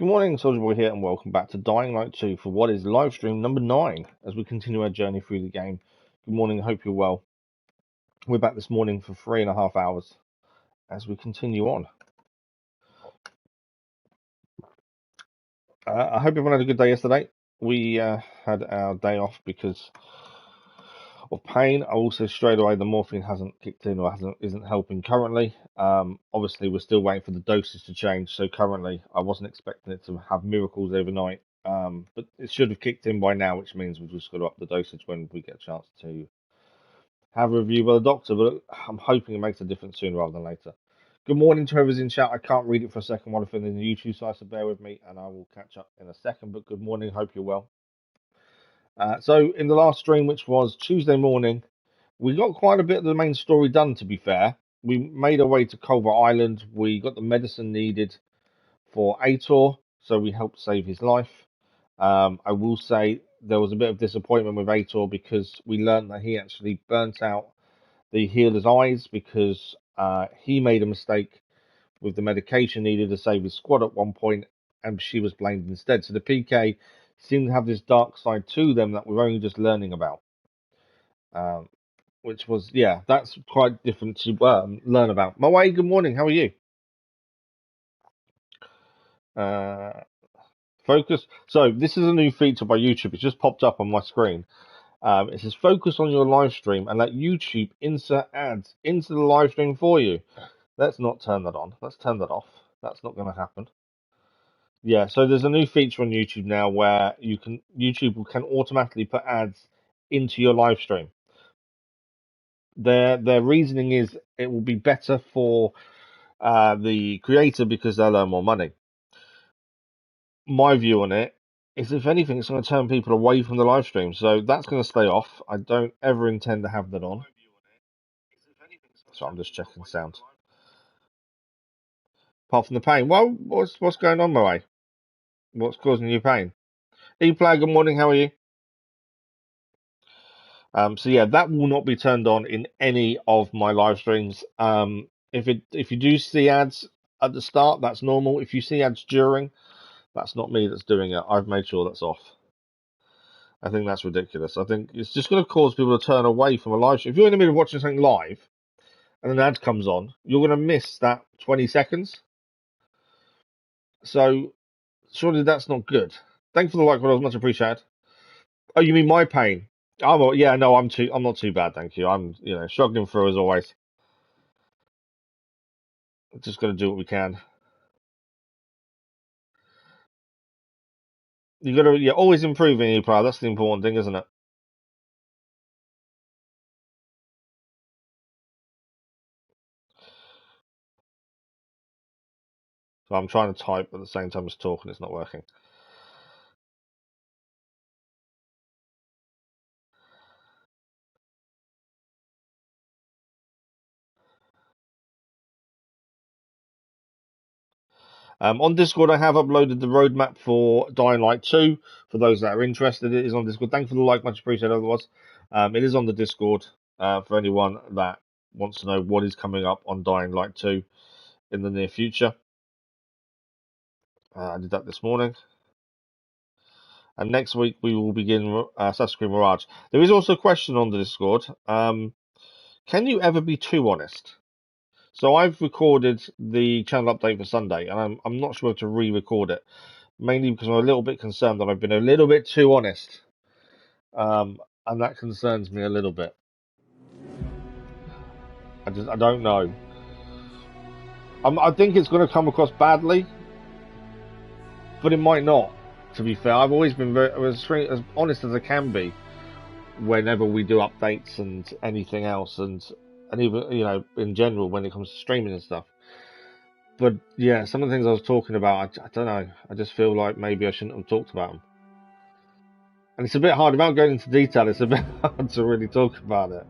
Good morning, Soldier Boy here, and welcome back to Dying Light 2 for what is live stream number 9 as we continue our journey through the game. Good morning, hope you're well. We're back this morning for 3.5 hours as we continue on. I hope everyone had a good day yesterday. We had our day off because of pain. I also straight away the morphine hasn't kicked in or isn't helping currently. Obviously we're still waiting for the dosage to change, so currently I wasn't expecting it to have miracles overnight. But it should have kicked in by now, which means we've just got to up the dosage when we get a chance to have a review by the doctor. But I'm hoping it makes a difference sooner rather than later. Good morning to whoever's in chat. I can't read it for a second while I'm filling the YouTube site, so bear with me and I will catch up in a second. But good morning, hope you're well. So in the last stream, which was Tuesday morning, we got quite a bit of the main story done, to be fair. We made our way to Culver Island. We got the medicine needed for Aitor, so we helped save his life. I will say there was a bit of disappointment with Aitor because we learned that he actually burnt out the healer's eyes because he made a mistake with the medication needed to save his squad at one point, and she was blamed instead. So the PK seemed to have this dark side to them that we're only just learning about. Which was, yeah, that's quite different to learn about. My way, good morning, how are you? Focus. So this is a new feature by YouTube. It's just popped up on my screen. It says focus on your live stream and let YouTube insert ads into the live stream for you. Let's not turn that on. Let's turn that off. That's not going to happen. Yeah, so there's a new feature on YouTube now where YouTube can automatically put ads into your live stream. Their reasoning is it will be better for the creator because they'll earn more money. My view on it is, if anything, it's going to turn people away from the live stream, so that's going to stay off. I don't ever intend to have that on. So I'm just checking sound. Apart from the pain, well, what's going on, Moe? What's causing you pain? E-Player, good morning. How are you? So yeah, that will not be turned on in any of my live streams. If you do see ads at the start, that's normal. If you see ads during, that's not me that's doing it. I've made sure that's off. I think that's ridiculous. I think it's just going to cause people to turn away from a live stream. If you're in the middle of watching something live and an ad comes on, you're going to miss that 20 seconds. So surely that's not good. Thank you for the like, but I was much appreciated. Oh, you mean my pain? Yeah, no, I'm not too bad, thank you. I'm, struggling through as always. Just got to do what we can. You got to, you're always improving, you That's the important thing, isn't it? So I'm trying to type at the same time as talking. It's not working. On Discord, I have uploaded the roadmap for Dying Light 2. For those that are interested, it is on Discord. Thank you for the like, much appreciated. Otherwise, it is on the Discord for anyone that wants to know what is coming up on Dying Light 2 in the near future. I did that this morning. And next week, we will begin Assassin's Creed Mirage. There is also a question on the Discord. Can you ever be too honest? So I've recorded the channel update for Sunday, and I'm not sure to re-record it, mainly because I'm a little bit concerned that I've been a little bit too honest, and that concerns me a little bit. I don't know. I think it's going to come across badly, but it might not. To be fair, I've always been as honest as I can be whenever we do updates and anything else, and even in general when it comes to streaming and stuff. But yeah, some of the things I was talking about, I don't know. I just feel like maybe I shouldn't have talked about them. And it's a bit hard, without going into detail, it's a bit hard to really talk about it.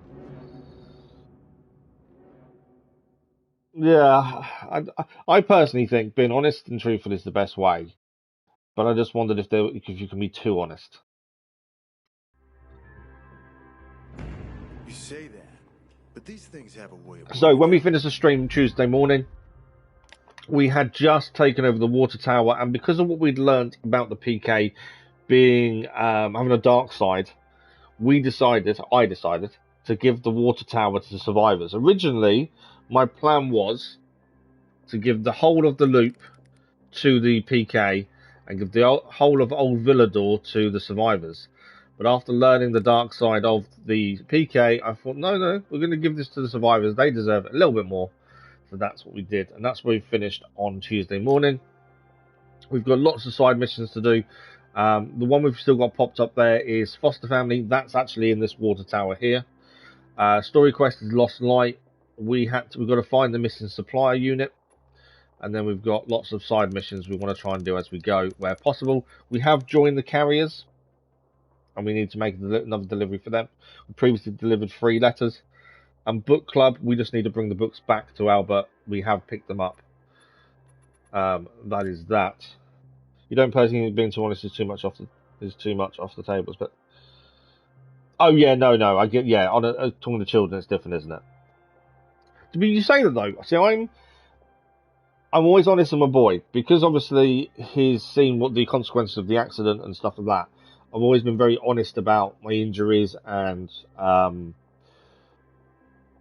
Yeah, I personally think being honest and truthful is the best way. But I just wondered if you can be too honest. You say that, but these things have a way of. So when we finish the stream Tuesday morning, we had just taken over the water tower, and because of what we'd learnt about the PK being having a dark side, I decided to give the water tower to the survivors. Originally, my plan was to give the whole of the loop to the PK and give the whole of Old Villador to the survivors. But after learning the dark side of the PK, I thought, no, we're going to give this to the survivors. They deserve it a little bit more. So that's what we did. And that's where we finished on Tuesday morning. We've got lots of side missions to do. The one we've still got popped up there is Foster Family. That's actually in this water tower here. Story quest is Lost Light. We've got to find the missing supplier unit. And then we've got lots of side missions we want to try and do as we go, where possible. We have joined the carriers, and we need to make another delivery for them. We previously delivered 3 letters. And book club, we just need to bring the books back to Albert. We have picked them up. That is that. You don't personally think being too honest is too much off the tables, but oh yeah, no, I get on talking to children, it's different, isn't it? But you say that though. See, I'm always honest with my boy because obviously he's seen what the consequences of the accident and stuff like that. I've always been very honest about my injuries and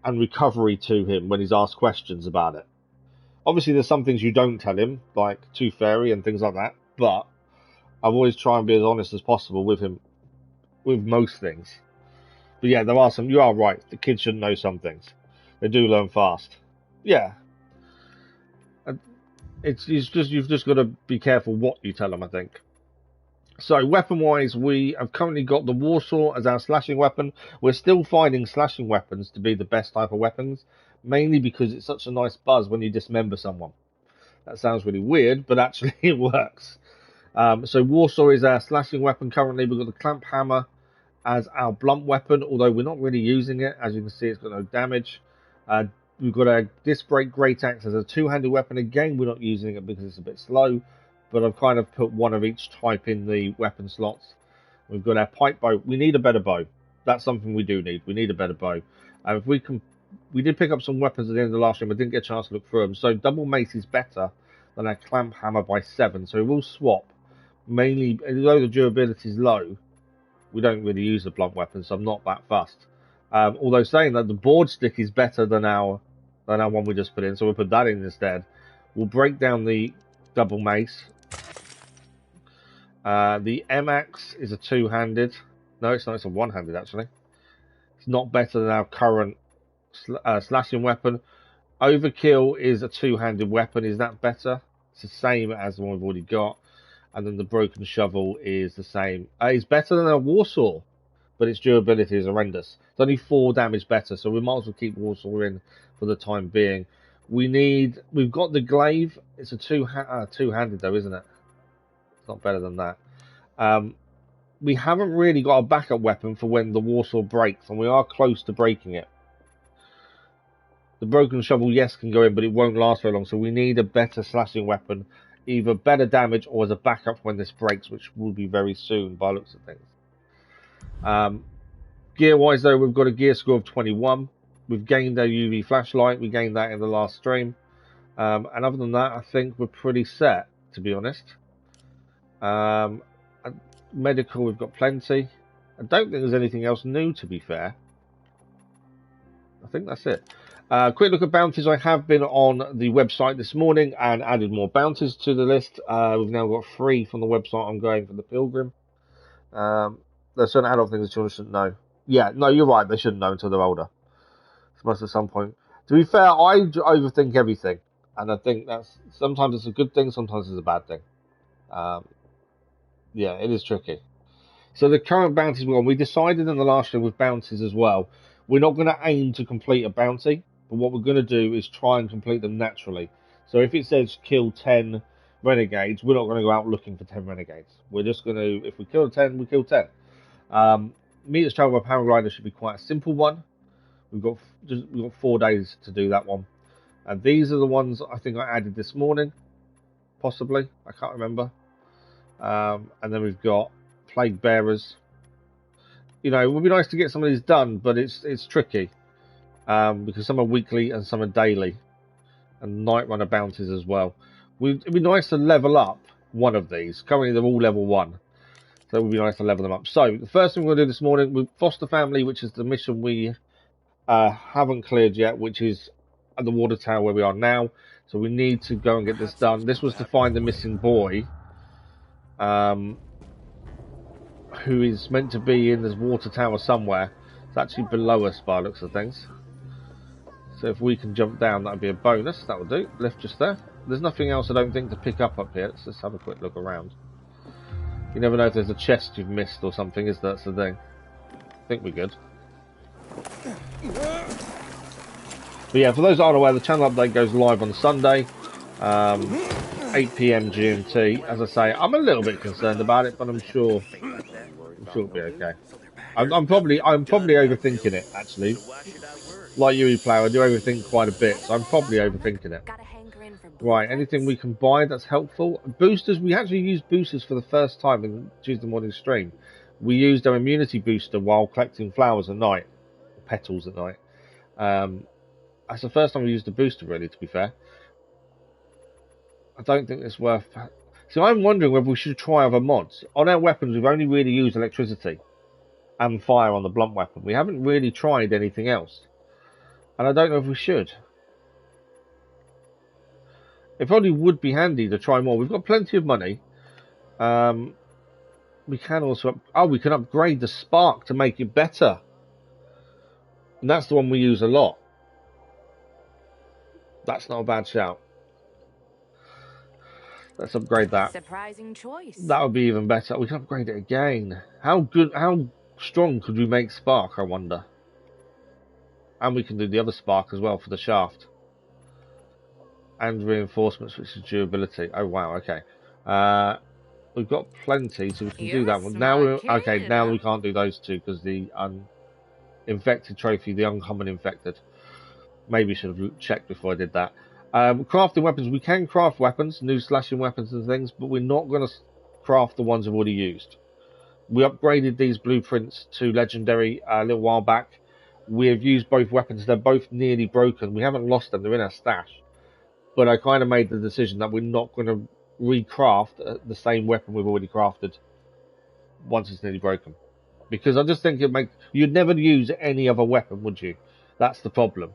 recovery to him when he's asked questions about it. Obviously, there's some things you don't tell him, like Tooth Fairy and things like that, but I've always tried and be as honest as possible with him with most things. But yeah, there are some, you are right, the kids shouldn't know some things. They do learn fast. Yeah. You've just got to be careful what you tell them, I think. So, weapon-wise, we have currently got the Warsaw as our slashing weapon. We're still finding slashing weapons to be the best type of weapons, mainly because it's such a nice buzz when you dismember someone. That sounds really weird, but actually it works. So, Warsaw is our slashing weapon currently. We've got the clamp hammer as our blunt weapon, although we're not really using it. As you can see, it's got no damage. We've got a disc brake great axe as a two-handed weapon. Again, we're not using it because it's a bit slow, but I've kind of put one of each type in the weapon slots. We've got our pipe bow. We need a better bow. That's something we do need. We need a better bow. If we did pick up some weapons at the end of the last stream. I didn't get a chance to look through them. So double mace is better than our clamp hammer by 7. So we'll swap. Mainly, although the durability is low, we don't really use the blunt weapon, so I'm not that fussed. Although saying that, the board stick is better than our one we just put in, so we'll put that in instead. We'll break down the double mace. The M-Axe is a two-handed. No, it's not. It's a one-handed, actually. It's not better than our current slashing weapon. Overkill is a two-handed weapon. Is that better? It's the same as the one we've already got. And then the broken shovel is the same. It's better than a Warsaw, but its durability is horrendous. It's only 4 damage better, so we might as well keep Warsaw in for the time being. We've got the glaive. It's a two-handed though, isn't it? It's not better than that. We haven't really got a backup weapon for when the Warsaw breaks, and we are close to breaking it. The broken shovel, yes, can go in, but it won't last very long, so we need a better slashing weapon, either better damage or as a backup when this breaks, which will be very soon by looks of things. Gear-wise, though, we've got a gear score of 21. We've gained our UV flashlight. We gained that in the last stream. And other than that, I think we're pretty set, to be honest. Medical, we've got plenty. I don't think there's anything else new, to be fair. I think that's it. Quick look at bounties. I have been on the website this morning and added more bounties to the list. We've now got 3 from the website I'm going for the Pilgrim. There's certain adult things that children shouldn't know. Yeah, no, you're right. They shouldn't know until they're older. It must at some point. To be fair, I overthink everything. And I think that's sometimes it's a good thing, sometimes it's a bad thing. Yeah, it is tricky. So the current bounties we're on, we decided in the last year with bounties as well. We're not going to aim to complete a bounty, but what we're going to do is try and complete them naturally. So if it says kill 10 renegades, we're not going to go out looking for 10 renegades. We're just going to, if we kill 10, we kill 10. Meters travel by paraglider should be quite a simple one. We've got 4 days to do that one. And these are the ones I think I added this morning, possibly. I can't remember. And then we've got plague bearers. You know, it would be nice to get some of these done, but it's tricky because some are weekly and some are daily. and Night Runner bounties as well. It'd be nice to level up one of these. Currently, they're all level 1. So it would be nice to level them up. So, the first thing we're going to do this morning, with Foster Family, which is the mission we haven't cleared yet, which is at the water tower where we are now. So we need to go and get this done. This was to find the missing boy, who is meant to be in this water tower somewhere. It's actually below us by looks of things. So if we can jump down, that would be a bonus. That would do. Lift just there. There's nothing else I don't think to pick up here. Let's just have a quick look around. You never know if there's a chest you've missed or something, is that's the thing. I think we're good. But yeah, for those that aren't aware, the channel update goes live on Sunday, 8 PM GMT. As I say, I'm a little bit concerned about it, but I'm sure it'll be okay. I'm probably overthinking it, actually. Like you, Plow, I do overthink quite a bit, so I'm probably overthinking it. Right, anything we can buy that's helpful? Boosters, we actually used boosters for the first time in Tuesday morning stream. We used our immunity booster while collecting flowers at night, petals at night. That's the first time we used a booster, really, to be fair. I don't think it's worth... So I'm wondering whether we should try other mods. On our weapons, we've only really used electricity and fire on the blunt weapon. We haven't really tried anything else. And I don't know if we should. It probably would be handy to try more. We've got plenty of money. We can also... we can upgrade the spark to make it better. And that's the one we use a lot. That's not a bad shout. Let's upgrade that. Surprising choice. That would be even better. We can upgrade it again. How strong could we make spark, I wonder? And we can do the other spark as well for the shaft. And reinforcements, which is durability. Oh wow, okay. We've got plenty, so we can do that one. Now now we can't do those two because the infected trophy, the uncommon infected. Maybe should have checked before I did that. Crafting weapons, we can craft weapons, new slashing weapons and things, but we're not going to craft the ones we've already used. We upgraded these blueprints to legendary a little while back. We have used both weapons. They're both nearly broken. We haven't lost them. They're in our stash. But I kind of made the decision that we're not going to recraft the same weapon we've already crafted once it's nearly broken. Because I just think you'd never use any other weapon, would you? That's the problem.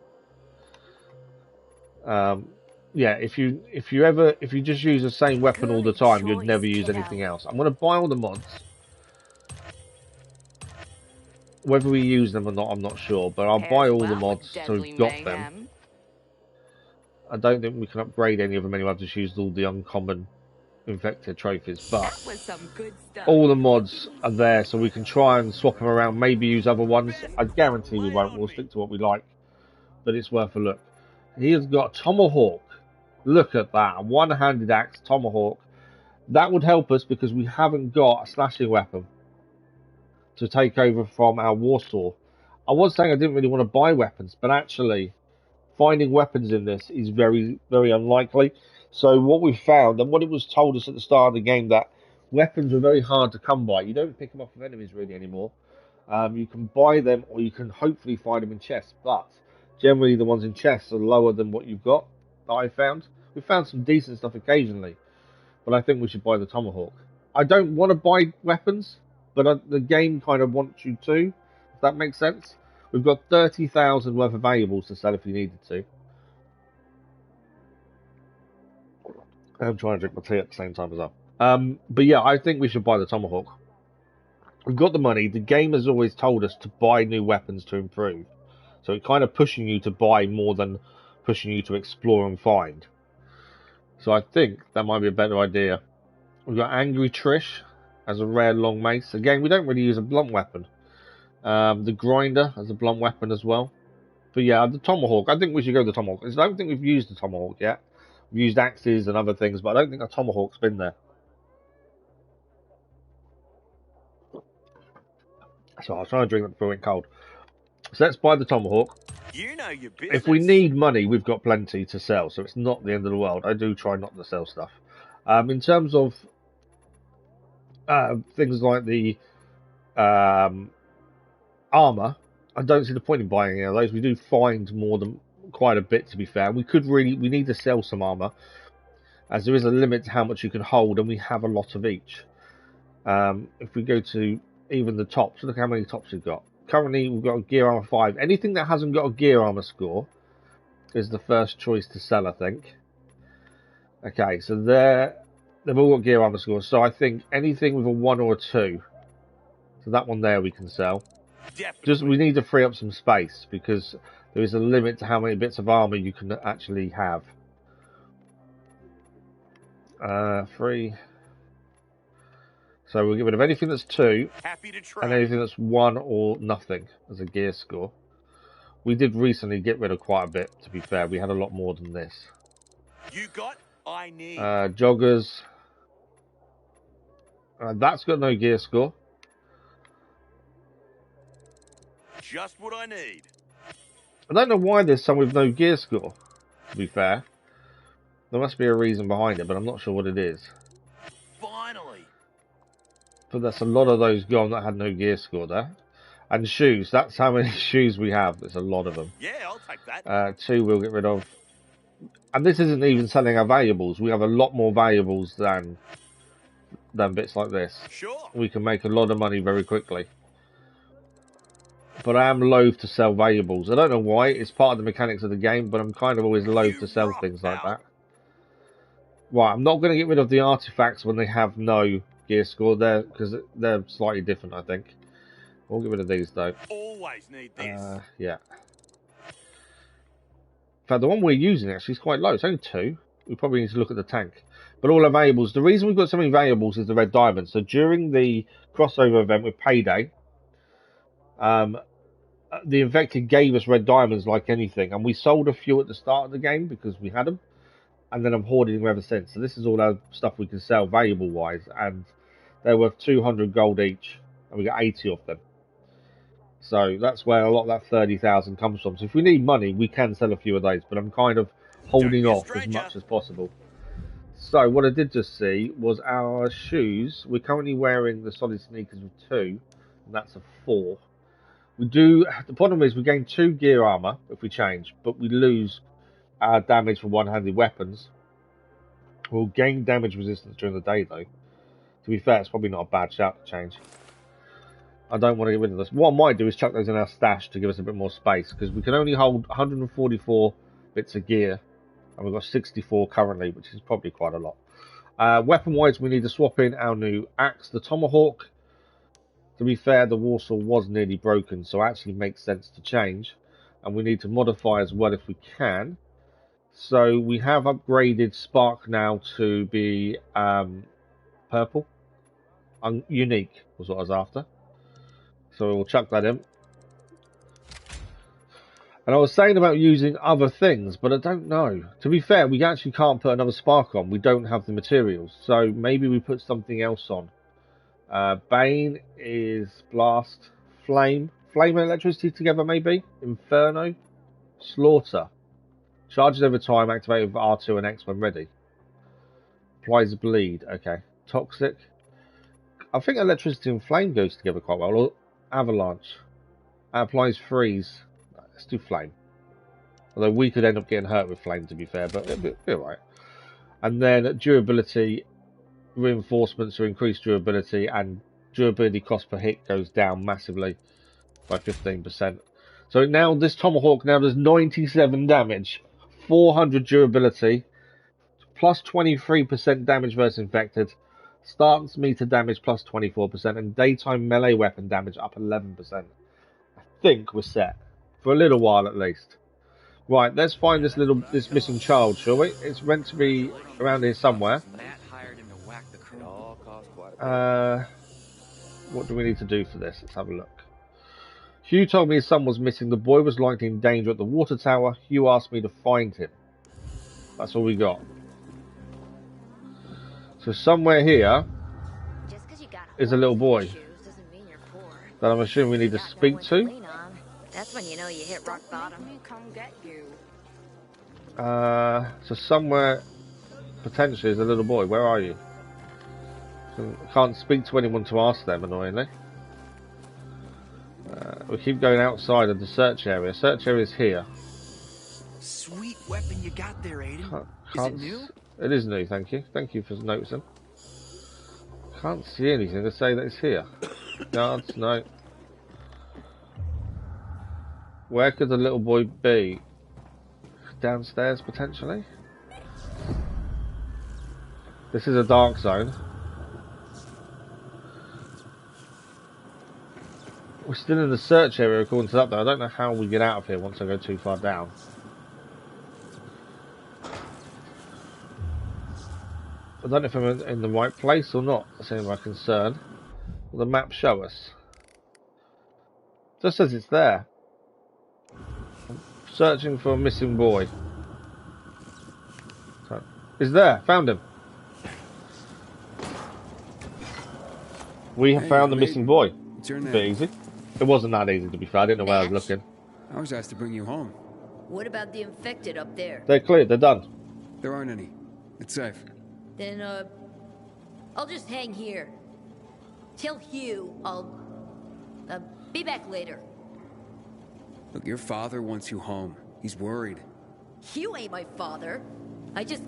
Yeah, if you just use the same weapon all the time, you'd never use anything else. I'm going to buy all the mods. Whether we use them or not, I'm not sure, but I'll buy all the mods so we've got them. I don't think we can upgrade any of them anyway. I've just used all the uncommon infected trophies, but all the mods are there, so we can try and swap them around, maybe use other ones. I guarantee we won't. We'll stick to what we like, but it's worth a look. He has got Tomahawk. Look at that. A one-handed axe, Tomahawk. That would help us because we haven't got a slashing weapon to take over from our Warsaw. I was saying I didn't really want to buy weapons, but actually finding weapons in this is very, very unlikely. So what we've found, and what it was told us at the start of the game, that weapons are very hard to come by. You don't pick them off of enemies really anymore. You can buy them, or you can hopefully find them in chests, but generally the ones in chests are lower than what you've got, that I found. We've found some decent stuff occasionally, but I think we should buy the Tomahawk. I don't want to buy weapons, but the game kind of wants you to, if that makes sense. We've got 30,000 worth of valuables to sell if you needed to. I'm trying to drink my tea at the same time as well. But yeah, I think we should buy the Tomahawk. We've got the money. The game has always told us to buy new weapons to improve. So it's kind of pushing you to buy more than pushing you to explore and find. So I think that might be a better idea. We've got Angry Trish as a rare long mace. Again, we don't really use a blunt weapon. The Grinder as a blunt weapon as well. But yeah, the Tomahawk. I think we should go with the Tomahawk. I don't think we've used the Tomahawk yet. We've used axes and other things, but I don't think a Tomahawk's been there. So I was trying to drink that before it went cold. So let's buy the Tomahawk. You know your business. If we need money, we've got plenty to sell, so it's not the end of the world. I do try not to sell stuff. In terms of things like the armor, I don't see the point in buying any of those. We do find more than quite a bit, to be fair. We need to sell some armor, as there is a limit to how much you can hold, and we have a lot of each. If we go to even the tops, look how many tops we've got. Currently, we've got a gear armor 5. Anything that hasn't got a gear armor score is the first choice to sell, I think. Okay, so they've all got gear armor scores. So I think anything with a 1 or a 2. So that one there we can sell. We need to free up some space because there is a limit to how many bits of armor you can actually have. 3. So we'll get rid of anything that's 2 and anything that's 1 or nothing as a gear score. We did recently get rid of quite a bit, to be fair. We had a lot more than this. You got, I need. Joggers. That's got no gear score. Just what I need. I don't know why there's some with no gear score, to be fair. There must be a reason behind it, but I'm not sure what it is. Finally. But that's a lot of those gone that had no gear score there. And shoes. That's how many shoes we have. There's a lot of them. Yeah, I'll take that. 2 we'll get rid of. And this isn't even selling our valuables. We have a lot more valuables than bits like this. Sure. We can make a lot of money very quickly. But I am loath to sell valuables. I don't know why. It's part of the mechanics of the game, but I'm kind of always loath to sell things like that. Right, I'm not going to get rid of the artifacts when they have no gear score there, because they're slightly different, I think. We'll get rid of these, though. Always need this. Yeah. In fact, the one we're using actually is quite low. It's only 2. We probably need to look at the tank. But all our valuables, the reason we've got so many valuables is the red diamonds. So during the crossover event with Payday, the Infected gave us red diamonds like anything. And we sold a few at the start of the game because we had them. And then I'm hoarding them ever since. So this is all our stuff we can sell valuable-wise. And they're worth 200 gold each. And we got 80 of them. So that's where a lot of that 30,000 comes from. So if we need money, we can sell a few of those. But I'm kind of holding off as much as possible. So what I did just see was our shoes. We're currently wearing the solid sneakers with 2. And that's a 4. We do. The problem is we gain 2 gear armor if we change. But we lose our damage from one-handed weapons. We'll gain damage resistance during the day, though. To be fair, it's probably not a bad shout to change. I don't want to get rid of this. What I might do is chuck those in our stash to give us a bit more space, because we can only hold 144 bits of gear, and we've got 64 currently, which is probably quite a lot. Weapon-wise, we need to swap in our new axe, the Tomahawk. To be fair, the Warsaw was nearly broken, so it actually makes sense to change, and we need to modify as well if we can. So we have upgraded Spark now to be purple. Unique was what I was after. So we'll chuck that in. And I was saying about using other things, but I don't know. To be fair, we actually can't put another spark on. We don't have the materials. So maybe we put something else on. Bane is Blast. Flame. Flame and Electricity together, maybe? Inferno. Slaughter. Charges over time, activated with R2 and X when ready. Applies Bleed. Okay. Toxic. I think Electricity and Flame goes together quite well. Or Avalanche. Applies Freeze. Let's do Flame. Although we could end up getting hurt with Flame, to be fair, but it'll be alright. And then Durability. Reinforcements to increase durability, and durability cost per hit goes down massively by 15%. So now this Tomahawk now does 97 damage, 400 durability, plus 23% damage versus infected, stance meter damage plus 24%, and daytime melee weapon damage up 11%. I think we're set for a little while at least. Right, let's find this missing child, shall we? It's meant to be around here somewhere. What do we need to do for this? Let's have a look. Hugh told me his son was missing. The boy was likely in danger at the water tower. Hugh asked me to find him. That's all we got. So somewhere here is a little boy that I'm assuming we need to speak to. That's when you know you hit rock bottom. So somewhere potentially is a little boy. Where are you? I can't speak to anyone to ask them, annoyingly. We keep going outside of the search area. Search area is here. you got there, Aiden? Is it new? It is new, thank you. Thank you for noticing. Can't see anything to say that it's here. Guards, no. Where could the little boy be? Downstairs, potentially? This is a dark zone. We're still in the search area according to that though. I don't know how we get out of here once I go too far down. I don't know if I'm in the right place or not. That's any of my concern. Will the map show us? Just says it's there. I'm searching for a missing boy. So, he's there. Found him. We have found the missing boy. What's your name? Bit easy. It wasn't that easy to be fair. I didn't know where I was looking. I was asked to bring you home. What about the infected up there? They're cleared. They're done. There aren't any. It's safe. Then, I'll just hang here. Tell Hugh I'll, be back later. Look, your father wants you home. He's worried. Hugh ain't my father. I just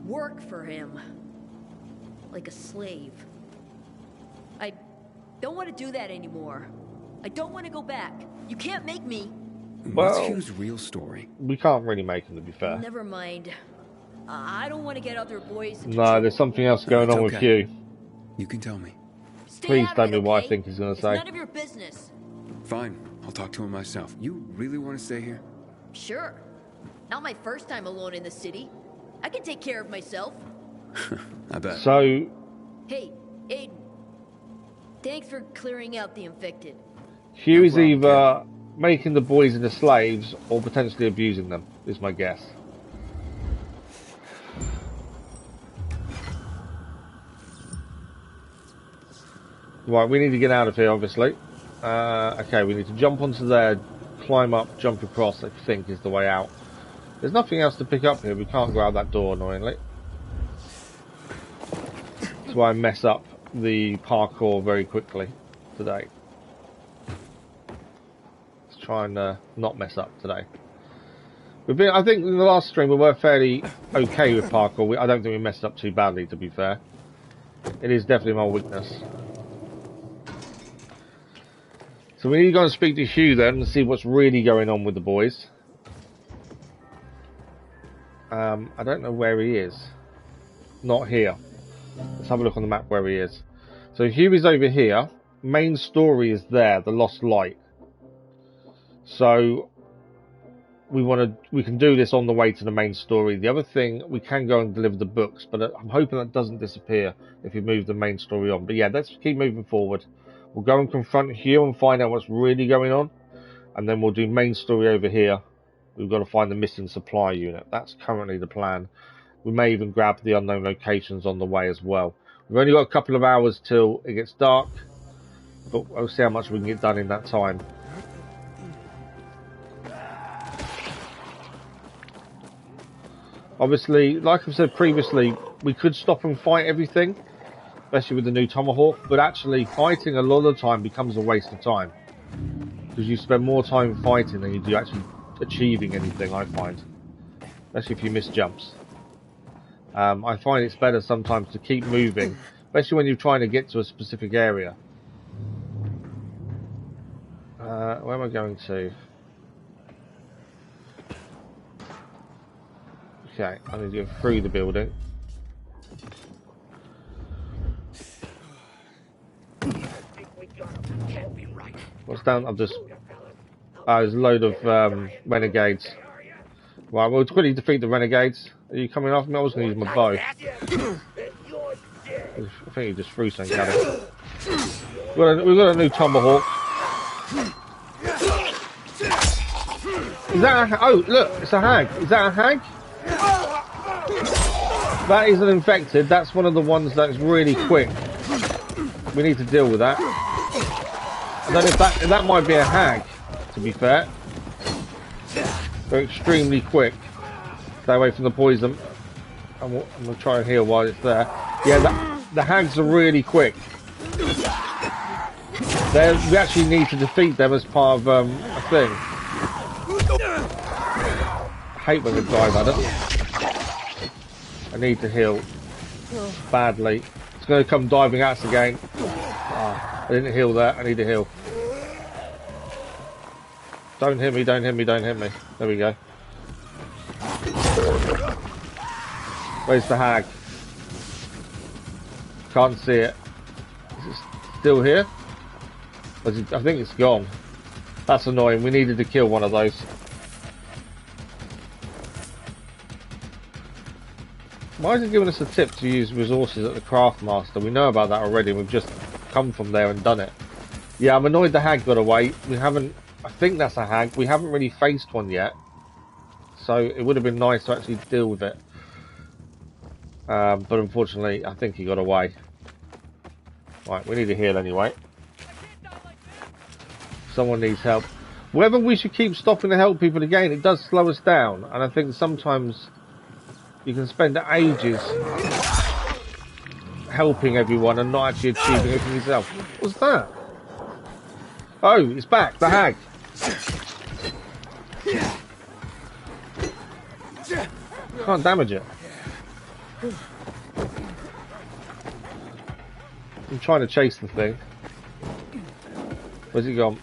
work for him. Like a slave. I don't want to do that anymore. I don't want to go back. You can't make me. What's Hugh's real story? We can't really make him, to be fair. Never mind. I don't want to get other boys into No, trouble. there's something else going on with Hugh. You can tell me. Please tell me what I think he's going to say. It's none of your business. Fine. I'll talk to him myself. You really want to stay here? Sure. Not my first time alone in the city. I can take care of myself. I bet. So... Hey, Aiden. Thanks for clearing out the infected. Hugh is either making the boys into slaves or potentially abusing them, is my guess. Right, we need to get out of here, obviously. Okay, we need to jump onto there, climb up, jump across, I think is the way out. There's nothing else to pick up here. We can't go out that door, annoyingly. That's why I mess up the parkour very quickly today. Let's try and not mess up today. I think in the last stream we were fairly okay with parkour. I don't think we messed up too badly, to be fair. It is definitely my weakness. So we need to go and speak to Hugh then and see what's really going on with the boys. I don't know where he is. Not here. Let's have a look on the map where he is. So Hugh is over here. Main story is there, the Lost Light. So we can do this on the way to the main story. The other thing, we can go and deliver the books, but I'm hoping that doesn't disappear if we move the main story on. But yeah, let's keep moving forward. We'll go and confront Hugh and find out what's really going on, and then we'll do main story over here. We've got to find the missing supply unit. That's currently the plan. We may even grab the unknown locations on the way as well. We've only got a couple of hours till it gets dark, but we'll see how much we can get done in that time. Obviously, like I've said previously, we could stop and fight everything, especially with the new Tomahawk, but actually fighting a lot of the time becomes a waste of time. Because you spend more time fighting than you do actually achieving anything, I find. Especially if you miss jumps. I find it's better sometimes to keep moving, especially when you're trying to get to a specific area. Where am I going to? Okay, I need to go through the building. What's down? I've just... there's a load of renegades. Right, we'll quickly defeat the renegades. Are you coming after me? I was going to use my bow. I think he just threw something at him. We've got a new Tomahawk. Is that a... Oh, look, it's a hag. Is that a hag? That is an infected. That's one of the ones that's really quick. We need to deal with that. I don't know if that might be a hag, to be fair. They're extremely quick. Stay away from the poison. I'm going to try and heal while it's there. Yeah, the hags are really quick. We actually need to defeat them as part of a thing. hate when they dive at it. I need to heal badly. It's going to come diving at us again. Oh, I didn't heal that. I need to heal. Don't hit me, don't hit me, don't hit me. There we go. Where's the hag? Can't see it. Is it still here? I think it's gone. That's annoying. We needed to kill one of those. Why is it giving us a tip to use resources at the craft master? We know about that already. We've just come from there and done it. Yeah, I'm annoyed the hag got away. We haven't... I think that's a hag. We haven't really faced one yet. So it would have been nice to actually deal with it. But unfortunately, I think he got away. Right, we need to heal anyway. Someone needs help. Whether we should keep stopping to help people again, it does slow us down. And I think sometimes you can spend ages helping everyone and not actually achieving anything yourself. What's that? Oh, it's back, the hag. Can't damage it. I'm trying to chase the thing. Where's he gone?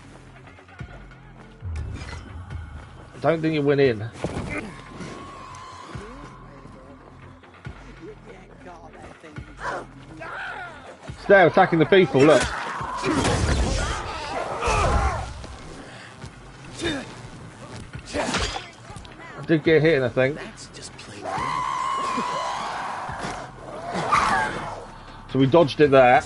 I don't think it went in. It's there attacking the people, look. I did get hit, I think. So we dodged it there.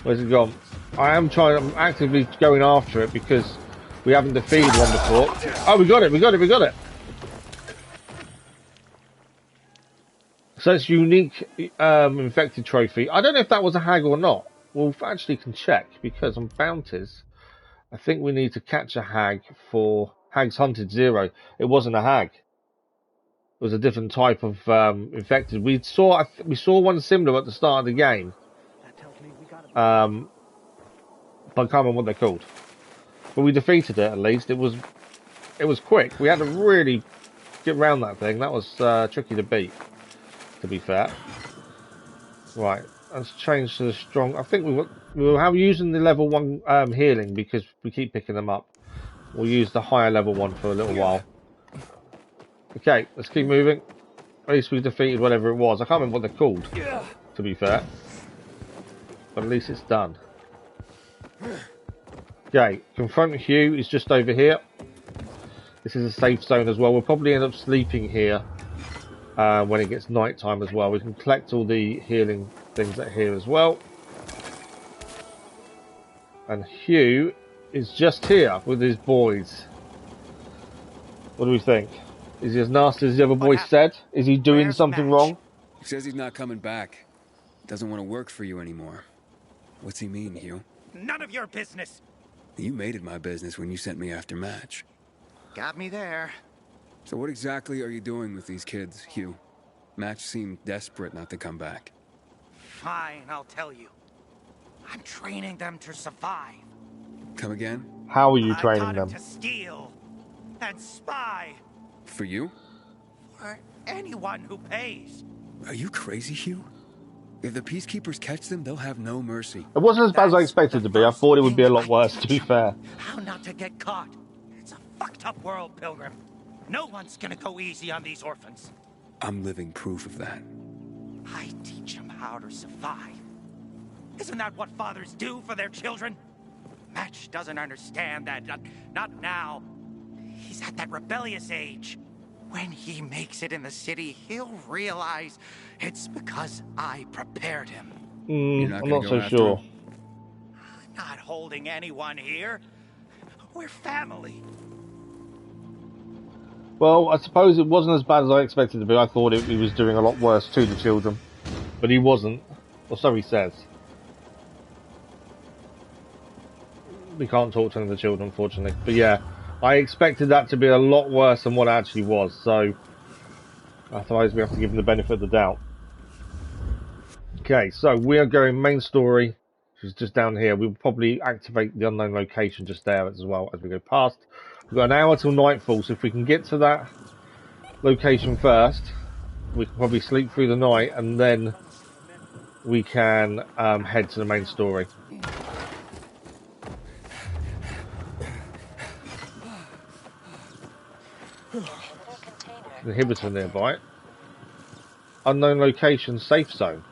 Where's it gone? I'm actively going after it because we haven't defeated one before. Oh, we got it, we got it, we got it. So it's unique infected trophy. I don't know if that was a hag or not. We'll actually can check because on bounties, I think we need to catch a hag for Hags Hunted 0. It wasn't a hag. It was a different type of infected. We saw one similar at the start of the game. But I can't remember what they're called. But we defeated it at least. It was quick. We had to really get around that thing. That was tricky to beat, to be fair. Right, let's change to the strong. I think we'll have using the level 1 healing because we keep picking them up. We'll use the higher level one for a little while. Okay, let's keep moving. At least we defeated whatever it was. I can't remember what they're called, to be fair. But at least it's done. Okay, confront Hugh is just over here. This is a safe zone as well. We'll probably end up sleeping here when it gets night time as well. We can collect all the healing things that are here as well. And Hugh is just here with his boys. What do we think? Is he as nasty as the other boy said? Is he doing something wrong? He says he's not coming back. Doesn't want to work for you anymore. What's he mean, Hugh? None of your business. You made it my business when you sent me after Match. Got me there. So what exactly are you doing with these kids, Hugh? Match seemed desperate not to come back. Fine, I'll tell you. I'm training them to survive. Come again? How are you training them? To steal and spy. For you? For anyone who pays. Are you crazy, Hugh? If the peacekeepers catch them, they'll have no mercy. It wasn't as bad as I expected it to be. I thought it would be a lot worse, to be fair. How not to get caught. It's a fucked up world, Pilgrim. No one's gonna go easy on these orphans. I'm living proof of that. I teach them how to survive. Isn't that what fathers do for their children? Match doesn't understand that. Not now. He's at that rebellious age. When he makes it in the city, he'll realize it's because I prepared him. I'm not so sure. I'm not holding anyone here. We're family. Well, I suppose it wasn't as bad as I expected it to be. I thought he was doing a lot worse to the children. But he wasn't. Or so he says. We can't talk to any of the children, unfortunately. But yeah, I expected that to be a lot worse than what it actually was. So, I suppose we have to give him the benefit of the doubt. Okay, so we are going main story, which is just down here. We'll probably activate the unknown location just there as well as we go past. We've got an hour till nightfall, so if we can get to that location first, we can probably sleep through the night, and then we can head to the main story. Inhibitor nearby. Unknown location, safe zone.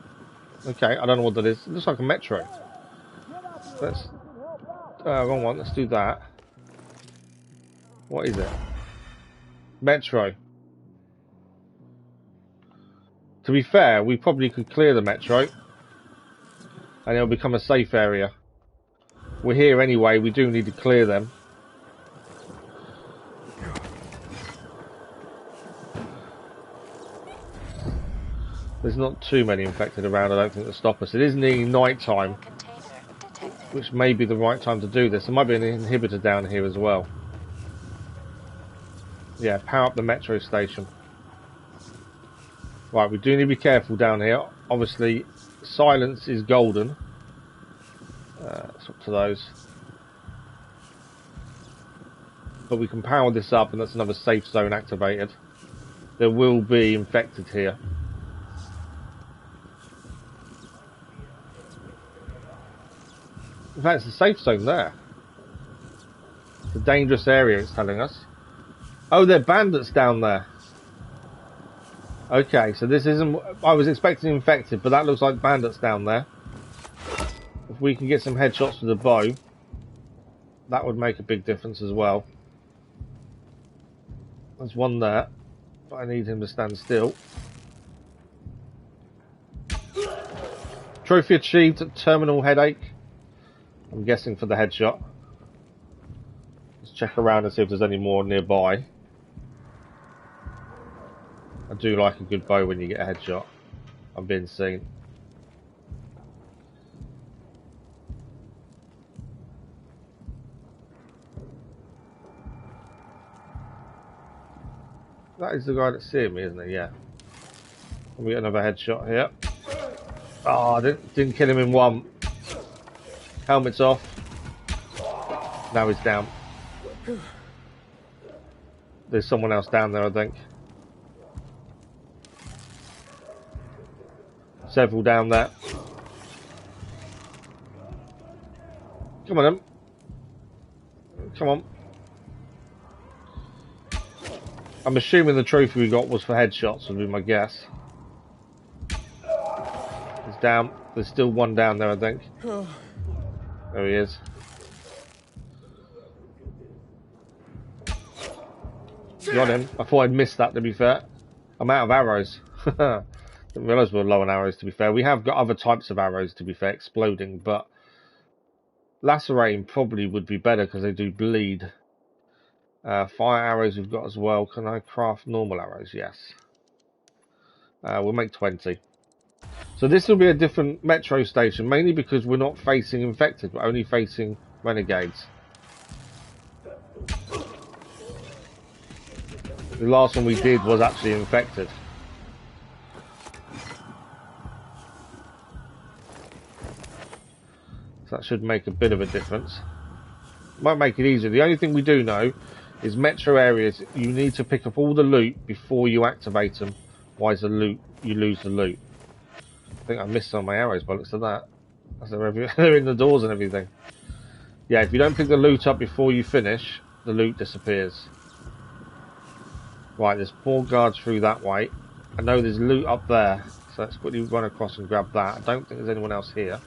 Okay, I don't know what that is. It looks like a metro. Let's... wrong one. Let's do that. What is it? Metro. To be fair, we probably could clear the metro. And it'll become a safe area. We're here anyway. We do need to clear them. There's not too many infected around, I don't think, to stop us. It is nearly night time, which may be the right time to do this. There might be an inhibitor down here as well. Yeah, power up the metro station. Right, we do need to be careful down here. Obviously, silence is golden. Swap to those. But we can power this up, and that's another safe zone activated. There will be infected here. In fact, it's a safe zone there. It's a dangerous area, it's telling us. Oh, there are bandits down there. Okay, so this isn't... I was expecting infected, but that looks like bandits down there. If we can get some headshots with a bow, that would make a big difference as well. There's one there, but I need him to stand still. Trophy achieved at terminal headache. I'm guessing for the headshot. Let's check around and see if there's any more nearby. I do like a good bow when you get a headshot. I'm being seen. That is the guy that's seeing me, isn't he? Yeah. We get another headshot here. Oh, I didn't kill him in one. Helmet's off. Now he's down. There's someone else down there, I think. Several down there. Come on, then. Come on. I'm assuming the trophy we got was for headshots, would be my guess. He's down. There's still one down there, I think. There he is. Got him. I thought I'd missed that, to be fair. I'm out of arrows. Didn't realise we were low on arrows, to be fair. We have got other types of arrows, to be fair, exploding, but lacerating probably would be better because they do bleed. Fire arrows we've got as well. Can I craft normal arrows? Yes. We'll make 20. So this will be a different metro station, mainly because we're not facing infected, we're only facing renegades. The last one we did was actually infected. So that should make a bit of a difference. Might make it easier. The only thing we do know is metro areas, you need to pick up all the loot before you activate them. Otherwise you lose the loot. I think I missed some of my arrows by the looks of that. They're in the doors and everything. Yeah, if you don't pick the loot up before you finish, the loot disappears. Right, there's 4 guards through that way. I know there's loot up there, so let's quickly run across and grab that. I don't think there's anyone else here.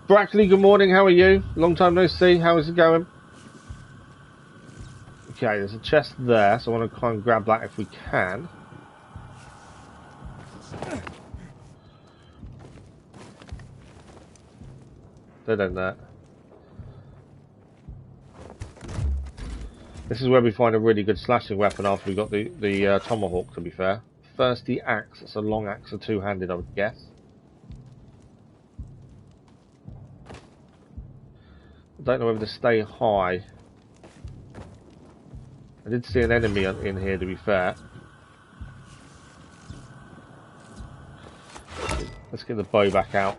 Brackley, good morning, how are you? Long time no see, how is it going? Okay, there's a chest there, so I want to try and grab that if we can. Dead end there. This is where we find a really good slashing weapon after we got the tomahawk, to be fair. Thirsty axe, it's a long axe, a two-handed, I would guess. I don't know whether to stay high. I did see an enemy in here, to be fair. Let's get the bow back out.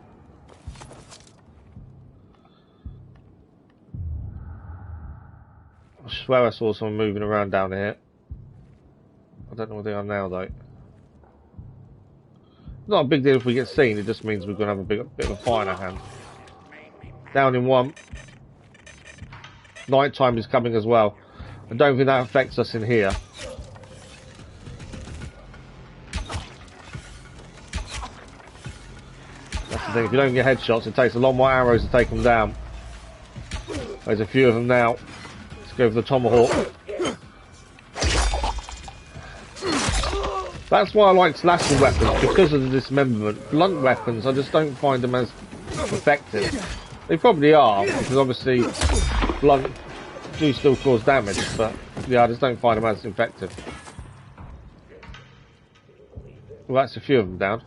I swear I saw someone moving around down here. I don't know where they are now though. Not a big deal if we get seen, it just means we're going to have a bit of a fire in our hand. Down in one. Night time is coming as well. I don't think that affects us in here. That's the thing, if you don't get headshots, it takes a lot more arrows to take them down. There's a few of them now. Let's go for the tomahawk. That's why I like slashing weapons, because of the dismemberment. Blunt weapons, I just don't find them as effective. They probably are, because obviously blunt do still cause damage, but yeah, I just don't find them as effective. Well, that's a few of them down.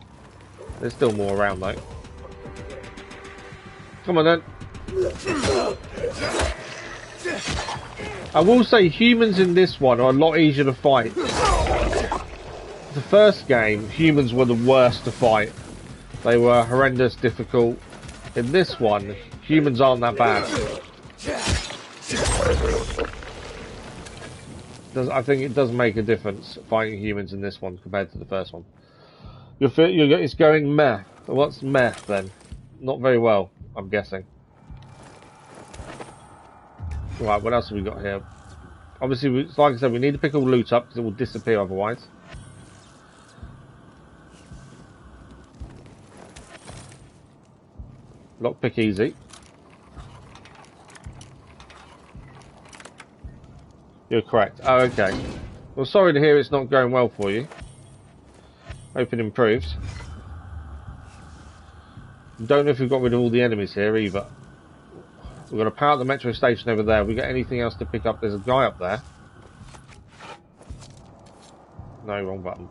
There's still more around though. Come on then. I will say humans in this one are a lot easier to fight. The first game, humans were the worst to fight. They were horrendous, difficult. In this one, humans aren't that bad. I think it does make a difference fighting humans in this one compared to the first one. It's going meh. What's meh then? Not very well, I'm guessing. Right, what else have we got here? Obviously, like I said, we need to pick all the loot up because it will disappear otherwise. Lockpick easy. You're correct. Oh, okay. Well, sorry to hear it's not going well for you. Hope it improves. Don't know if we've got rid of all the enemies here either. We're going to power up the metro station over there. Have we got anything else to pick up? There's a guy up there. No, wrong button.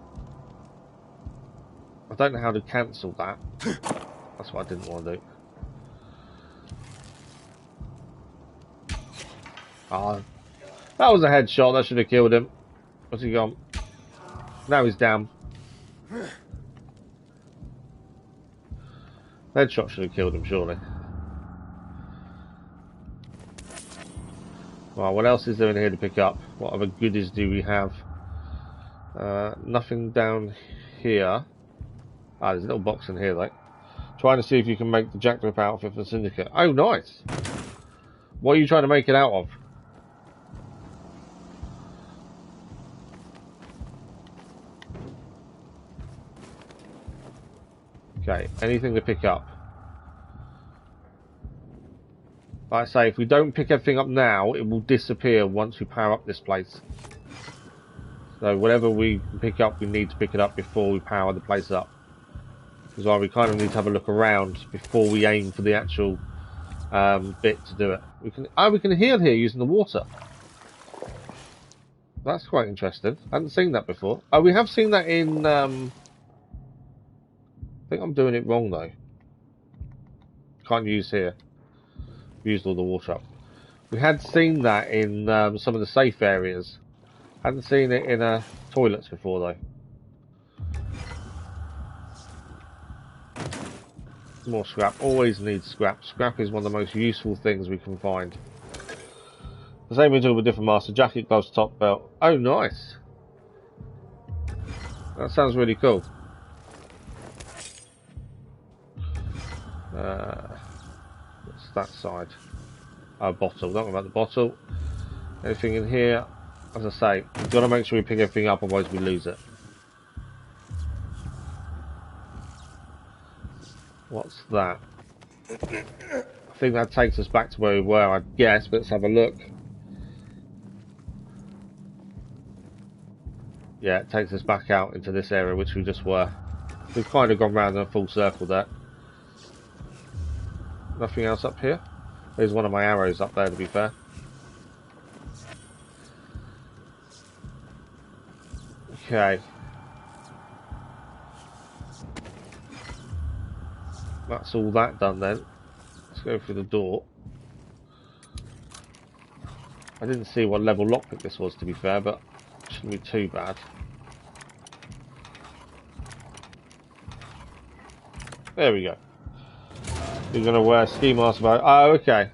I don't know how to cancel that. That's what I didn't want to do. Ah, that was a headshot. That should have killed him. What's he gone? Now he's down. Headshot should have killed him, surely. Right, what else is there in here to pick up? What other goodies do we have? Nothing down here. Ah, there's a little box in here, though. Trying to see if you can make the Jackdrip outfit for Syndicate. Oh, nice! What are you trying to make it out of? Okay, anything to pick up? Like I say, if we don't pick everything up now, it will disappear once we power up this place. So whatever we pick up, we need to pick it up before we power the place up. Because we kind of need to have a look around before we aim for the actual bit to do it. We can heal here using the water. That's quite interesting. I hadn't seen that before. Oh, we have seen that in... I think I'm doing it wrong though. Can't use here. Used all the water up. We had seen that in some of the safe areas. Hadn't seen it in toilets before though. More scrap. Always need scrap. Scrap is one of the most useful things we can find. The same we do with different master jacket, gloves, top belt. Oh, nice. That sounds really cool. What's that side? Oh, bottle. Don't worry about the bottle. Anything in here? As I say, we've got to make sure we pick everything up, otherwise we lose it. What's that? I think that takes us back to where we were, I guess. Let's have a look. Yeah, it takes us back out into this area which we just were. We've kind of gone round in a full circle there. Nothing else up here? There's one of my arrows up there, to be fair. Okay. That's all that done then. Let's go through the door. I didn't see what level lockpick this was, to be fair, but it shouldn't be too bad. There we go. You're going to wear ski mask about... Oh, okay.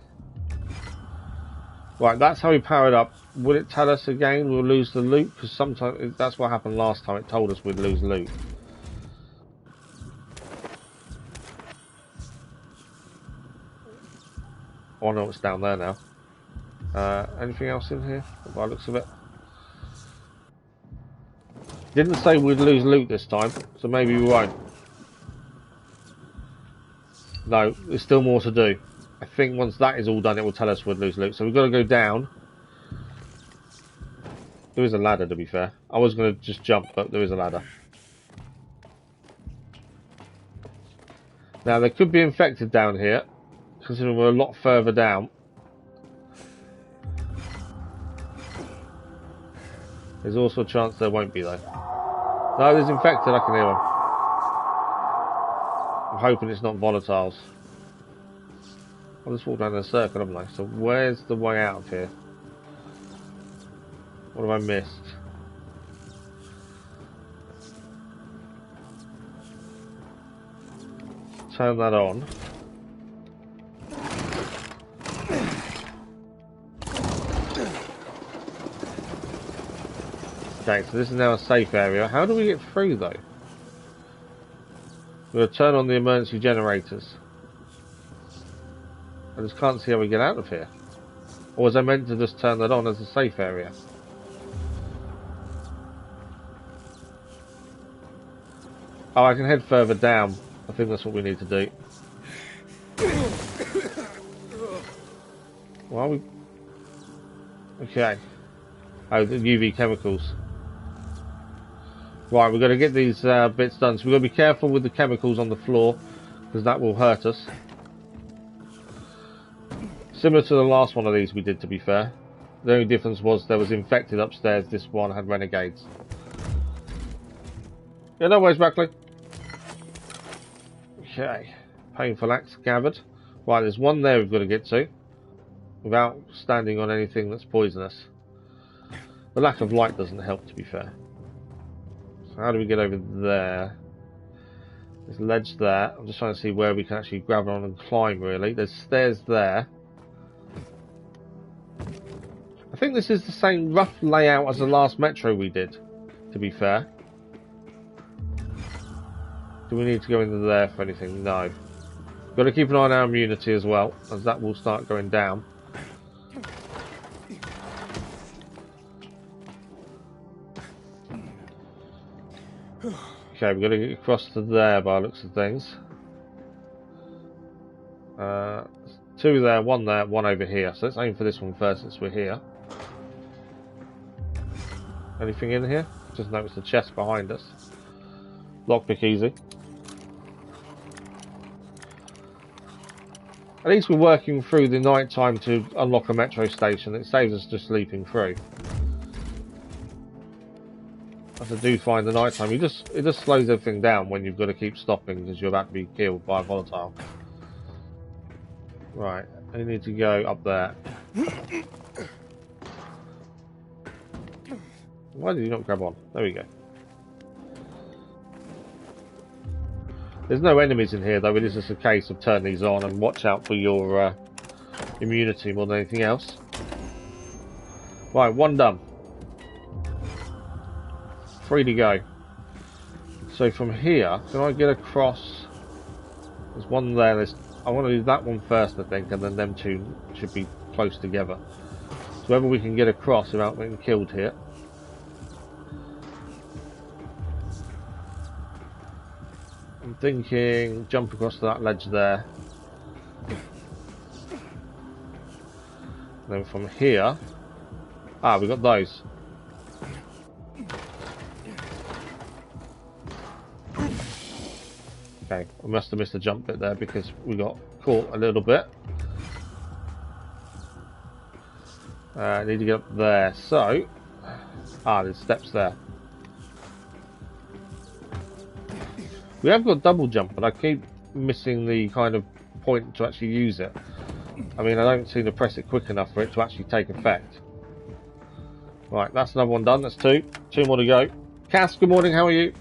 Right, that's how we power it up. Will it tell us again we'll lose the loot? Because sometimes that's what happened last time. It told us we'd lose loot. Oh, I know what's down there now. Anything else in here, by the looks of it? Didn't say we'd lose loot this time, so maybe we won't. No, there's still more to do. I think once that is all done, it will tell us we'd lose loot. So we've got to go down. There is a ladder, to be fair. I was going to just jump, but there is a ladder. Now, there could be infected down here, considering we're a lot further down. There's also a chance there won't be, though. No, there's infected, I can hear them. I'm hoping it's not volatiles. I'll just walk down in a circle, haven't I? So where's the way out of here? What have I missed? Turn that on. Okay, so this is now a safe area. How do we get through, though? We're going to turn on the emergency generators. I just can't see how we get out of here. Or was I meant to just turn that on as a safe area? Oh, I can head further down. I think that's what we need to do. Why are we... Okay. Oh, the UV chemicals. Right, we've got to get these bits done. So we've got to be careful with the chemicals on the floor, because that will hurt us. Similar to the last one of these we did, to be fair. The only difference was there was infected upstairs. This one had renegades. Yeah, no worries, Buckley. Okay. Painful axe gathered. Right, there's one there we've got to get to. Without standing on anything that's poisonous. The lack of light doesn't help, to be fair. So how do we get over there? There's a ledge there. I'm just trying to see where we can actually grab on and climb, really. There's stairs there. I think this is the same rough layout as the last Metro we did, to be fair. Do we need to go into there for anything? No. Got to keep an eye on our immunity as well, as that will start going down. Okay, we've got to get across to there by the looks of things. Two there, one over here. So let's aim for this one first since we're here. Anything in here? Just notice the chest behind us. Lockpick easy. At least we're working through the night time to unlock a metro station. It saves us just sleeping through. As I do find the night time, it just slows everything down when you've got to keep stopping because you're about to be killed by a volatile. Right, I need to go up there. Why did you not grab on? There we go. There's no enemies in here though, it is just a case of turn these on and watch out for your immunity more than anything else. Right, one done. 3 to go. So from here, can I get across? There's one there, I want to do that one first I think, and then them two should be close together. So whether we can get across without getting killed here. I'm thinking jump across to that ledge there. And then from here, we got those. Okay, I must have missed the jump bit there because we got caught a little bit. I need to get up there. So, there's steps there. We have got double jump, but I keep missing the kind of point to actually use it. I mean, I don't seem to press it quick enough for it to actually take effect. Right, that's another one done. That's 2. 2 more to go. Cass, good morning. How are you?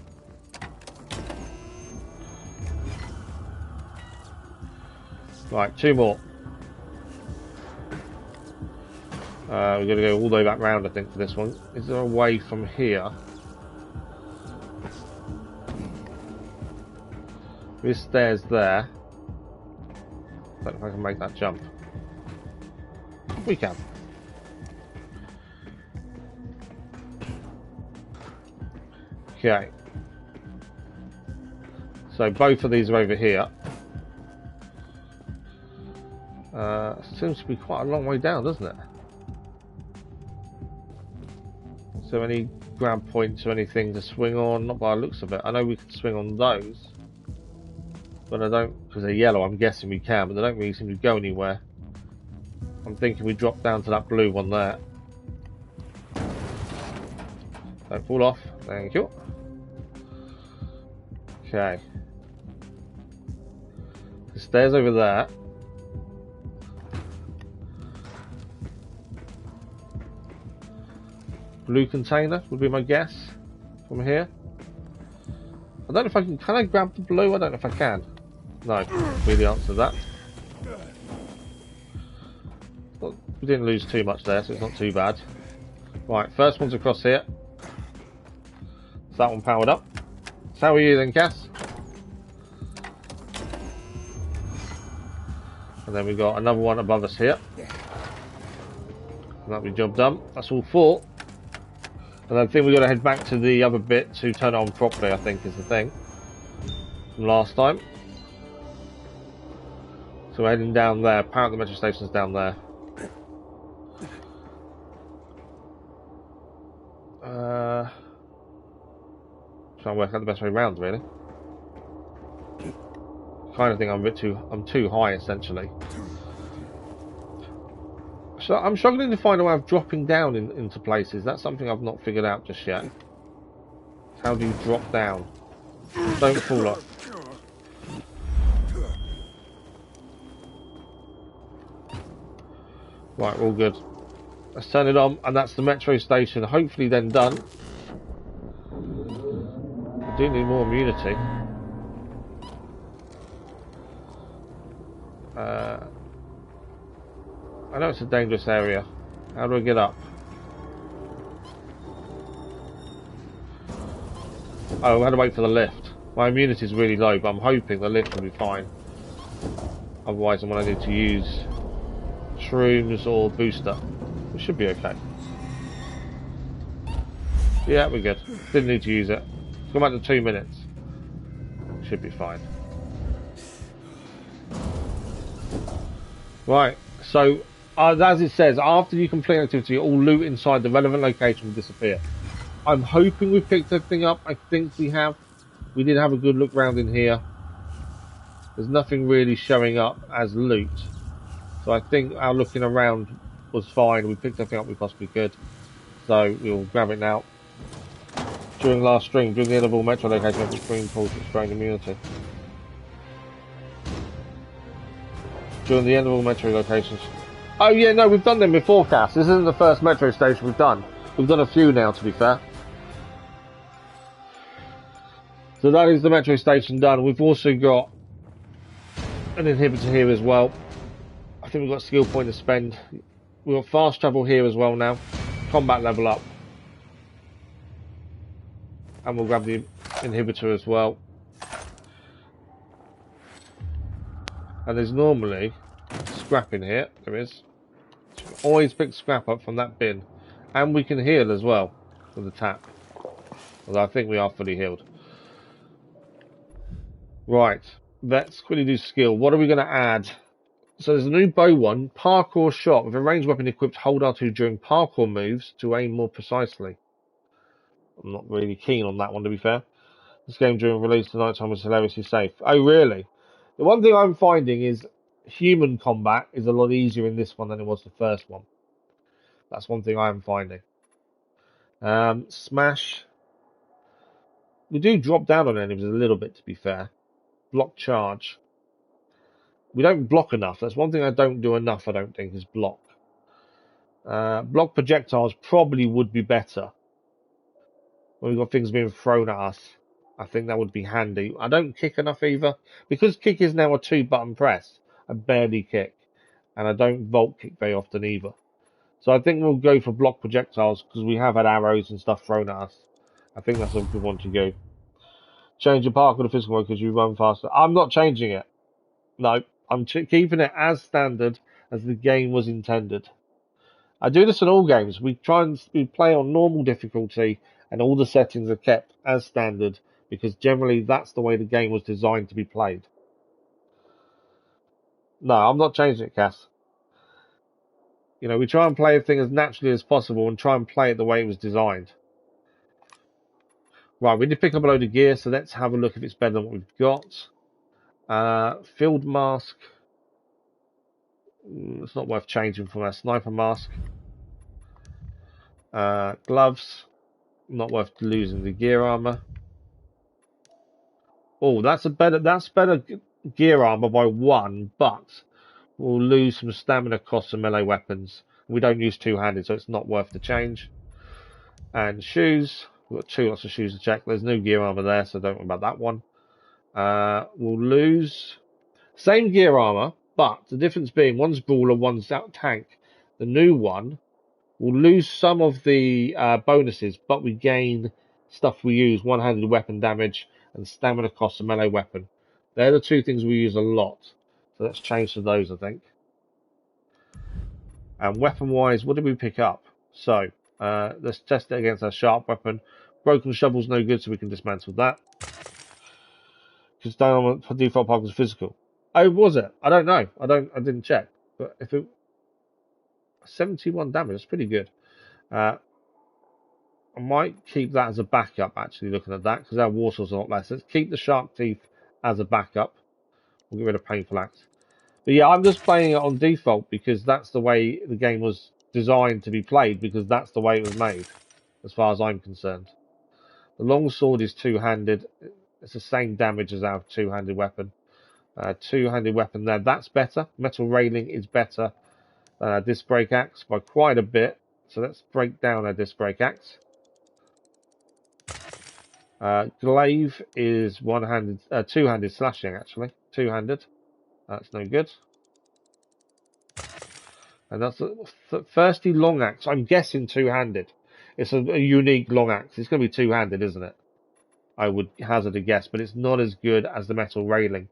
Right, 2 more. We're going to go all the way back round, I think, for this one. Is there a way from here? There's stairs there. I don't know if I can make that jump. We can. Okay. So both of these are over here. Seems to be quite a long way down, doesn't it? So any grab points or anything to swing on? Not by the looks of it. I know we can swing on those, but I don't, because they're yellow. I'm guessing we can, but they don't really seem to go anywhere. I'm thinking we drop down to that blue one there. Don't fall off. Thank you. Okay. The stairs over there. Blue container would be my guess from here. I don't know if I can I grab the blue? I don't know if I can. No, be the answer to that. Well, we didn't lose too much there, so it's not too bad. Right, first one's across here. Is that one powered up? So how are you then, Cass? And then we've got another one above us here. And that'll be job done. That's all 4. And I think we've got to head back to the other bit to turn it on properly, I think is the thing. From last time. So we're heading down there. Apparently the metro station's down there. Trying to work out the best way around, really. Kind of think I'm too high, essentially. So I'm struggling to find a way of dropping down into places. That's something I've not figured out just yet. How do you drop down? Don't fall off. Right, we're all good. Let's turn it on, and that's the metro station. Hopefully then done. I do need more immunity. I know it's a dangerous area. How do I get up? Oh, I had to wait for the lift. My immunity is really low, but I'm hoping the lift will be fine. Otherwise, I'm going to need to use shrooms or booster. We should be okay. Yeah, we're good. Didn't need to use it. Come back to 2 minutes. Should be fine. Right, so as it says, after you complete an activity, all loot inside the relevant location will disappear. I'm hoping we've picked everything up. I think we have. We did have a good look round in here. There's nothing really showing up as loot. So I think our looking around was fine. We picked everything up we possibly could. So we'll grab it now. During last stream, during the end of all metro locations, every screen pulls its strain immunity. During the end of all metro locations. Oh yeah, no, we've done them before, Cass. This isn't the first metro station we've done. We've done a few now, to be fair. So that is the metro station done. We've also got an inhibitor here as well. I think we've got a skill point to spend. We've got fast travel here as well now. Combat level up. And we'll grab the inhibitor as well. And there's normally scrap in here. There is. Always pick scrap up from that bin. And we can heal as well with the tap. Although I think we are fully healed. Right. Let's quickly do skill. What are we going to add? So there's a new bow one. Parkour shot. With a ranged weapon equipped, hold R2 during parkour moves to aim more precisely. I'm not really keen on that one, to be fair. This game during release tonight time was hilariously safe. Oh, really? The one thing I'm finding is human combat is a lot easier in this one than it was the first one. That's one thing I am finding. Smash. We do drop down on enemies a little bit, to be fair. Block charge. We don't block enough. That's one thing I don't do enough, I don't think, is block. Block projectiles probably would be better. When we've got things being thrown at us. I think that would be handy. I don't kick enough either. Because kick is now a 2-button press, and barely kick. And I don't vault kick very often either. So I think we'll go for block projectiles because we have had arrows and stuff thrown at us. I think that's a good one to go. Change your parkour to physical mode because you run faster. I'm not changing it. No, I'm keeping it as standard as the game was intended. I do this in all games. We play on normal difficulty and all the settings are kept as standard because generally that's the way the game was designed to be played. No, I'm not changing it, Cass. You know, we try and play a thing as naturally as possible and try and play it the way it was designed. Right, we need to pick up a load of gear, so let's have a look if it's better than what we've got. Field mask. It's not worth changing from our sniper mask. Gloves. Not worth losing the gear armor. Oh, that's better gear armor by 1, but we'll lose some stamina costs and melee weapons. We don't use two-handed, so it's not worth the change. And shoes. We've got 2 lots of shoes to check. There's no gear armor there, so don't worry about that one. We'll lose same gear armor, but the difference being one's brawler, one's out tank. The new one will lose some of the bonuses, but we gain stuff we use: one-handed weapon damage and stamina costs a melee weapon. They're the 2 things we use a lot. So let's change to those, I think. And weapon-wise, what did we pick up? So let's test it against our sharp weapon. Broken shovel's no good, so we can dismantle that. Because down for default park was physical. Oh, was it? I don't know. I didn't check. But if it 71 damage, that's pretty good. I might keep that as a backup. Actually, looking at that, because our Warsaw's a lot less. Let's keep the shark teeth as a backup. We'll get rid of painful axe. But yeah, I'm just playing it on default because that's the way the game was designed to be played. Because that's the way it was made, as far as I'm concerned. The long sword is two-handed. It's the same damage as our two-handed weapon. Two-handed weapon there. That's better. Metal railing is better than our disc brake axe by quite a bit. So let's break down our disc brake axe. Glaive is one-handed, two-handed slashing actually. Two-handed. That's no good. And that's a thirsty long axe. I'm guessing two-handed. It's a unique long axe. It's going to be two-handed, isn't it? I would hazard a guess, but it's not as good as the metal railing.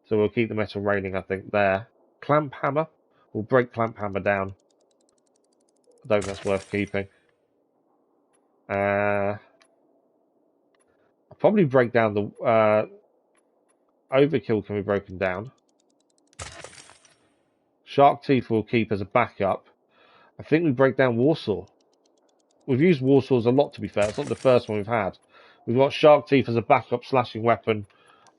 So we'll keep the metal railing, I think, there. Clamp hammer. We'll break clamp hammer down. I don't think that's worth keeping. I'll probably break down the overkill can be broken down. Shark teeth we'll keep as a backup. I think we break down Warsaw. We've used Warsaws a lot, to be fair. It's not the first one we've had. We've got shark teeth as a backup slashing weapon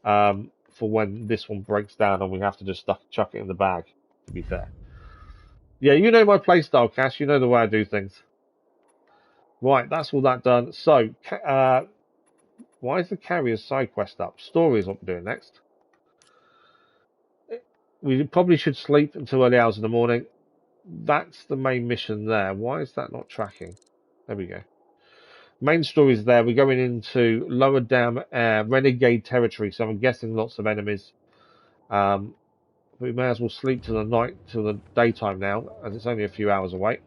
for when this one breaks down and we have to just chuck it in the bag, to be fair. Yeah, you know my playstyle, Cash. You know the way I do things. Right, that's all that done. So, why is the carrier's side quest up? Story is what we're doing next. We probably should sleep until early hours in the morning. That's the main mission there. Why is that not tracking? There we go. Main story is there. We're going into lower down renegade territory, so I'm guessing lots of enemies. We may as well sleep till the daytime now, as it's only a few hours away.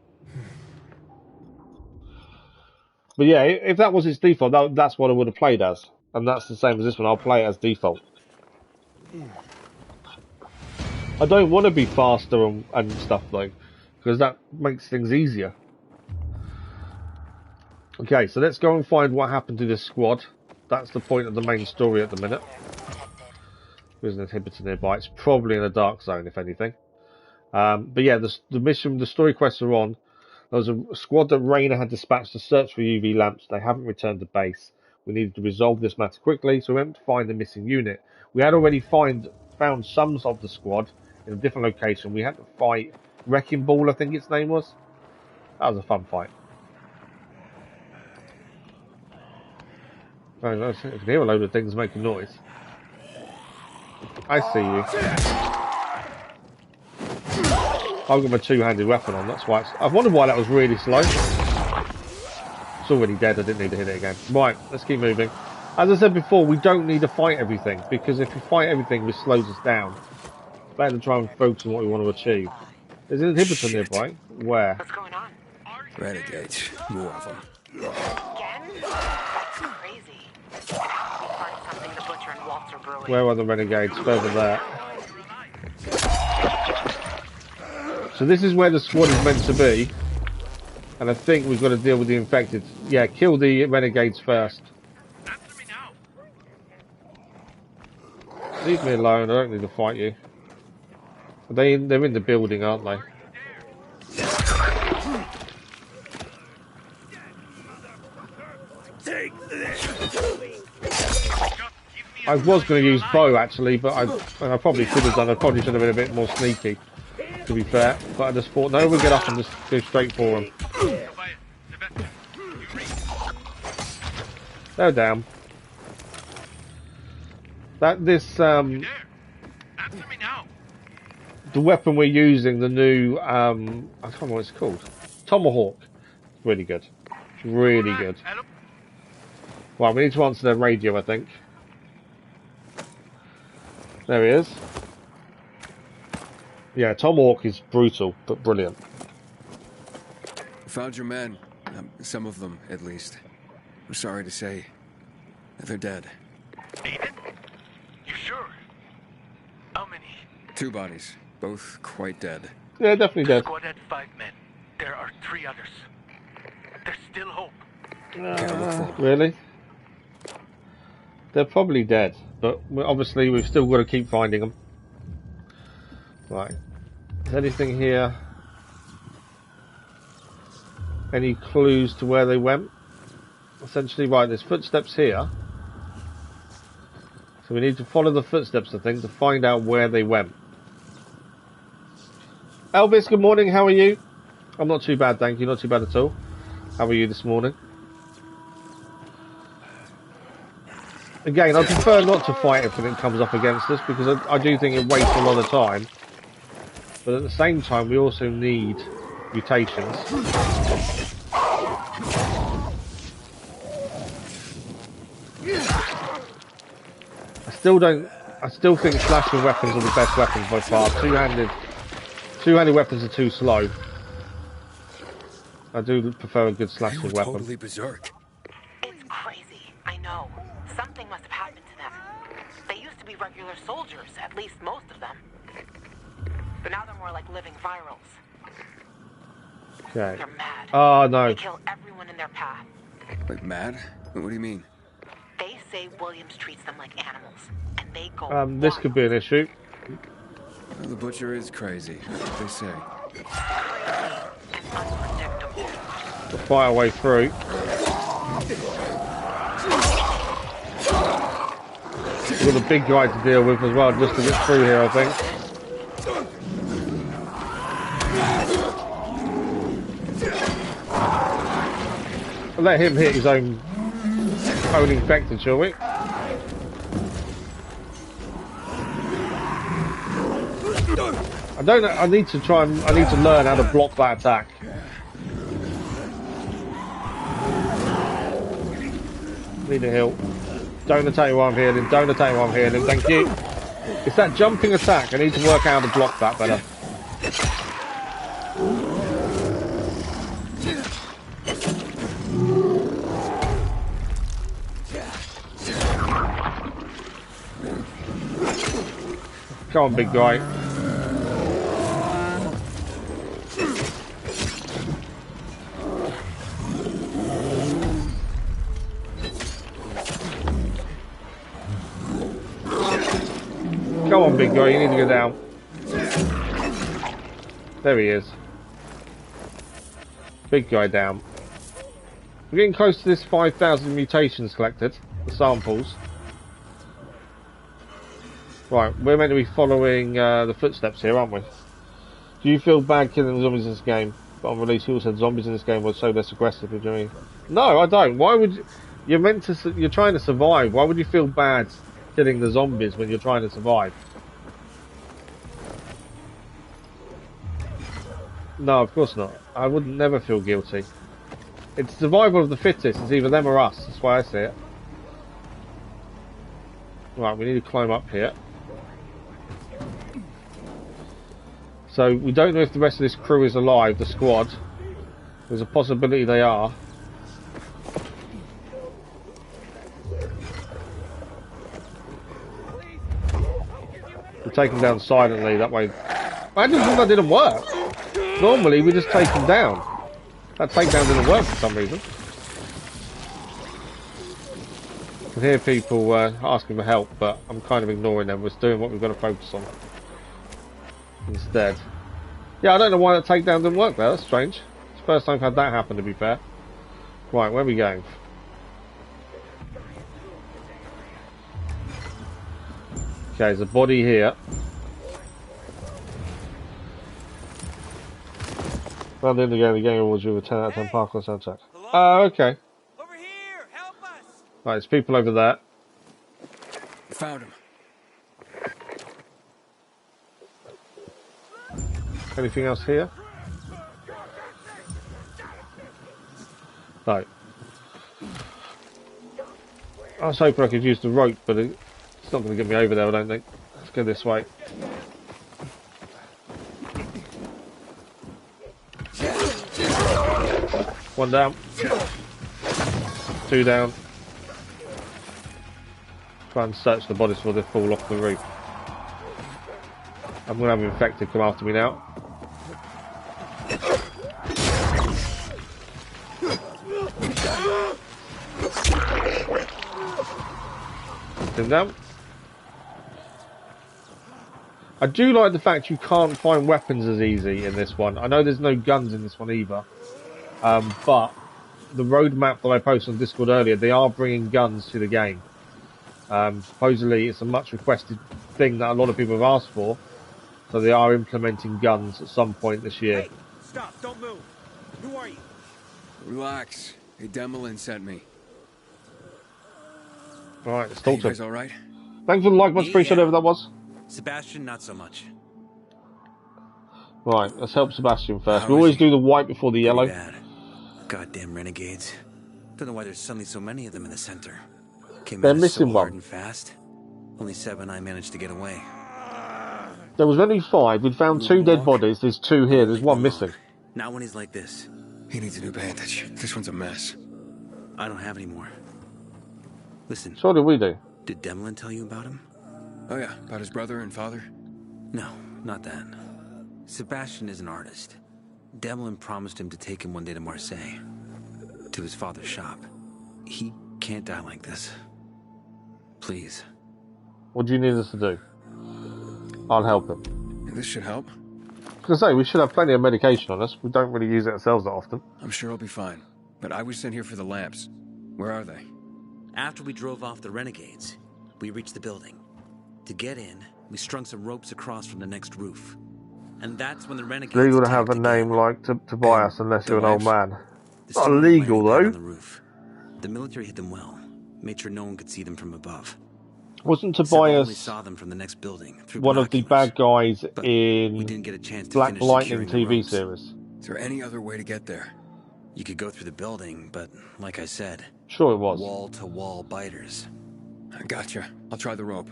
But yeah, if that was its default, that's what I would have played as, and that's the same as this one. I'll play it as default. I don't want to be faster and stuff though, because that makes things easier. Okay, so let's go and find what happened to this squad. That's the point of the main story at the minute. There's an inhibitor nearby. It's probably in a dark zone, if anything. But yeah, the mission, the story quests are on. There was a squad that Rayner had dispatched to search for UV lamps. They haven't returned to base. We needed to resolve this matter quickly, so we went to find the missing unit. We had already found some of the squad in a different location. We had to fight Wrecking Ball, I think its name was. That was a fun fight. I can hear a load of things making noise. I see you. I've got my two-handed weapon on, that's why I've wondered why that was really slow. It's already dead, I didn't need to hit it again. Right, let's keep moving. As I said before, we don't need to fight everything, because if we fight everything, this slows us down. better to try and focus on what we want to achieve. There's an inhibitor nearby. Where? What's going on? Renegades. More of them. Again? That's crazy. It has to be part of something the Butcher and Waltz are brewing. Where are the renegades? Further there. So this is where the squad is meant to be. And I think we've got to deal with the infected. Yeah, kill the renegades first. Leave me alone, I don't need to fight you. They're in the building, aren't they? I was going to use bow actually, but I probably should have done. I probably should have been a bit more sneaky, to be fair. But I just thought, no, we'll get up and just go straight for them. They're down. The weapon we're using, the new I can't remember what it's called. Tomahawk. Really good. Really good. Well, we need to answer their radio, I think. There he is. Yeah, Tomahawk is brutal, but brilliant. Found your men. Some of them, at least. I'm sorry to say, they're dead. Aiden? You sure? How many? 2 bodies, both quite dead. Yeah, definitely dead. The squad had 5 men. There are 3 others. There's still hope. Really? They're probably dead, but obviously we've still got to keep finding them. Right. Is anything here? Any clues to where they went? Essentially, right, there's footsteps here. So we need to follow the footsteps, I think, to find out where they went. Elvis, good morning, how are you? I'm not too bad, thank you, not too bad at all. How are you this morning? Again, I prefer not to fight if it comes up against us, because I do think it wastes a lot of time. But at the same time, we also need mutations. I still think slashing weapons are the best weapons by far. Two-handed weapons are too slow. I do prefer a good slashing weapon. Totally berserk. It's crazy, I know. Something must have happened to them. They used to be regular soldiers, at least most of them. But now they're more like living virals. Okay. They're mad. Oh, no. They kill everyone in their path. Like mad? What do you mean? They say Williams treats them like animals, and they go This could be an issue. Well, the Butcher is crazy, that's what they say. and unpredictable. We'll fight our way through. We've got a big guy to deal with as well, just to get through here, I think. We'll let him hit his own infected, shall we? I don't know. I need to learn how to block that attack. Need a heal. Don't attack while I'm healing. Don't attack while I'm healing. Thank you. It's that jumping attack. I need to work out how to block that better. Come on, big guy. Come on, big guy, you need to go down. There he is. Big guy down. We're getting close to this 5,000 mutations collected, the samples. Right, we're meant to be following the footsteps here, aren't we? Do you feel bad killing the zombies in this game? But on release, you also said zombies in this game were so less aggressive. No, I don't. Why would you? You're meant to. You're trying to survive. Why would you feel bad killing the zombies when you're trying to survive? No, of course not. I would never feel guilty. It's survival of the fittest. It's either them or us. That's why I see it. Right, we need to climb up here. So we don't know if the rest of this crew is alive, the squad. There's a possibility they are. We take them down silently, that way. I just thought that didn't work. Normally we just take them down. That takedown didn't work for some reason. I can hear people asking for help, but I'm kind of ignoring them. We're doing what we've got to focus on instead. Yeah, I don't know why that takedown didn't work there. That's strange. It's the first time I've had that happen, to be fair. Right, where are we going? Okay, there's a body here. Well, the end of the game awards with a 10 out of 10 parkour soundtrack. Oh, okay. Over here, help us! Right, there's people over there. Found him. Anything else here? No. I was hoping I could use the rope, but it's not going to get me over there, I don't think. Let's go this way. One down. Two down. Try and search the bodies before they fall off the roof. I'm going to have infected come after me now. Him down. I do like the fact you can't find weapons as easy in this one. I know there's no guns in this one either. But the roadmap that I posted on Discord earlier, they are bringing guns to the game. Supposedly it's a much requested thing that a lot of people have asked for. So they are implementing guns at some point this year. Hey, stop, don't move. Who are you? Relax. Hey, Demolin sent me. Alright, let's Hey, talk you to guys him. alright? Thanks for the like, much appreciated whoever that was. Sebastian, not so much. Right, let's help Sebastian first. How We is always he? do the white before the yellow. Bad. Goddamn renegades. Don't know why there's suddenly so many of them in the center. Came They're at us missing so hard one. and fast. Only 7 and I managed to get away. There was only 5. We'd found 2 dead bodies. There's 2 here. There's 1 missing. Not when he's like this. He needs a new bandage. This one's a mess. I don't have any more. Listen, So what did we do? did Demolin tell you about him? Oh yeah, about his brother and father? No, not that. Sebastian is an artist. Demolin promised him to take him one day to Marseille. To his father's shop. He can't die like this. Please. What do you need us to do? I'll help him. This should help. I was going to say, we should have plenty of medication on us. We don't really use it ourselves that often. I'm sure I'll be fine. But I was sent here for the lamps. Where are they? After we drove off the renegades, we reached the building. To get in, we strung some ropes across from the next roof. And that's when the renegades It's legal to have a attacked name again. like Tobias unless The you're an old lamps. man. The Not stone illegal, wiring though. on the roof. The military hit them well. Made sure no one could see them from above. Wasn't Several only Tobias saw them from the next building through one of the binoculars. bad guys But we didn't in get a chance to Black finish Lightning securing the TV ropes. series? Is there any other way to get there? You could go through the building, but like I said, Sure it was. wall-to-wall biters. I gotcha. I'll try the rope.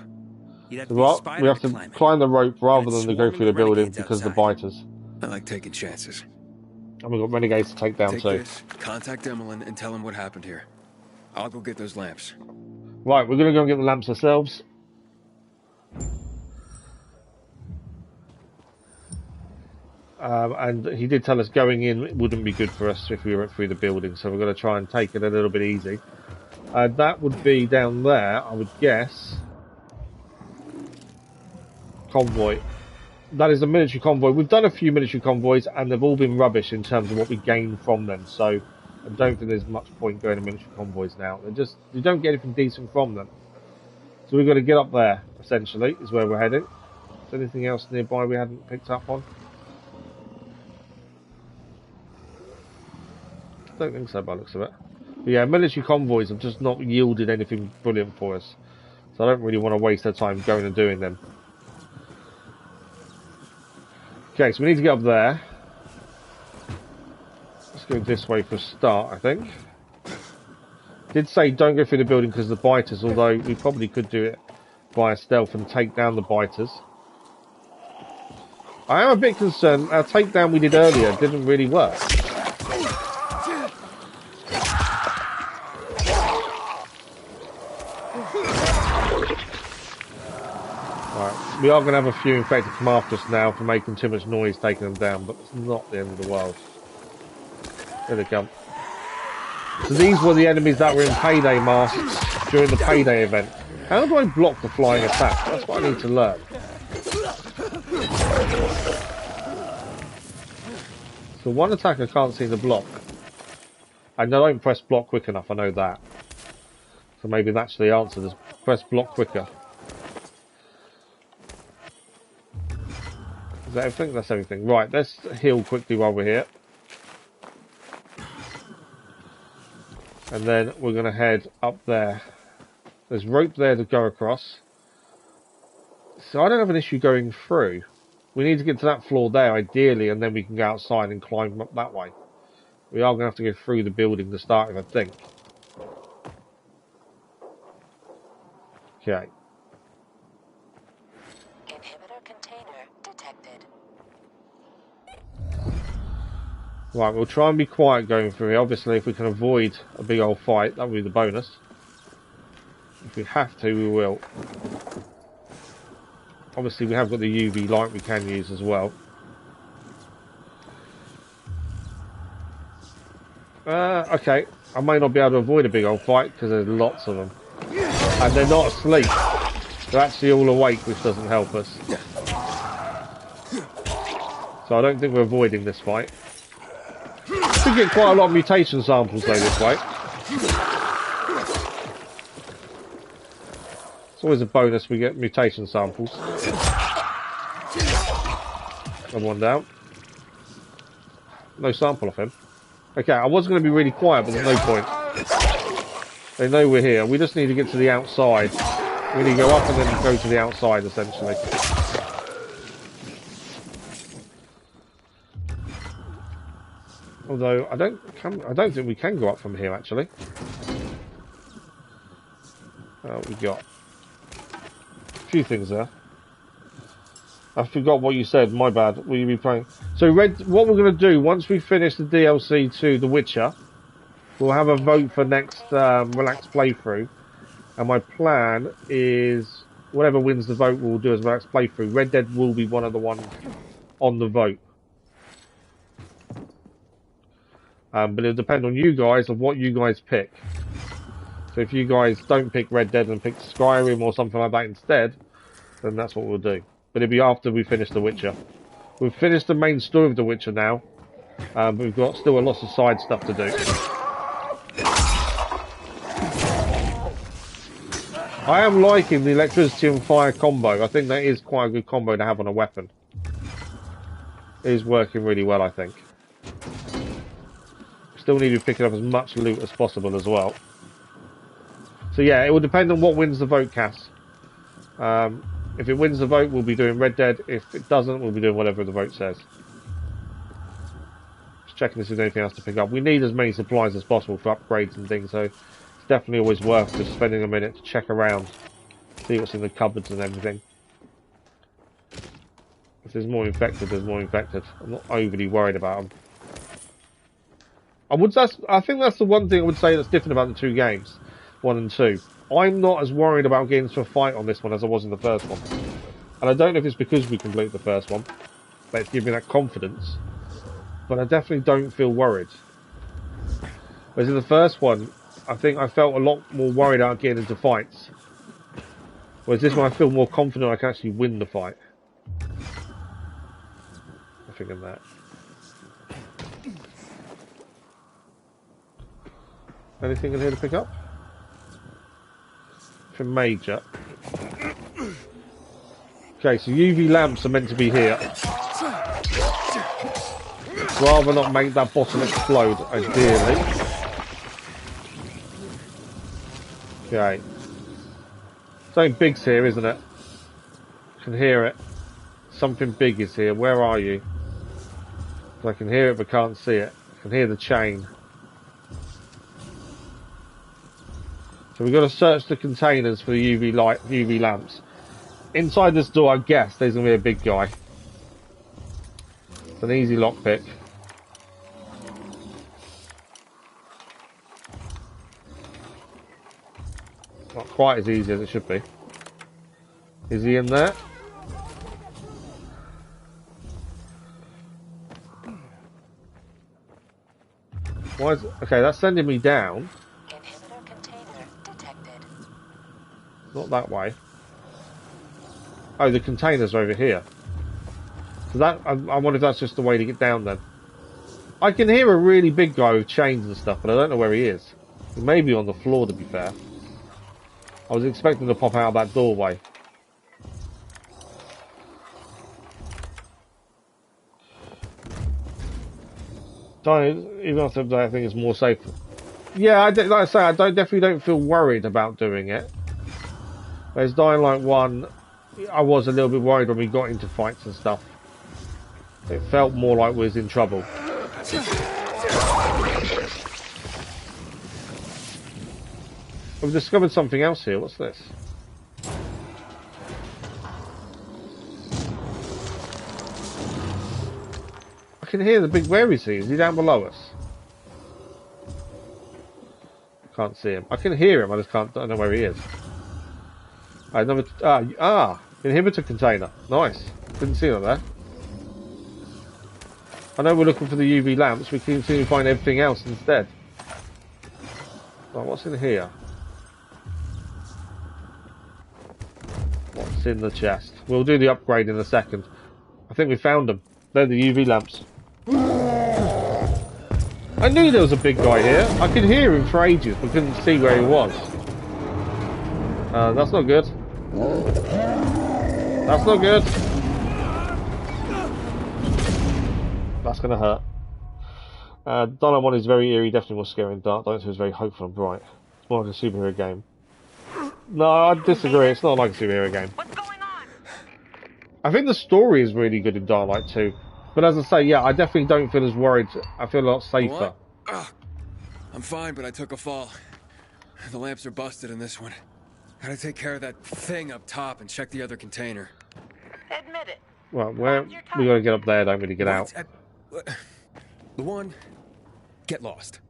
You'd have to So be a what? spider We have to climb it. climb the rope rather And than to go swarming through the with building renegades because of the outside. biters. I like taking chances. And we've got renegades to take down Take too. this, contact Demolin, and tell him what happened here. I'll go get those lamps. Right, we're going to go and get the lamps ourselves. And he did tell us going in wouldn't be good for us if we went through the building, so we're going to try and take it a little bit easy. That would be down there, I would guess. Convoy. That is a military convoy. We've done a few military convoys, and they've all been rubbish in terms of what we gain from them, so I don't think there's much point going to military convoys now. They're just, you don't get anything decent from them. So we've got to get up there, essentially, is where we're heading. Is there anything else nearby we hadn't picked up on? I don't think so by the looks of it. But yeah, military convoys have just not yielded anything brilliant for us. So I don't really want to waste our time going and doing them. Okay, so we need to get up there. Let's go this way for a start, I think. Did say don't go through the building because of the biters, although we probably could do it via stealth and take down the biters. I am a bit concerned. Our takedown we did earlier didn't really work. Right, we are going to have a few infected come after us now for making too much noise taking them down, but it's not the end of the world. Here they come. So these were the enemies that were in Payday masks during the Payday event. How do I block the flying attack? That's what I need to learn. So one attack I can't seem to block. I don't press block quick enough, I know that. So maybe that's the answer, just press block quicker. Is that everything? That's everything. Right, let's heal quickly while we're here. And then we're going to head up there. There's rope there to go across. So I don't have an issue going through. We need to get to that floor there, ideally, and then we can go outside and climb up that way. We are going to have to go through the building to start with, I think. Okay. Inhibitor container detected. Right, we'll try and be quiet going through here. Obviously, if we can avoid a big old fight, that would be the bonus. If we have to, we will. Obviously, we have got the UV light we can use as well. Okay. I may not be able to avoid a big old fight because there's lots of them. And they're not asleep. They're actually all awake, which doesn't help us. So I don't think we're avoiding this fight. We get quite a lot of mutation samples though this way. It's always a bonus we get mutation samples. Another one down. No sample of him. Okay, I was going to be really quiet, but there's no point. They know we're here. We just need to get to the outside. We need to go up and then go to the outside, essentially. Although I don't think we can go up from here actually. We got a few things there. I forgot what you said. My bad. Will you be playing? So, Red. What we're going to do once we finish the DLC to The Witcher, we'll have a vote for next relaxed playthrough. And my plan is whatever wins the vote, we'll do as relaxed playthrough. Red Dead will be one of the ones on the vote. But it'll depend on you guys and what you guys pick. So if you guys don't pick Red Dead and pick Skyrim or something like that instead, then that's what we'll do. But it'll be after we finish The Witcher. We've finished the main story of The Witcher now. But we've got still a lot of side stuff to do. I am liking the electricity and fire combo. I think that is quite a good combo to have on a weapon. It is working really well, I think. Still need to be picking up as much loot as possible as well. So yeah, it will depend on what wins the vote, Cass. If it wins the vote, we'll be doing Red Dead. If it doesn't, we'll be doing whatever the vote says. Just checking if there's anything else to pick up. We need as many supplies as possible for upgrades and things, so it's definitely always worth just spending a minute to check around, see what's in the cupboards and everything. If there's more infected, there's more infected. I'm not overly worried about them. I think that's the one thing I would say that's different about the two games, 1 and 2. I'm not as worried about getting into a fight on this one as I was in the first one. And I don't know if it's because we completed the first one, but it's giving me that confidence. But I definitely don't feel worried. Whereas in the first one, I think I felt a lot more worried about getting into fights. Whereas this one I feel more confident I can actually win the fight. I think in that. Anything in here to pick up? For major. Okay, so UV lamps are meant to be here. Rather not make that bottom explode, ideally. Okay. Something big's here, isn't it? I can hear it. Something big is here. Where are you? I can hear it but can't see it. I can hear the chain. So we've got to search the containers for the UV lamps. Inside this door, I guess, there's going to be a big guy. an easy lockpick. Not quite as easy as it should be. Is he in there? Why is okay, that's sending me down. Inhibitor container detected. Not that way. Oh, the containers are over here. So that I wonder if that's just the way to get down then. I can hear a really big guy with chains and stuff, but I don't know where he is. He may be on the floor, to be fair. I was expecting to pop out of that doorway. Even after I think it's more safe. Yeah, like I say, I definitely don't feel worried about doing it. Whereas Dying Light 1, I was a little bit worried when we got into fights and stuff. It felt more like we was in trouble. We've discovered something else here. What's this? I can hear the big... Where is he? Is he down below us? Can't see him. I can hear him. I just can't... I don't know where he is. Another... inhibitor container. Nice. Didn't see that there. I know we're looking for the UV lamps. We can seem to find everything else instead. Right, what's in here? What's in the chest? We'll do the upgrade in a second. I think we found them. They're the UV lamps. I knew there was a big guy here. I could hear him for ages, but couldn't see where he was. That's not good. That's not good. That's going to hurt. Dying 1 is very eerie, definitely more scary and dark. Dying 2 is very hopeful and bright. It's more like a superhero game. No, I disagree. It's not like a superhero game. What's going on? I think the story is really good in Dying Light 2. But as I say, yeah, I definitely don't feel as worried. I feel a lot safer. I'm fine, but I took a fall. The lamps are busted in this one. Gotta take care of that thing up top and check the other container. Admit it. Well, where we gotta get up there, don't we, to get out? The one, get lost.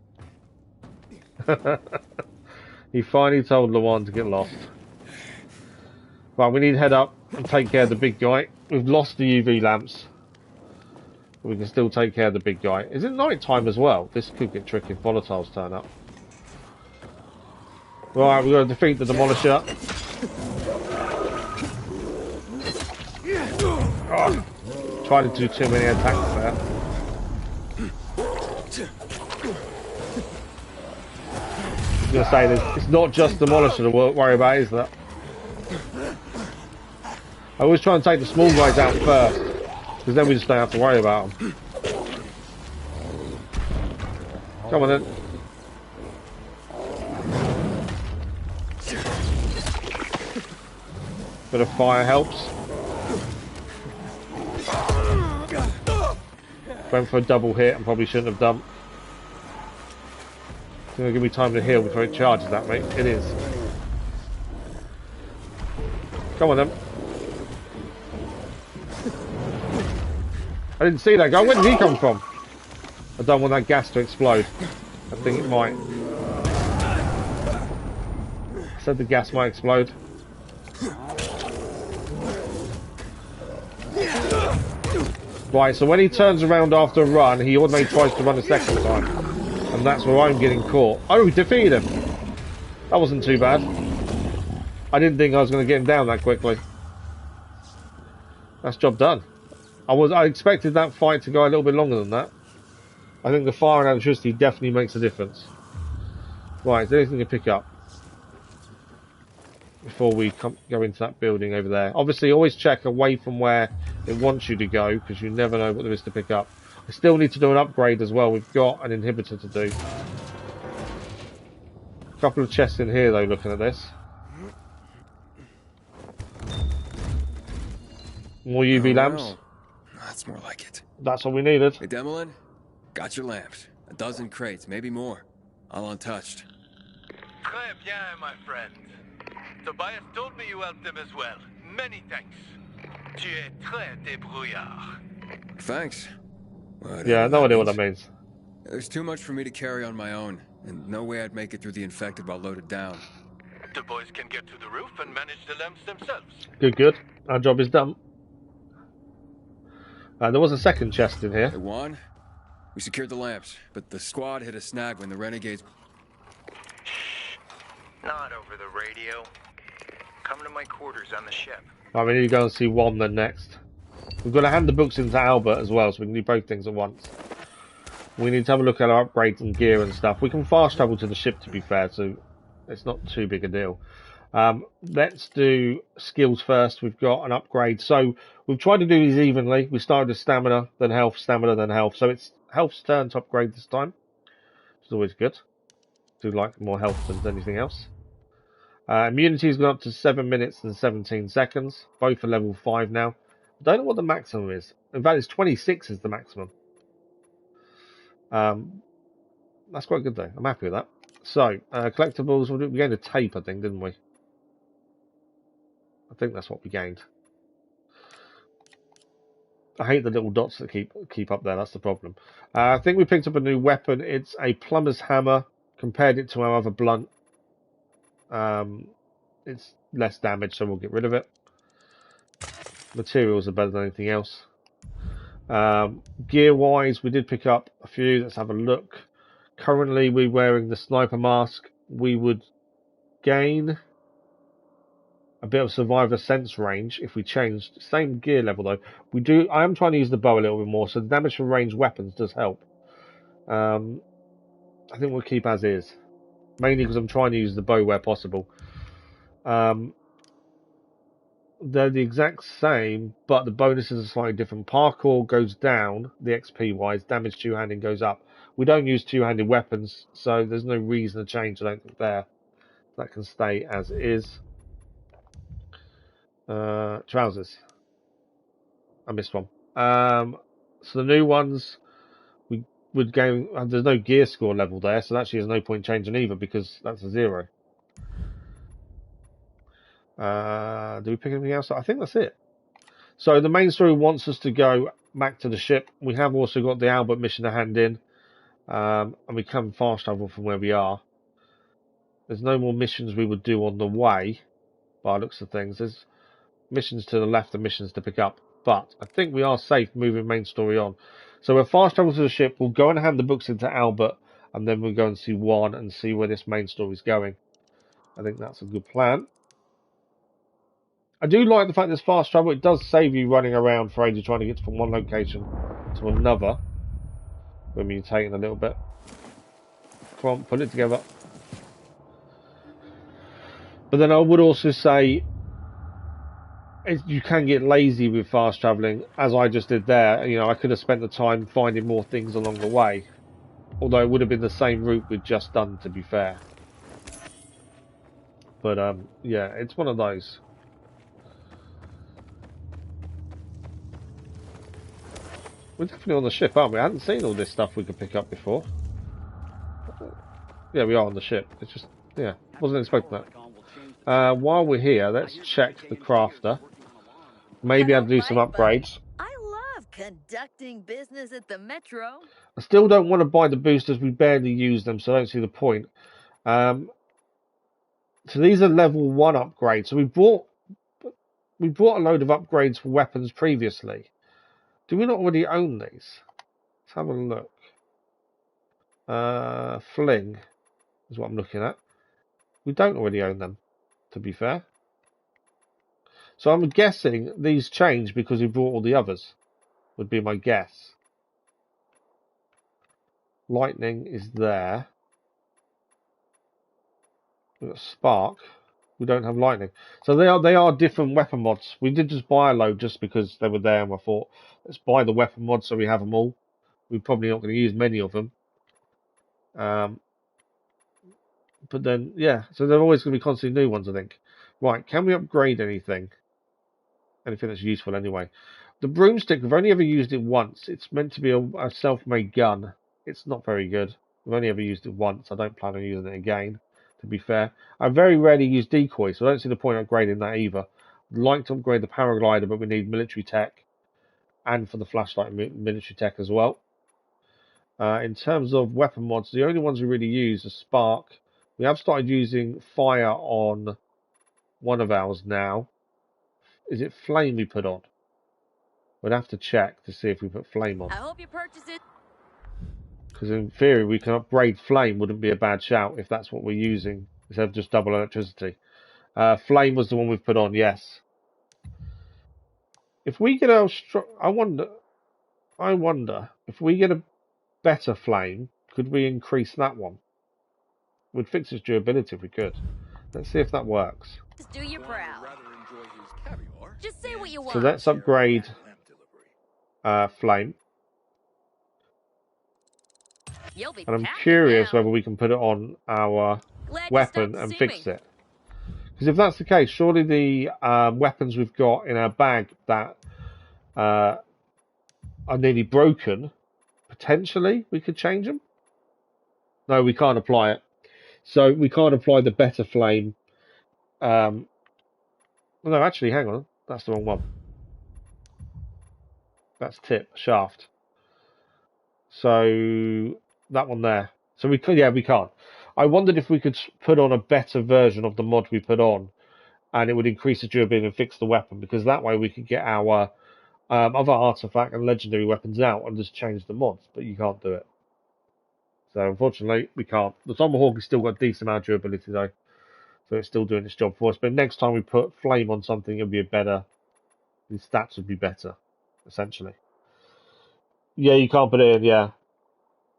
He finally told Lawan to get lost. Right, we need to head up and take care of the big guy. We've lost the UV lamps. But we can still take care of the big guy. Is it night time as well? This could get tricky if volatiles turn up. Right, we've got to defeat the Demolisher. Oh, trying to do too many attacks there. I was going to say, it's not just Demolisher to worry about, is that? I always try and take the small guys out first, because then we just don't have to worry about them. Come on then. Bit of fire helps. Went for a double hit and probably shouldn't have done. It's going to give me time to heal before it charges that, mate. It is. Come on then. I didn't see that guy. Where did he come from? I don't want that gas to explode. I think it might. I said the gas might explode. Right, so when he turns around after a run, he automatically tries to run a second time. And that's where I'm getting caught. Oh, we defeated him. That wasn't too bad. I didn't think I was going to get him down that quickly. That's job done. I expected that fight to go a little bit longer than that. I think the fire and electricity definitely makes a difference. Right, is there anything to pick up before we go into that building over there? Obviously, always check away from where it wants you to go, because you never know what there is to pick up. I still need to do an upgrade as well. We've got an inhibitor to do. A couple of chests in here, though, looking at this. More UV lamps. No. That's more like it. That's what we needed. Hey, Demolin, got your lamps. A dozen crates, maybe more. All untouched. Très bien, my friend. Tobias told me you helped him as well. Many thanks. Tu es très débrouillard. Thanks. Whatever Yeah, no that idea what that means. means. There's too much for me to carry on my own, and no way I'd make it through the infected while loaded down. The boys can get to the roof and manage the lamps themselves. Good, good. Our job is done. There was a second chest in here. Hey, Juan, we secured the lamps, but the squad hit a snag when the renegades... Shh. Not over the radio. Come to my quarters on the ship. Right, we need to go and see Juan then next. We've got to hand the books into Albert as well, so we can do both things at once. We need to have a look at our upgrades and gear and stuff. We can fast travel to the ship, to be fair, so it's not too big a deal. Let's do skills first. We've got an upgrade. So we've tried to do these evenly. We started with stamina, then health, stamina, then health. So it's health's turn to upgrade this time, which is always good. Do like more health than anything else. Immunity has gone up to 7 minutes and 17 seconds. Both are level 5 now. I don't know what the maximum is. In fact, it's 26 is the maximum. That's quite good though. I'm happy with that. So, collectibles, we gained a tape, I think, didn't we? I think that's what we gained. I hate the little dots that keep up there. That's the problem. I think we picked up a new weapon. It's a plumber's hammer. Compared it to our other blunt, it's less damage, so we'll get rid of it. Materials are better than anything else. Gear-wise, we did pick up a few. Let's have a look. Currently, we're wearing the sniper mask. We would gain a bit of survivor sense range if we changed. Same gear level though. I am trying to use the bow a little bit more, so the damage from ranged weapons does help. I think we'll keep as is, mainly because I'm trying to use the bow where possible. They're the exact same, but the bonuses are slightly different. Parkour goes down, the XP wise. Damage two-handed goes up. We don't use two-handed weapons, so there's no reason to change. I don't think there. That can stay as is. Trousers. I missed one. So the new ones, we would gain. There's no gear score level there, so actually there's no point changing either because that's a 0. Do we pick anything else? I think that's it. So the main story wants us to go back to the ship. We have also got the Albert mission to hand in, and we can fast travel from where we are. There's no more missions we would do on the way, by the looks of things. There's missions to the left and missions to pick up, but I think we are safe moving main story on. So we'll fast travel to the ship. We'll go and hand the books into Albert, and then we'll go and see Juan and see where this main story is going. I think that's a good plan. I do like the fact there's fast travel. It does save you running around for ages trying to get from one location to another. We're mutating a little bit. Come on, put it together. But then I would also say you can get lazy with fast travelling, as I just did there. You know, I could have spent the time finding more things along the way. Although it would have been the same route we'd just done, to be fair. But, yeah, it's one of those. We're definitely on the ship, aren't we? I hadn't seen all this stuff we could pick up before. Yeah, we are on the ship. It's just, yeah, wasn't expecting that. While we're here, let's check the crafter. Maybe I'll do some upgrades. I love conducting business at the Metro. I still don't want to buy the boosters. We barely use them, so I don't see the point. So these are level 1 upgrades. So we brought a load of upgrades for weapons previously. Do we not already own these? Let's have a look. Fling is what I'm looking at. We don't already own them, to be fair. So I'm guessing these change because we brought all the others, would be my guess. Lightning is there. We've got Spark. We don't have lightning. So they are different weapon mods. We did just buy a load just because they were there, and I thought, let's buy the weapon mods so we have them all. We're probably not going to use many of them. But then, yeah, so they're always going to be constantly new ones, I think. Right, can we upgrade anything? Anything that's useful anyway. The broomstick, we've only ever used it once. It's meant to be a self-made gun. It's not very good. We've only ever used it once. I don't plan on using it again, to be fair. I very rarely use decoys, so I don't see the point of upgrading that either. I'd like to upgrade the paraglider, but we need military tech. And for the flashlight, military tech as well. In terms of weapon mods, the only ones we really use are Spark. We have started using Fire on one of ours now. Is it Flame we put on? We'd have to check to see if we put Flame on. I hope you purchase it. Because in theory, we can upgrade Flame. Wouldn't be a bad shout if that's what we're using instead of just double electricity. Flame was the one we've put on, yes. If we get a, I wonder if we get a better Flame, could we increase that one? We'd fix its durability if we could. Let's see if that works. Just do you proud. Just say what you want. So let's upgrade Flame. And I'm curious whether we can put it on our weapon and fix it. Because if that's the case, surely the weapons we've got in our bag that are nearly broken, potentially we could change them. No, we can't apply it. So we can't apply the better Flame. No, actually, hang on. That's the wrong one. That's tip, shaft. So that one there. So we could, yeah, we can't. I wondered if we could put on a better version of the mod we put on, and it would increase the durability and fix the weapon, because that way we could get our other artifact and legendary weapons out and just change the mods. But you can't do it. So unfortunately, we can't. The Tomahawk has still got a decent amount of durability though, so it's still doing its job for us. But next time we put Flame on something, it'll be a better. The stats would be better, essentially. Yeah, you can't put it in. Yeah.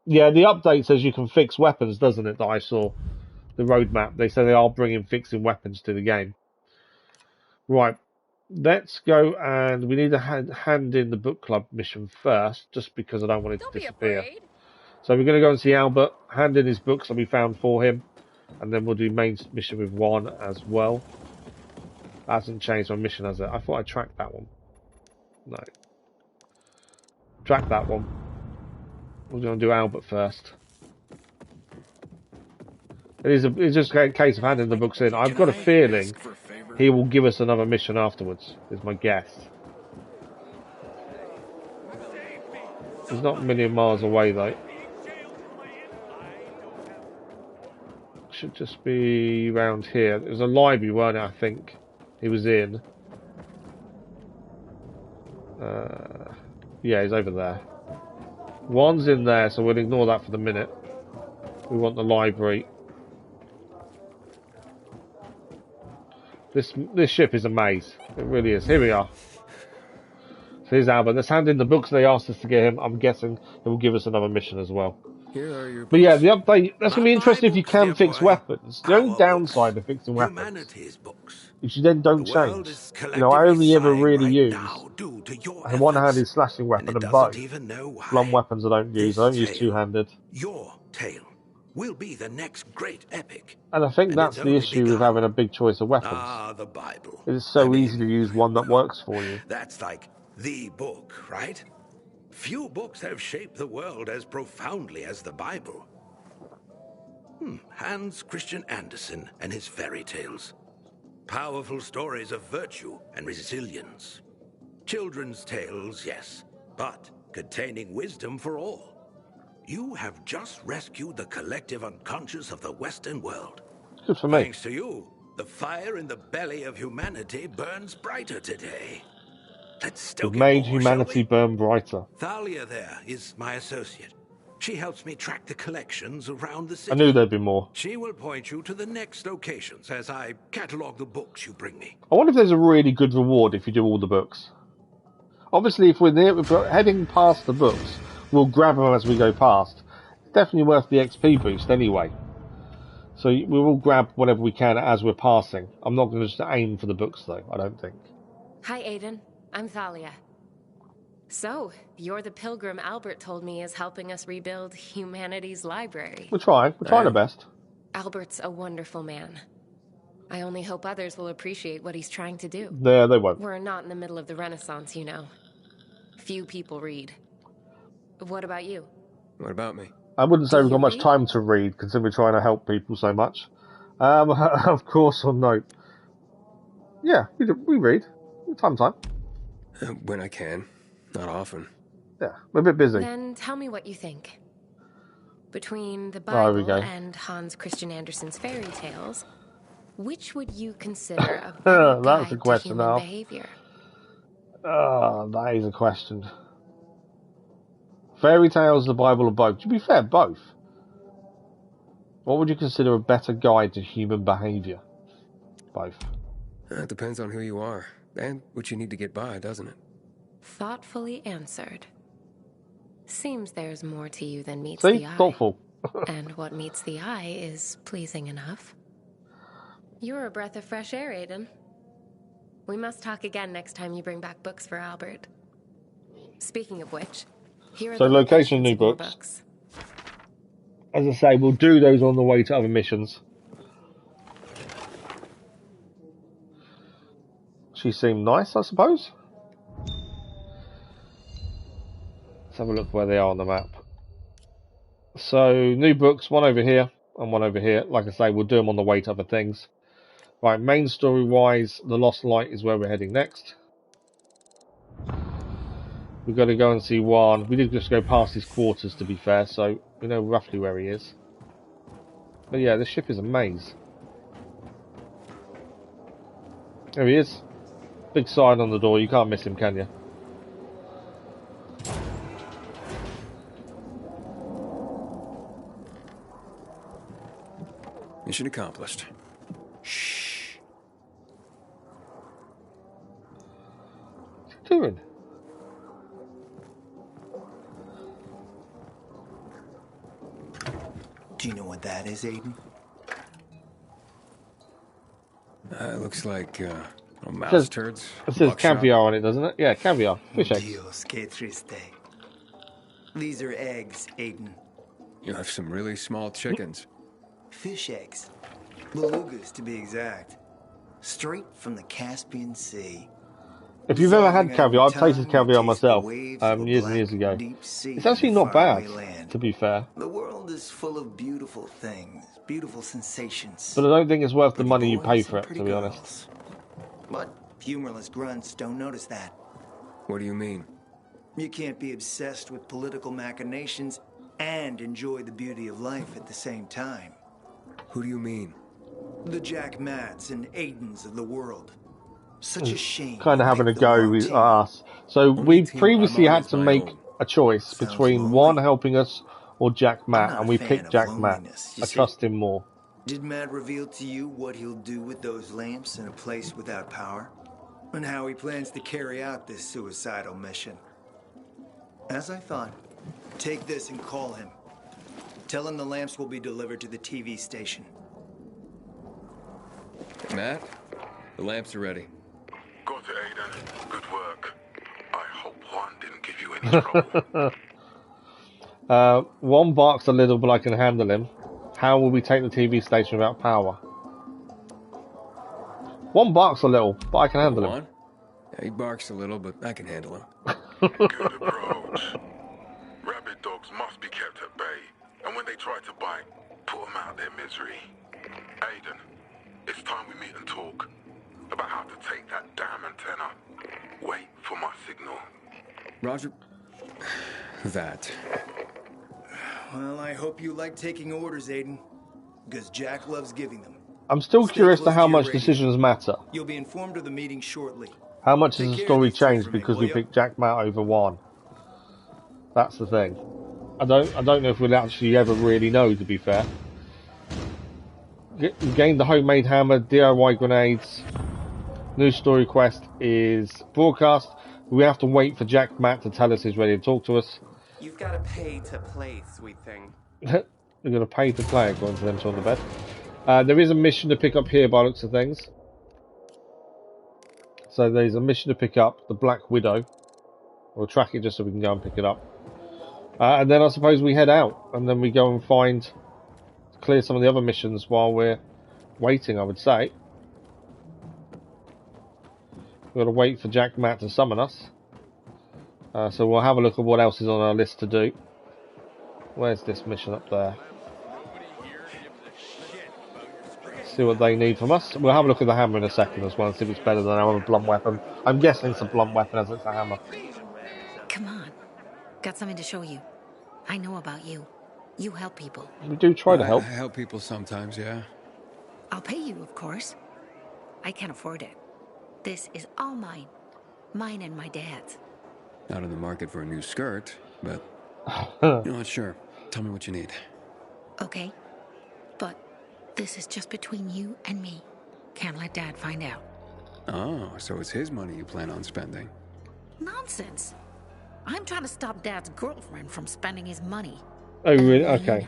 Yeah, the update says you can fix weapons, doesn't it, that I saw? The roadmap. They say they are bringing fixing weapons to the game. Right. Let's go, and we need to hand in the book club mission first, just because I don't want it to disappear. So we're going to go and see Albert, hand in his books that we found for him, and then we'll do main mission with Juan as well. That hasn't changed my mission, has it? I thought I tracked that one. No. Track that one. We're going to do Albert first. It's just a case of handing the books in. I've got a feeling he will give us another mission afterwards, is my guess. He's not a million miles away, though. Should just be around here. There's a library, weren't it, I think he was in. Yeah, he's over there. One's in there, so we'll ignore that for the minute. We want the library. This ship is a maze. It really is. Here we are. So here's Albert. Let's hand in the books they asked us to get him. I'm guessing it will give us another mission as well. Here are your but yeah, the update, that's going to be interesting if you can fix weapons. The only downside of fixing weapons is you then don't change. You know, I only ever really use a one-handed slashing weapon and bow. Long weapons I don't use. I don't use two-handed. Your tale will be the next great epic. And I think that's the issue with having a big choice of weapons. The Bible. It's so easy to use one that works for you. That's like the book, right? Few books have shaped the world as profoundly as the Bible. Hans Christian Andersen and his fairy tales. Powerful stories of virtue and resilience. Children's tales, yes, but containing wisdom for all. You have just rescued the collective unconscious of the Western world. Good for me. Thanks to you, the fire in the belly of humanity burns brighter today. Let's stoke it made more, humanity burn brighter. Thalia there is my associate. She helps me track the collections around the city. I knew there'd be more. She will point you to the next locations as I catalogue the books you bring me. I wonder if there's a really good reward if you do all the books. Obviously, if we're heading past the books, we'll grab them as we go past. It's definitely worth the XP boost anyway. So we will grab whatever we can as we're passing. I'm not going to just aim for the books, though, I don't think. Hi, Aiden. I'm Thalia. So, you're the pilgrim Albert told me is helping us rebuild humanity's library. We're trying. We're trying our best. Albert's a wonderful man. I only hope others will appreciate what he's trying to do. Yeah, they won't. We're not in the middle of the Renaissance, you know. Few people read. What about you? What about me? I wouldn't say we've got much time to read, considering we're trying to help people so much. Of course, or no. Yeah, we read. Time. When I can. Not often. Yeah, we're a bit busy. Then tell me what you think. Between the Oh, here we Bible go. and Hans Christian Andersen's fairy tales, which would you consider a better That's a guide to question human now. behavior? Oh, that is a question. Fairy tales, the Bible, or both? To be fair, both. What would you consider a better guide to human behavior? Both. It depends on who you are and what you need to get by, doesn't it? Thoughtfully answered. Seems there's more to you than meets See? the eye. Thoughtful. And what meets the eye is pleasing enough. You're a breath of fresh air, Aiden. We must talk again next time you bring back books for Albert. Speaking of which, here are So the location locations new of your books. As I say, we'll do those on the way to other missions. She seemed nice, I suppose. Let's have a look where they are on the map. So, new books, one over here and one over here. Like I say, we'll do them on the way to other things. Right, main story-wise, The Lost Light is where we're heading next. We've got to go and see Juan. We did just go past his quarters, to be fair, so we know roughly where he is. But yeah, this ship is a maze. There he is. Big sign on the door. You can't miss him, can you? Mission accomplished. Shh. What's he doing? Do you know what that is, Aiden? It looks like mouse turds. It says buckshot. caviar on it, doesn't it? Yeah, caviar. Fish eggs. Dios, que triste. These are eggs, Aiden. You have some really small chickens. Fish eggs. Belugas, to be exact. Straight from the Caspian Sea. If you've ever had caviar, I've tasted caviar myself years and years ago. It's actually not bad, to be fair. The world is full of beautiful things, beautiful sensations. But I don't think it's worth the money you pay for it, to be honest. But humorless grunts don't notice that. What do you mean? You can't be obsessed with political machinations and enjoy the beauty of life at the same time. Who do you mean? The Jack Matts and Aidens of the world. Such a shame. Kind of having a go with us. So we previously had to make a choice between Juan helping us or Jack Matt, and we picked Jack Matt. I trust him more. Did Matt reveal to you what he'll do with those lamps in a place without power? And how he plans to carry out this suicidal mission? As I thought, take this and call him. Tell him the lamps will be delivered to the TV station. Matt, the lamps are ready. Got it, Aiden. Good work. I hope Juan didn't give you any trouble. Juan barks a little, but I can handle him. How will we take the TV station without power? Juan barks a little, but I can handle him. Yeah, he barks a little, but I can handle him. Good approach. Rabid dogs must be kept at bay, and when they try to bite, put them out of their misery. Aiden, it's time we meet and talk about how to take that damn antenna. Wait for my signal. Roger. That. Well, I hope you like taking orders, Aiden. Because Jack loves giving them. I'm still curious to how much decisions matter. You'll be informed of the meeting shortly. How much has the story changed because we picked Jack Matt over Juan? That's the thing. I don't know if we'll actually ever really know, to be fair. Gained the homemade hammer, DIY grenades. New story quest is broadcast. We have to wait for Jack Matt to tell us he's ready to talk to us. You've got to pay to play, sweet thing. We're going to pay to play, according to them on the bed. There is a mission to pick up here by looks of things. So there's a mission to pick up, the Black Widow. We'll track it just so we can go and pick it up. And then I suppose we head out, and then we go and clear some of the other missions while we're waiting, I would say. We've got to wait for Jack Matt to summon us. So we'll have a look at what else is on our list to do. Where's this mission up there? See what they need from us. We'll have a look at the hammer in a second as well and see if it's better than our other blunt weapon. I'm guessing it's a blunt weapon as it's a hammer. Come on. Got something to show you. I know about you. You help people. We do try to help. I help people sometimes, yeah. I'll pay you, of course. I can't afford it. This is all mine. Mine and my dad's. Not in the market for a new skirt, but... you know what, sure. Tell me what you need. Okay. But this is just between you and me. Can't let Dad find out. Oh, so it's his money you plan on spending. Nonsense. I'm trying to stop Dad's girlfriend from spending his money. Oh, really? Okay.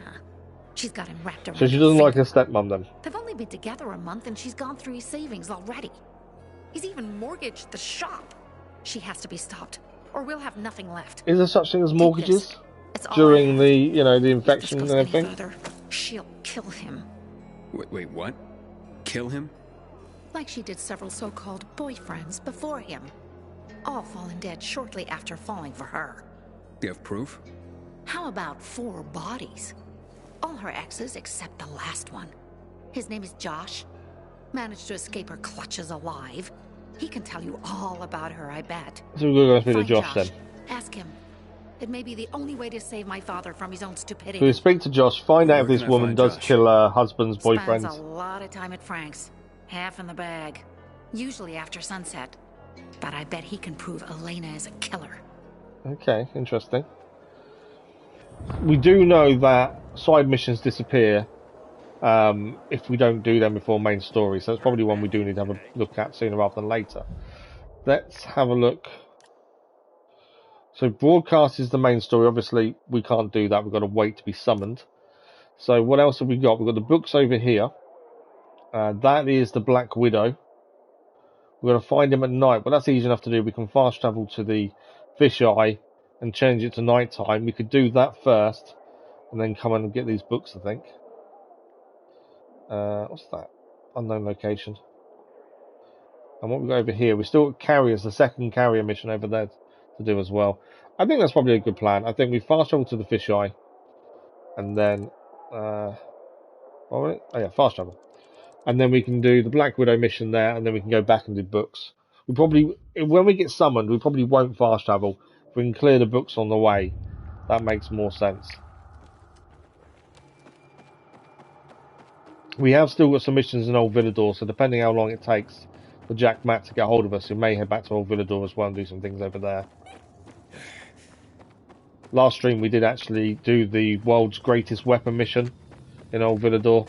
She's got him wrapped around. So she doesn't like her stepmom then? They've only been together a month and she's gone through his savings already. He's even mortgaged the shop. She has to be stopped, or we'll have nothing left. Is there such thing as mortgages It's all during the, you know, the infection and everything? Further, she'll kill him. Wait, what? Kill him? Like she did several so-called boyfriends before him. All fallen dead shortly after falling for her. Do you have proof? How about 4 bodies? All her exes except the last one. His name is Josh. Managed to escape her clutches alive. He can tell you all about her, I bet. So we're going to speak to Josh then. Ask him. It may be the only way to save my father from his own stupidity. So we speak to Josh, find out if this woman does kill her husband's boyfriend. Spends a lot of time at Frank's. Half in the bag. Usually after sunset. But I bet he can prove Elena is a killer. Okay, interesting. We do know that side missions disappear if we don't do them before main story, so it's probably one we do need to have a look at sooner rather than later. Let's have a look. So broadcast is the main story. Obviously, we can't do that. We've got to wait to be summoned. So what else have we got? We've got the books over here. That is the Black Widow. We're going to find him at night, but that's easy enough to do. We can fast travel to the fisheye and change it to night time. We could do that first and then come and get these books, I think. What's that? Unknown location. And what we got over here, we still got carriers, the second carrier mission over there to do as well. I think that's probably a good plan. I think we fast travel to the fisheye and then what was it? Oh yeah, fast travel. And then we can do the Black Widow mission there, and then we can go back and do books. We probably, when we get summoned, we probably won't fast travel. If we can clear the books on the way, that makes more sense. We have still got some missions in Old Villador, so depending how long it takes for Jack Matt to get hold of us, we may head back to Old Villador as well and do some things over there. Last stream we did actually do the world's greatest weapon mission in Old Villador.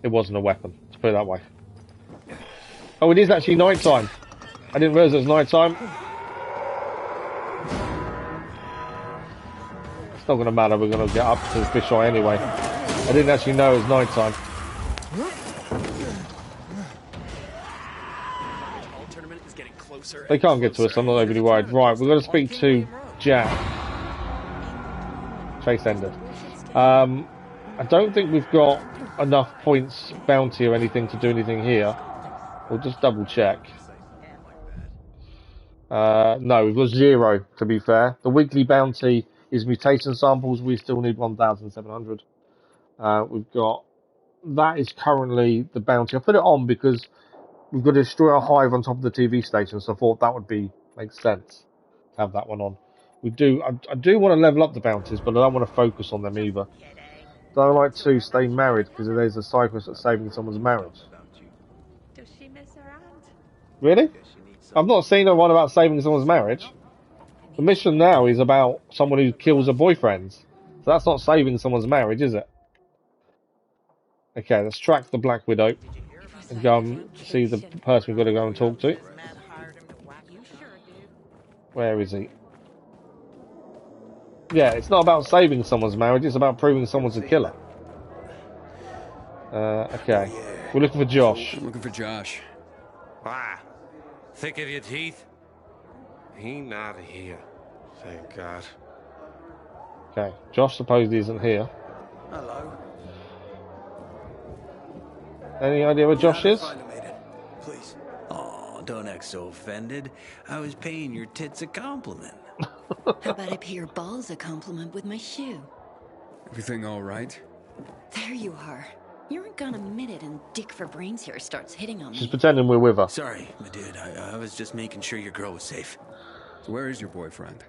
It wasn't a weapon, to put it that way. Oh, it is actually night time. I didn't realise it was night time. It's not going to matter, we're going to get up to the fisheye anyway. I didn't actually know it was night time. They can't get to us, I'm not overly worried. Right, we're going to speak to Jack. Chase ended. I don't think we've got enough points, bounty or anything to do anything here. We'll just double check. No, we've got 0 to be fair. The weekly bounty is mutation samples. We still need 1,700. We've got, that is currently the bounty. I put it on because we've got to destroy a hive on top of the TV station, so I thought that would make sense to have that one on. I do want to level up the bounties, but I don't want to focus on them either. Don't like to stay married because there's a cycle of saving someone's marriage. Does she miss her aunt? Really? I've not seen one about saving someone's marriage. The mission now is about someone who kills her boyfriends. So that's not saving someone's marriage, is it? Okay, let's track the Black Widow and go and see the person we've got to go and talk to. Where is he? Yeah, it's not about saving someone's marriage, it's about proving someone's a killer. Okay. We're looking for Josh. I'm looking for Josh. Why? Thick of your teeth? He not here. Thank God. Okay, Josh supposedly isn't here. Hello. Any idea where Josh is? Please. Oh, don't act so offended. I was paying your tits a compliment. How about I pay your balls a compliment with my shoe? Everything all right? There you are. You aren't gone a minute and Dick for Brains here starts hitting on She's me. pretending we're with her. Sorry, my dude. I was just making sure your girl was safe. So where is your boyfriend?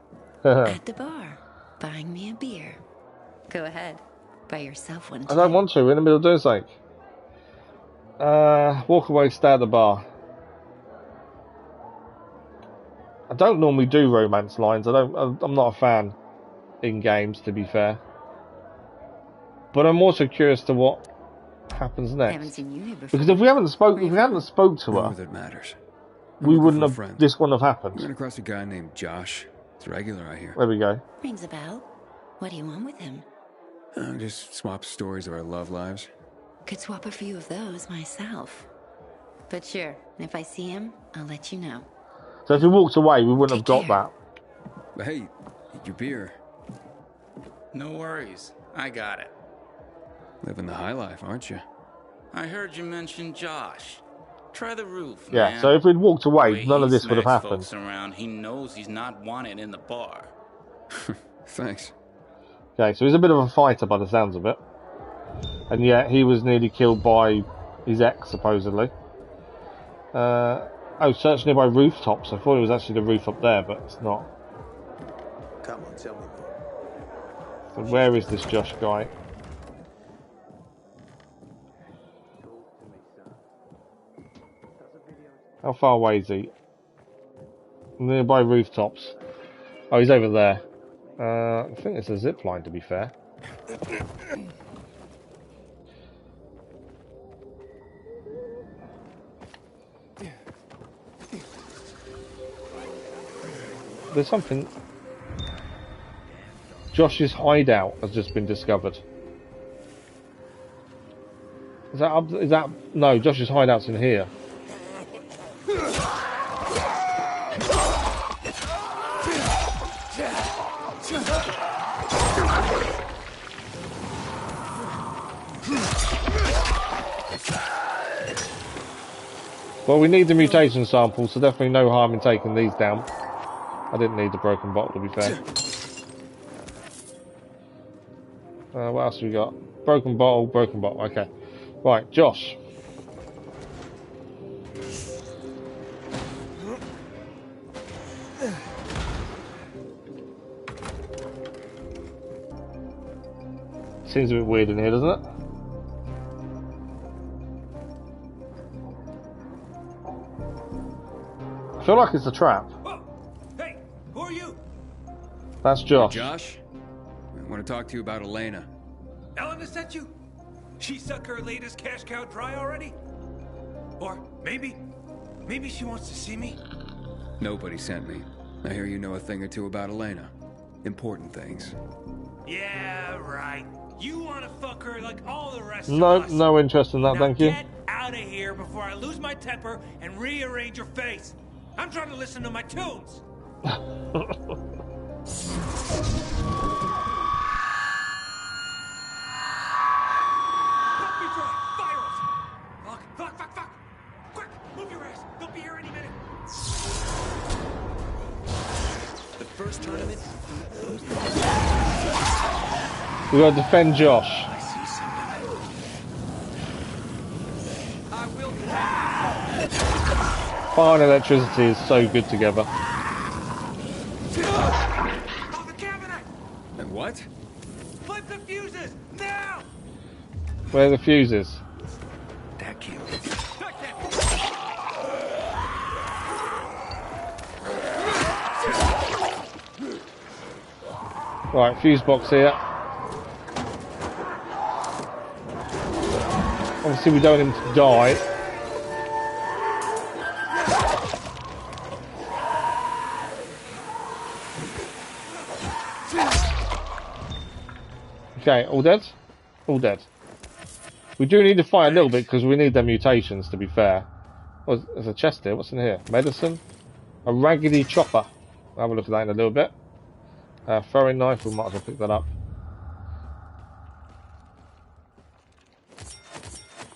At the bar, buying me a beer. Go ahead. By yourself, wouldn't I you? don't want to. We're in the middle of doing something. Walk away, stay at the bar. I don't normally do romance lines. I'm not a fan in games, to be fair. But I'm also curious to what happens next. Haven't seen you here before. Because if we hadn't spoke to None her, of it matters. we wouldn't have. This wouldn't have happened. I ran across a guy named Josh. It's regular, I hear. There we go. Rings a bell. What do you want with him? Just swap stories of our love lives. Could swap a few of those myself. But sure, if I see him, I'll let you know. So if we walked away, we wouldn't have got that. But hey, your beer. No worries. I got it. Living the high life, aren't you? I heard you mention Josh. Try the roof, Yeah, man. so if we'd walked away, The way none of he this would have smacks happened. folks around, he knows he's not wanted in the bar. Thanks. Okay, so he's a bit of a fighter by the sounds of it. And yet, he was nearly killed by his ex, supposedly. Search nearby rooftops. I thought it was actually the roof up there, but it's not. Come on, tell me more. So where is this Josh guy? How far away is he? Nearby rooftops. Oh, he's over there. I think it's a zip line, to be fair. There's something. Josh's hideout has just been discovered. Is that up? Is that no? Josh's hideout's in here. Well, we need the mutation sample, so definitely no harm in taking these down. I didn't need the broken bottle, to be fair. What else have we got? Broken bottle, okay. Right, Josh. Seems a bit weird in here, doesn't it? I feel like it's a trap. Whoa. Hey, who are you? That's Josh. Hey, Josh, I want to talk to you about Elena. Elena sent you? She sucked her latest cash cow dry already? Or maybe she wants to see me? Nobody sent me. I hear you know a thing or two about Elena. Important things. Yeah, right. You want to fuck her like all the rest of No, us. no interest in that, Now thank you. Get out of here before I lose my temper and rearrange your face. I'm trying to listen to my tunes. Fuck. Quick, move your ass. They'll be here any minute. The first tournament. We gotta defend Josh. I see something. I will. Fire and electricity is so good together. And what? Flip the fuses now. Where are the fuses? That killed. Right, fuse box here. Obviously we don't want him to die. Okay, all dead? All dead. We do need to fight a little bit because we need their mutations, to be fair. Oh, there's a chest here. What's in here? Medicine? A raggedy chopper. I'll have a look at that in a little bit. Throwing knife, we might as well pick that up.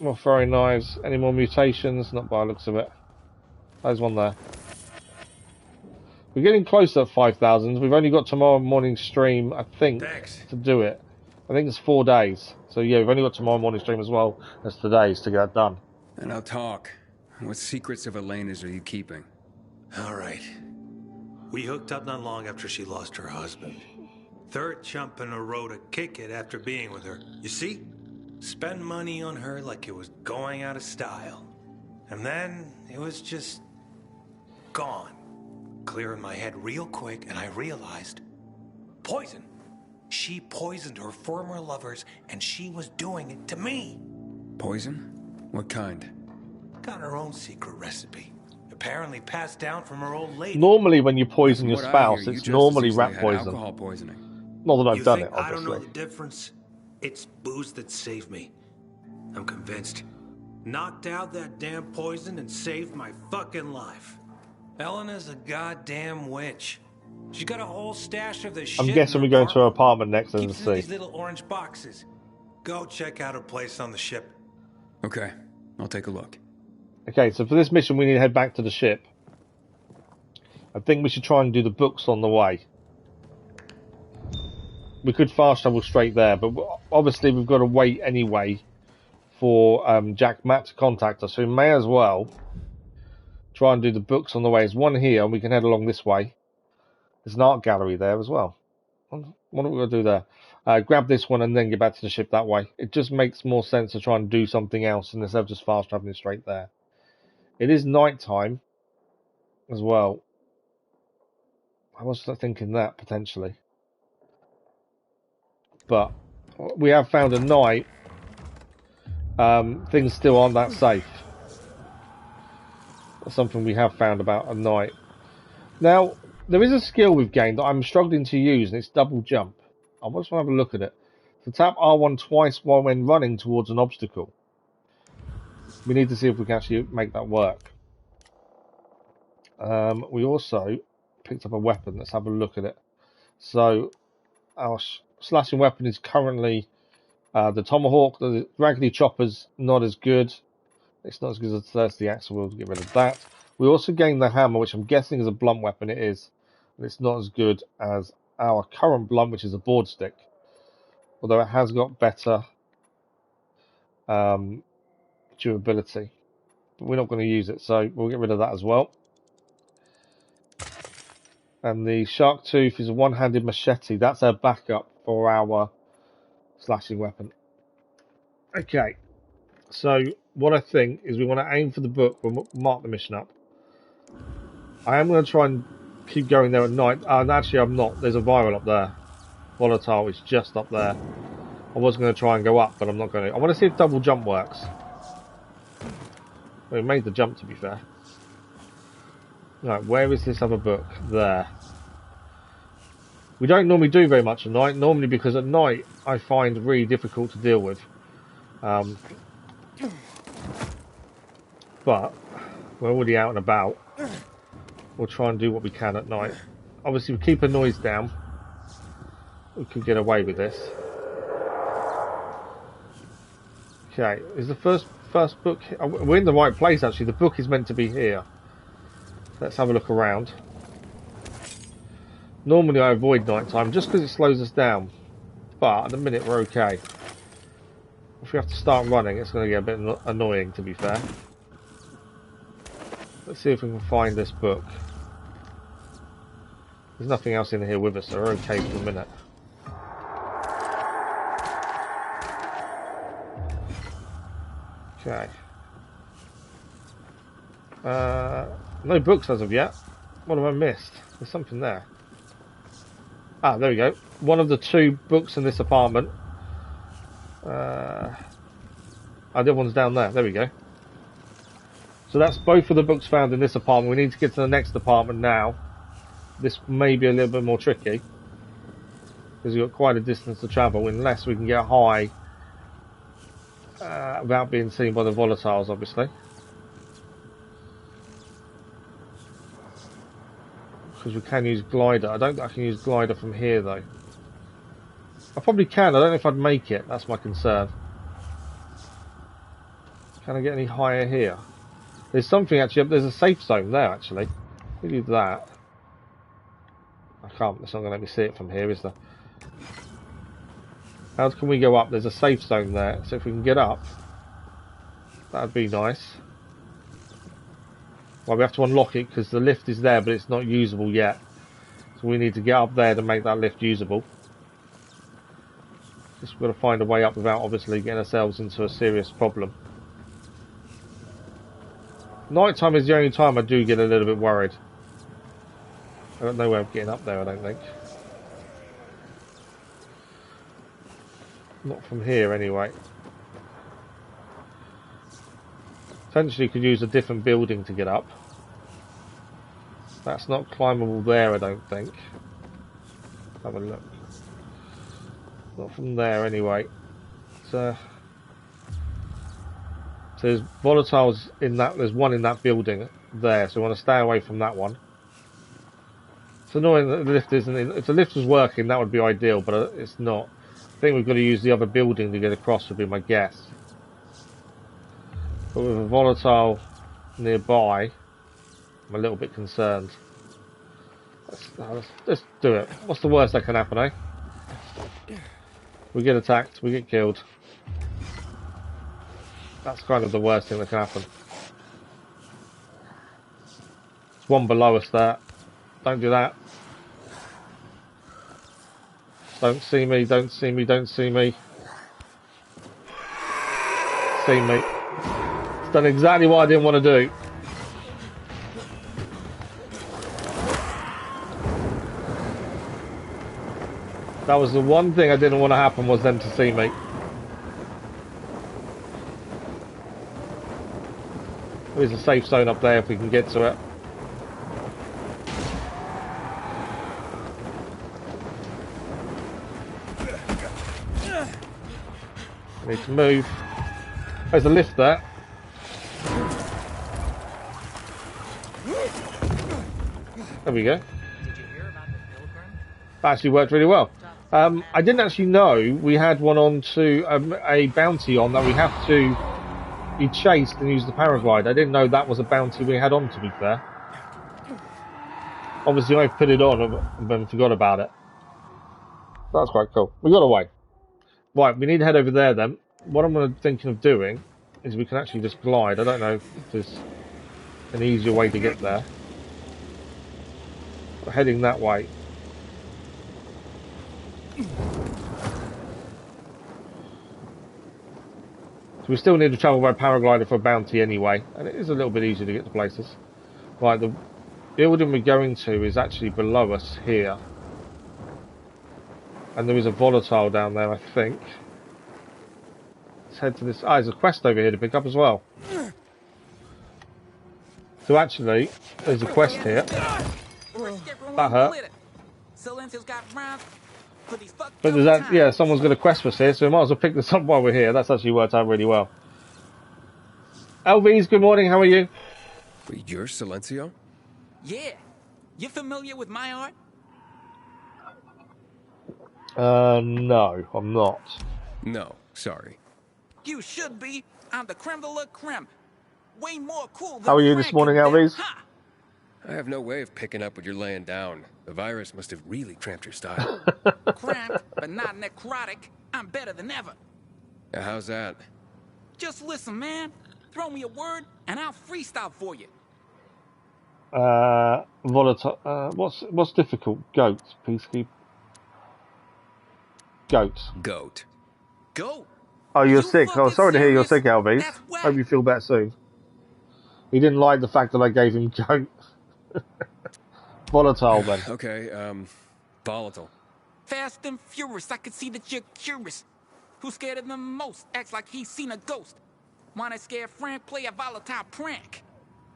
More throwing knives. Any more mutations? Not by the looks of it. There's one there. We're getting close to 5,000. We've only got tomorrow morning stream, I think, to do it. I think it's 4 days. So yeah, we've only got tomorrow morning stream as well as today's to get that done. And I'll talk. What secrets of Elena's are you keeping? All right. We hooked up not long after she lost her husband. Third chump in a row to kick it after being with her. You see? Spend money on her like it was going out of style. And then it was just gone. Clearing my head real quick, and I realized poison. She poisoned her former lovers, and she was doing it to me. Poison? What kind? Got her own secret recipe. Apparently passed down from her old lady. Normally, when you poison your From what I spouse, hear, you it's just normally as easily rat had poison. alcohol poisoning. Not that I've You done think it, I don't know obviously. the difference? It's booze that saved me. I'm convinced. Knocked out that damn poison and saved my fucking life. Elena's a goddamn witch. She's got a whole stash of this shit. I'm guessing we're going to her apartment next and Keeps it in these see. little orange boxes. Go check out her place on the ship. Okay, I'll take a look. Okay, so for this mission, we need to head back to the ship. I think we should try and do the books on the way. We could fast travel straight there, but obviously we've got to wait anyway for Jack Matt to contact us. So we may as well try and do the books on the way. There's one here, and we can head along this way. There's an art gallery there as well. What are we going to do there? Grab this one and then get back to the ship that way. It just makes more sense to try and do something else instead of just fast traveling straight there. It is night time as well. I was thinking that potentially. But we have found a night. Things still aren't that safe. That's something we have found about a night. Now, there is a skill we've gained that I'm struggling to use, and it's double jump. I just want to have a look at it. So tap R1 twice while when running towards an obstacle. We need to see if we can actually make that work. We also picked up a weapon. Let's have a look at it. So our slashing weapon is currently the tomahawk. The raggedy chopper's not as good. It's not as good as the thirsty axe, so we'll get rid of that. We also gained the hammer, which I'm guessing is a blunt weapon. It is. And it's not as good as our current blunt, which is a board stick. Although it has got better durability. But we're not going to use it, so we'll get rid of that as well. And the shark tooth is a one-handed machete. That's our backup for our slashing weapon. Okay, so what I think is we want to aim for the book. We'll mark the mission up. I am going to try and keep going there at night. Actually, I'm not. There's a viral up there. Volatile is just up there. I was going to try and go up, but I'm not going to. I want to see if double jump works. We made the jump, to be fair. Right, where is this other book? There. We don't normally do very much at night, normally because at night I find really difficult to deal with. But we're already out and about. We'll try and do what we can at night. Obviously, we keep a noise down. We could get away with this. Okay, is the first book? We're in the right place actually. The book is meant to be here. Let's have a look around. Normally I avoid nighttime just because it slows us down, but at the minute we're okay. If we have to start running, it's going to get a bit annoying, to be fair. Let's see if we can find this book. There's nothing else in here with us, so we're okay for the minute. Okay. No books as of yet. What have I missed? There's something there. Ah, there we go. One of the two books in this apartment. The other one's down there. There we go. So that's both of the books found in this apartment. We need to get to the next apartment now. This may be a little bit more tricky, because we've got quite a distance to travel, unless we can get high without being seen by the volatiles, obviously. Because we can use glider. I don't think I can use glider from here, though. I probably can. I don't know if I'd make it. That's my concern. Can I get any higher here? There's something actually. There's a safe zone there, actually. We do that. I can't. It's not going to let me see it from here, is there? How can we go up? There's a safe zone there. So if we can get up, that'd be nice. Well, we have to unlock it because the lift is there, but it's not usable yet. So we need to get up there to make that lift usable. Just got to find a way up without obviously getting ourselves into a serious problem. Nighttime is the only time I do get a little bit worried. I got no way of getting up there, I don't think. Not from here, anyway. Potentially could use a different building to get up. That's not climbable there, I don't think. Have a look. Not from there, anyway. So there's volatiles in that. There's one in that building there, so we want to stay away from that one. It's annoying that the lift isn't in. If the lift was working, that would be ideal, but it's not. I think we've got to use the other building to get across, would be my guess. But with a volatile nearby, I'm a little bit concerned. Let's do it. What's the worst that can happen, eh? We get attacked, we get killed. That's kind of the worst thing that can happen. There's one below us there. Don't do that. Don't see me, don't see me, don't see me. See me. It's done exactly what I didn't want to do. That was the one thing I didn't want to happen, was them to see me. There's a safe zone up there if we can get to it. Need to move. There's a lift there. There we go. That actually worked really well. I didn't actually know we had one on to a bounty on that we have to be chased and use the paraglide. I didn't know that was a bounty we had on, to be fair. Obviously I put it on and then forgot about it. That's quite cool. We got away. Right, we need to head over there then. What I'm thinking of doing is we can actually just glide. I don't know if there's an easier way to get there. We're heading that way. So we still need to travel by paraglider for a bounty anyway, and it is a little bit easier to get to places. Right, the building we're going to is actually below us here. And there is a volatile down there, I think. Let's head to this. Ah, there's a quest over here to pick up as well. So actually, there's a quest here. That hurt. But there's that, yeah, someone's got a quest for us here, so we might as well pick this up while we're here. That's actually worked out really well. LVs, good morning, how are you? You're Silencio? Yeah. You familiar with my art? No, I'm not. No, sorry. You should be. I'm the creme de la creme. Way more cool than How are you this morning, LVs? I have no way of picking up what you're laying down. The virus must have really cramped your style. Cramped, but not necrotic. I'm better than ever. How's that? Just listen, man. Throw me a word, and I'll freestyle for you. Volatile. What's difficult? Goat. Peacekeeper. Goat. Goat. Goat. Oh, you're sick. Oh, sorry to hear you're sick, Albies. Hope you feel better soon. He didn't like the fact that I gave him goat. Volatile, then. Okay, volatile. Fast and furious, I can see that you're curious. Who's scared of them most? Acts like he's seen a ghost. Wanna scare Frank? Play a volatile prank.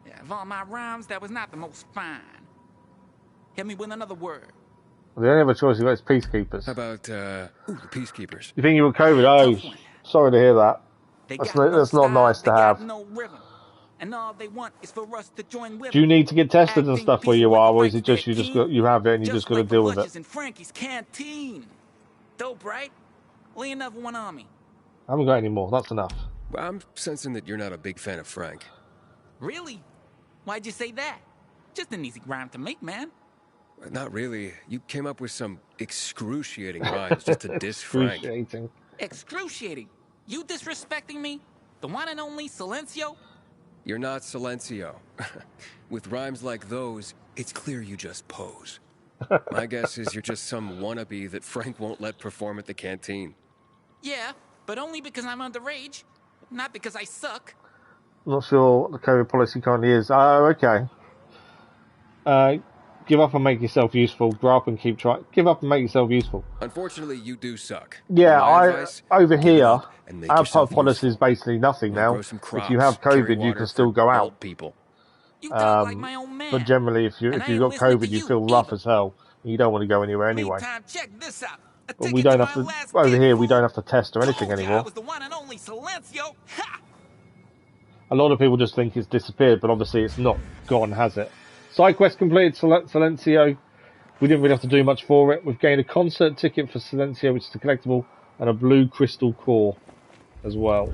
Yeah, of all my rhymes, that was not the most fine. Hit me with another word. The only other choice you've got is peacekeepers. How about, the peacekeepers? You think you were COVID? Oh, sorry to hear that. That's not nice to have. No rhythm. And all they want is for us to join with. Do you need to get tested and stuff where you are, or is it just you have it and you just got to deal with it? In Frankie's canteen. Dope, right? Lay another one on me. I haven't got any more. That's enough. I'm sensing that you're not a big fan of Frank. Really? Why'd you say that? Just an easy rhyme to make, man. Not really. You came up with some excruciating rhymes just to diss Frank. Excruciating. Excruciating? You disrespecting me? The one and only Silencio? You're not Silencio. With rhymes like those, it's clear you just pose. My guess is you're just some wannabe that Frank won't let perform at the canteen. Yeah, but only because I'm underage, not because I suck. Not sure what the COVID policy currently is. Oh, okay. Give up and make yourself useful. Grow up and keep trying. Give up and make yourself useful. Unfortunately, you do suck. Yeah, My advice, over give it here, up and make our yourself policy is useful. basically nothing now. Grow some crops, If you have carry COVID, you can water still for go out. old people. You talk like my own man. But generally, if you've got COVID, you feel rough as hell, and you don't want to go anywhere anyway. Meantime, check this out. But we don't have to. Over here, we don't have to test or anything anymore. I was the one and only Silencio. Ha! A lot of people just think it's disappeared, but obviously it's not gone, has it? Side quest completed, Silencio. We didn't really have to do much for it. We've gained a concert ticket for Silencio, which is a collectible, and a blue crystal core as well.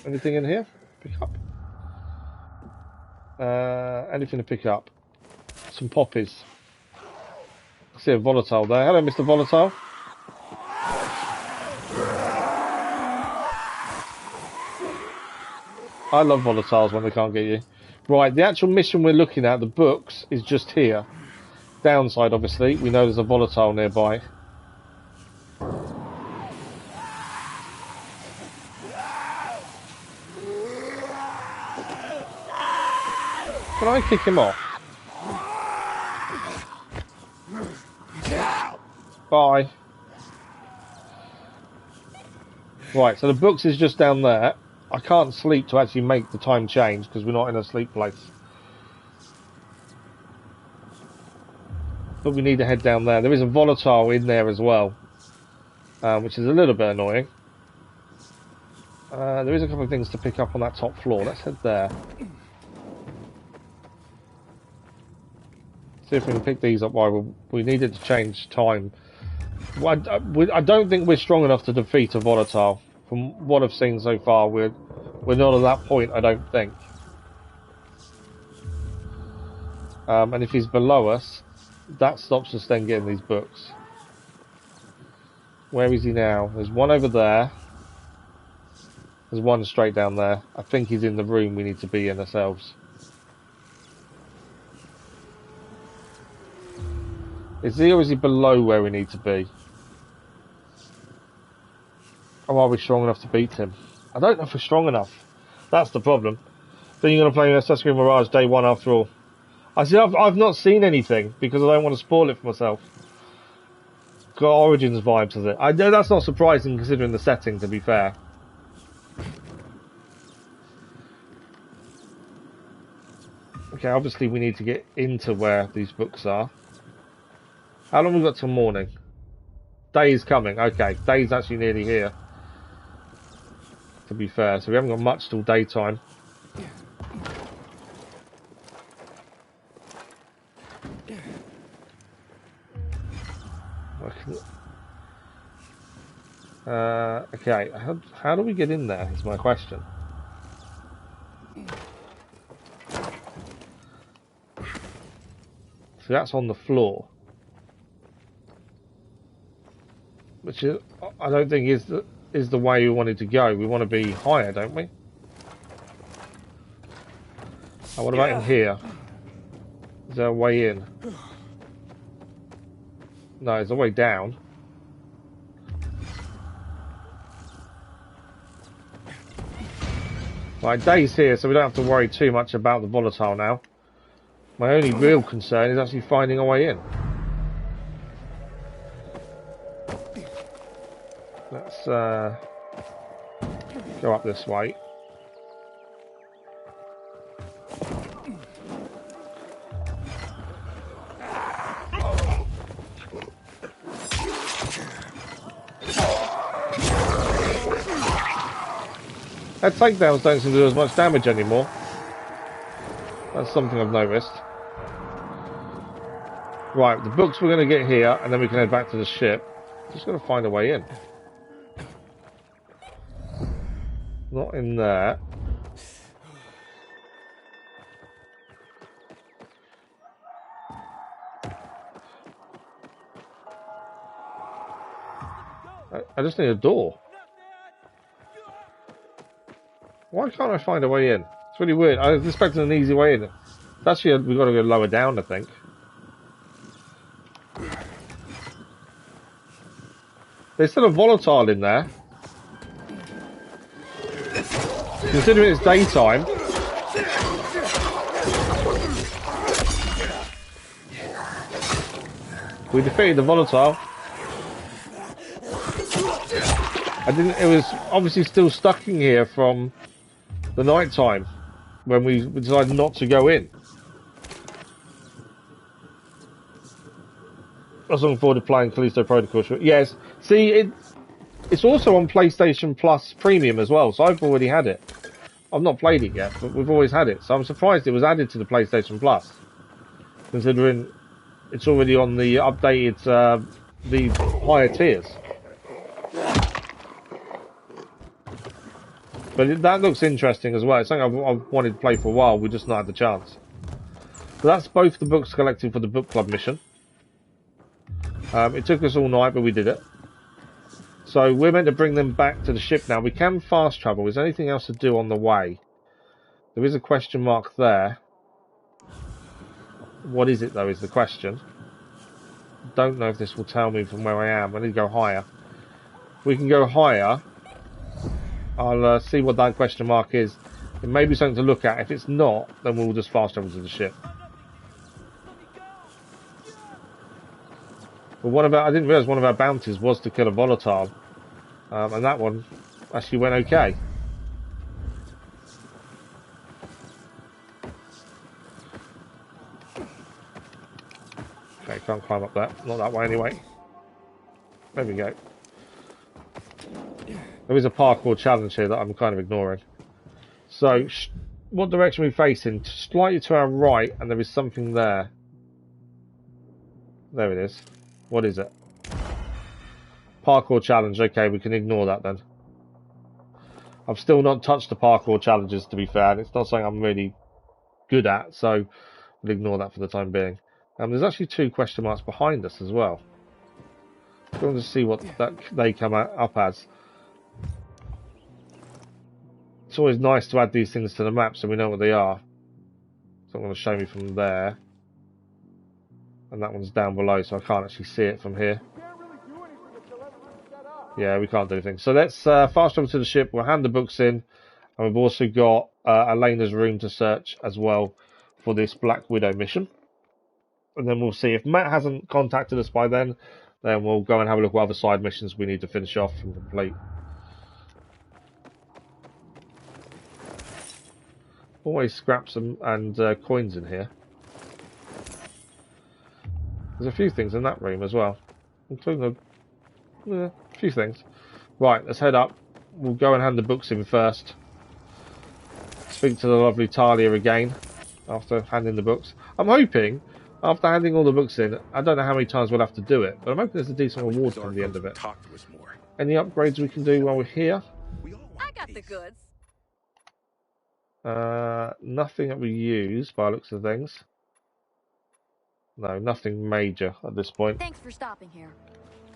Anything in here? Pick up. Anything to pick up? Some poppies. I see a volatile there. Hello, Mr. Volatile. I love volatiles when they can't get you. Right, the actual mission we're looking at, the books, is just here. Downside, obviously, we know there's a volatile nearby. Can I kick him off? Bye. Right, so the books is just down there. I can't sleep to actually make the time change because we're not in a sleep place. But we need to head down there. There is a volatile in there as well, which is a little bit annoying. There is a couple of things to pick up on that top floor. Let's head there. See if we can pick these up while we needed to change time. I don't think we're strong enough to defeat a volatile. From what I've seen so far, we're not at that point, I don't think. And if he's below us, that stops us then getting these books. Where is he now? There's one over there. There's one straight down there. I think he's in the room we need to be in ourselves. Is he or is he below where we need to be? Or are we strong enough to beat him? I don't know if we're strong enough. That's the problem. Then you're going to play Assassin's Creed Mirage Day 1 after all. I see, I've not seen anything because I don't want to spoil it for myself. Got Origins vibes of it. I know that's not surprising considering the setting, to be fair. Okay, obviously we need to get into where these books are. How long have we got till morning? Day is coming. Okay, day's actually nearly here. To be fair, so we haven't got much till daytime. Okay, how do we get in there is my question. So that's on the floor. Which is, I don't think is the way we wanted to go. We want to be higher, don't we? Oh, what about in here? Is there a way in? No, there's a way down. Right, Day's here, so we don't have to worry too much about the volatile now. My only real concern is actually finding a way in. Let's go up this way. Our takedowns don't seem to do as much damage anymore. That's something I've noticed. Right, the books we're going to get here, and then we can head back to the ship. Just got to find a way in. Not in there. I just need a door. Why can't I find a way in? It's really weird. I was expecting an easy way in. Actually, we've got to go lower down, I think. There's still a volatile in there. considering it's daytime. We defeated the volatile. It was obviously still stuck in here from the night time when we decided not to go in. I was looking forward to playing Callisto Protocol. Yes, see, it's also on PlayStation Plus Premium as well, so I've already had it. I've not played it yet, but we've always had it, so I'm surprised it was added to the PlayStation Plus, considering it's already on the updated, the higher tiers. But that looks interesting as well. It's something I've wanted to play for a while, we just not had the chance. So that's both the books collected for the book club mission. It took us all night, but we did it. So we're meant to bring them back to the ship now. We can fast travel. Is there anything else to do on the way? There is a question mark there. What is it, though, is the question. Don't know if this will tell me from where I am. I need to go higher. We can go higher. I'll see what that question mark is. It may be something to look at. If it's not, then we'll just fast travel to the ship. But I didn't realise one of our bounties was to kill a volatile. And that one actually went okay. Okay, can't climb up that. Not that way anyway. There we go. There is a parkour challenge here that I'm kind of ignoring. So, what direction are we facing? Slightly to our right, and there is something there. There it is. What is it? Parkour challenge. Okay, we can ignore that then. I've still not touched the parkour challenges, to be fair, and it's not something I'm really good at, so we'll ignore that for the time being. There's actually 2 question marks behind us as well. I want to see what they come up as. It's always nice to add these things to the map so we know what they are. So I'm going to show me from there. And that one's down below, so I can't actually see it from here. Yeah, we can't do anything. So let's fast travel to the ship. We'll hand the books in. And we've also got Elena's room to search as well for this Black Widow mission. And then we'll see. If Matt hasn't contacted us by then we'll go and have a look at other side missions we need to finish off and complete. Always scraps and coins in here. There's a few things in that room as well, including a few things. Right, let's head up. We'll go and hand the books in first. Speak to the lovely Talia again after handing the books. I'm hoping, after handing all the books in, I don't know how many times we'll have to do it, but I'm hoping there's a decent reward from the end of it. Any upgrades we can do while we're here? I got the goods. Nothing that we use by the looks of things. No, nothing major at this point. Thanks for stopping here.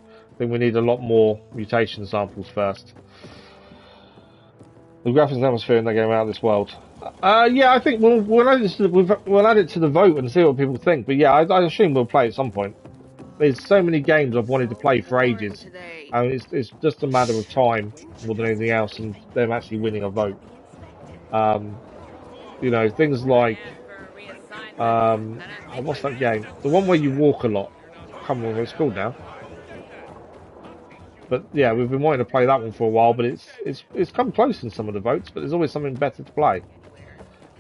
I think we need a lot more mutation samples first. The graphics and atmosphere in that game out of this world. Yeah, I think we'll add it to the vote and see what people think. But yeah, I assume we'll play at some point. There's so many games I've wanted to play for ages, and it's just a matter of time more than anything else, and them actually winning a vote. You know, things like what's that game? The one where you walk a lot. I can't remember what it's called now. But yeah, we've been wanting to play that one for a while, but it's come close in some of the votes, but there's always something better to play.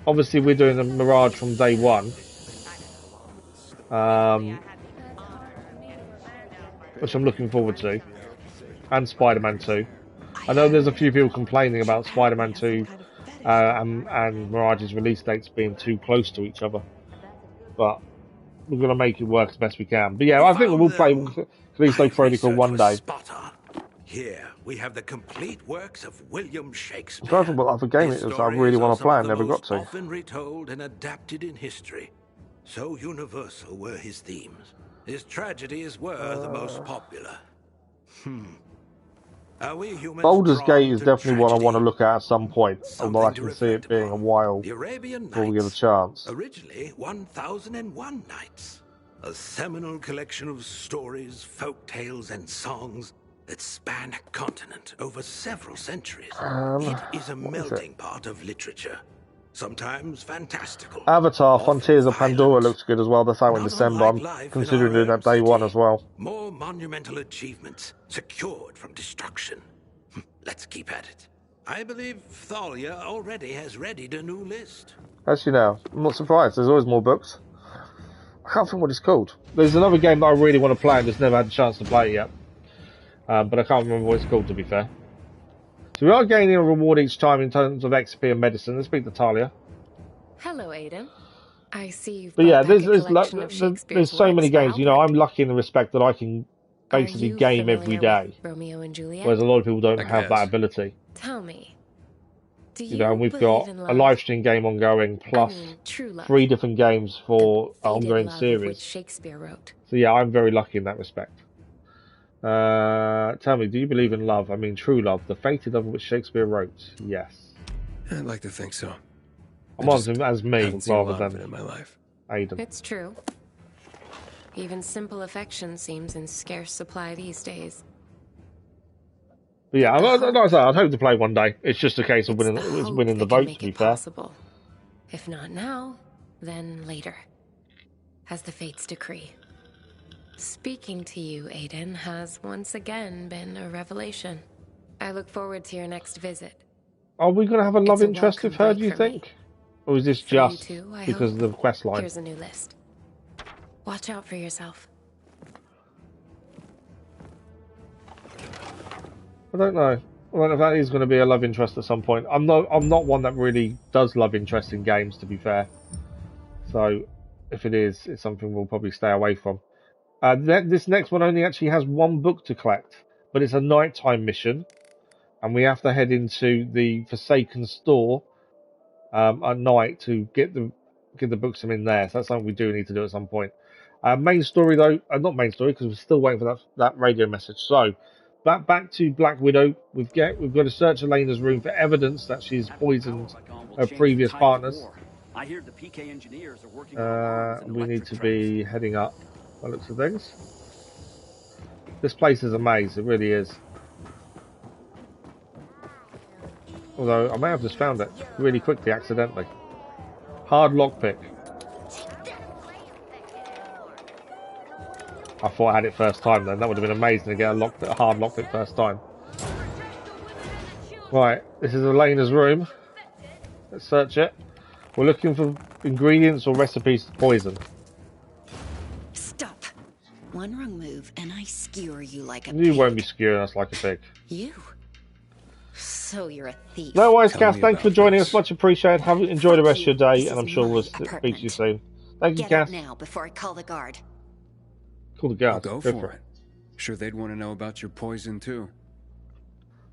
Obviously, we're doing the Mirage from day one, which I'm looking forward to, and Spider-Man 2. I know there's a few people complaining about Spider-Man 2 and Mirage's release dates being too close to each other, but we're going to make it work as best we can. But yeah, I think we'll play Callisto Protocol one day. Here we have the complete works of William Shakespeare. I'm trying to think what other game it is I really want to play and never got to. Often retold and adapted in history. So universal were his themes. His tragedies were the most popular. Are we humans Baldur's Gate is drawn to definitely what I want to look at some point, Something although I to can see it being a while The Arabian before we get a Nights, chance. originally 1001 Nights, a seminal collection of stories, folk tales, and songs that span a continent over several centuries. What It is a is it? melting pot of literature, sometimes fantastical. Avatar: often Frontiers of Pandora violent, looks good as well. That's out in not December. unlike I'm life in considering our doing own that day one city. as well. More monumental achievements, secured from destruction. Let's keep at it. I believe Thalia already has readied a new list. Actually, now I'm not surprised. There's always more books. I can't think what it's called. There's another game that I really want to play and just never had a chance to play it yet. But I can't remember what it's called, to be fair. So we are gaining a reward each time in terms of XP and medicine. Let's speak to Talia. Hello, Aiden. I see you've But yeah, brought back a collection of Shakespeare's there's so many works for games. You know, I'm lucky in the respect that I can Are basically you game every familiar day, with Romeo and Juliet? whereas a lot of people don't I have that guess. ability. Tell me, do You know, and we've believe got in a love? live stream game ongoing, plus true love. 3 different games for an Fated ongoing love of which series. Shakespeare wrote. So yeah, I'm very lucky in that respect. Tell me, do you believe in love? I mean, true love, the fated love which Shakespeare wrote. Yes. I'd like to think so. I'm answering as me haven't seen a rather lot of than it in my life. Aiden. It's true. Even simple affection seems in scarce supply these days. But yeah, I'd hope to play one day. It's just a case of winning the vote, to be fair. Possible. If not now, then later, as the fates decree. Speaking to you, Aiden, has once again been a revelation. I look forward to your next visit. Are we going to have a love a interest with welcome her, break do you for me. think? Or is this For you just too, I because hope. of the quest line? Here's a new list. Watch out for yourself. I don't know. I don't know if that is going to be a love interest at some point. I'm not one that really does love interest in games, to be fair. So if it is, it's something we'll probably stay away from. This next one only actually has 1 book to collect, but it's a nighttime mission, and we have to head into the Forsaken store at night to get the books in there. So that's something we do need to do at some point. Main story though, not main story because we're still waiting for that radio message. So back to Black Widow. We've got to search Elena's room for evidence that she's poisoned her previous partners. I hear the PK engineers are working on we need to be heading up by the looks of things. This place is a maze, it really is. Although I may have just found it really quickly accidentally. Hard lockpick. I thought I had it first time then. That would have been amazing to get a hard lockpick first time. Right, this is Elena's room. Let's search it. We're looking for ingredients or recipes to poison. Stop. One wrong move and I skewer you like a You pig. won't be skewing us like a pig. You? So you're a thief. No worries, Cass. Thanks for joining us. Much appreciated. Enjoy the rest of your day, and I'm sure we'll speak to you soon. Thank you, Get Cass. out now before I call the guard. Call the guard. I'll go for it. Sure, they'd want to know about your poison too.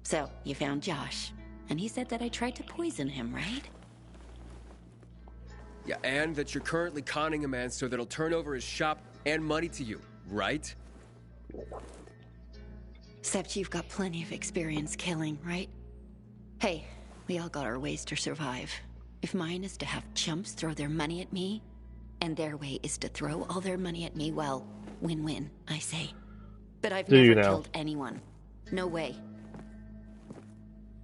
So, you found Josh, and he said that I tried to poison him, right? Yeah, and that you're currently conning a man so that he'll turn over his shop and money to you, right? Except you've got plenty of experience killing, right? Hey, we all got our ways to survive. If mine is to have chumps throw their money at me, and their way is to throw all their money at me, well, win-win, I say. But I've never killed anyone. No way.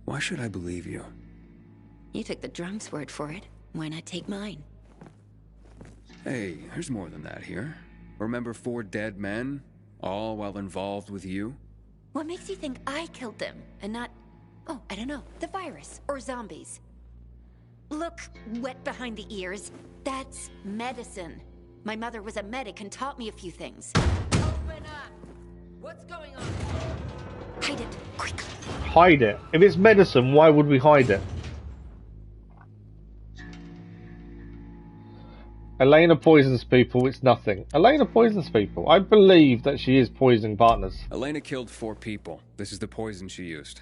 Why should I believe you? You took the drunk's word for it. Why not take mine? Hey, there's more than that here. Remember 4 dead men? All while involved with you? What makes you think I killed them, and not, oh, I don't know, the virus, or zombies? Look, wet behind the ears, that's medicine. My mother was a medic and taught me a few things. Open up! What's going on? Hide it, quickly. Hide it. If it's medicine, why would we hide it? Elena poisons people, it's nothing. Elena poisons people. I believe that she is poisoning partners. Elena killed 4 people. This is the poison she used.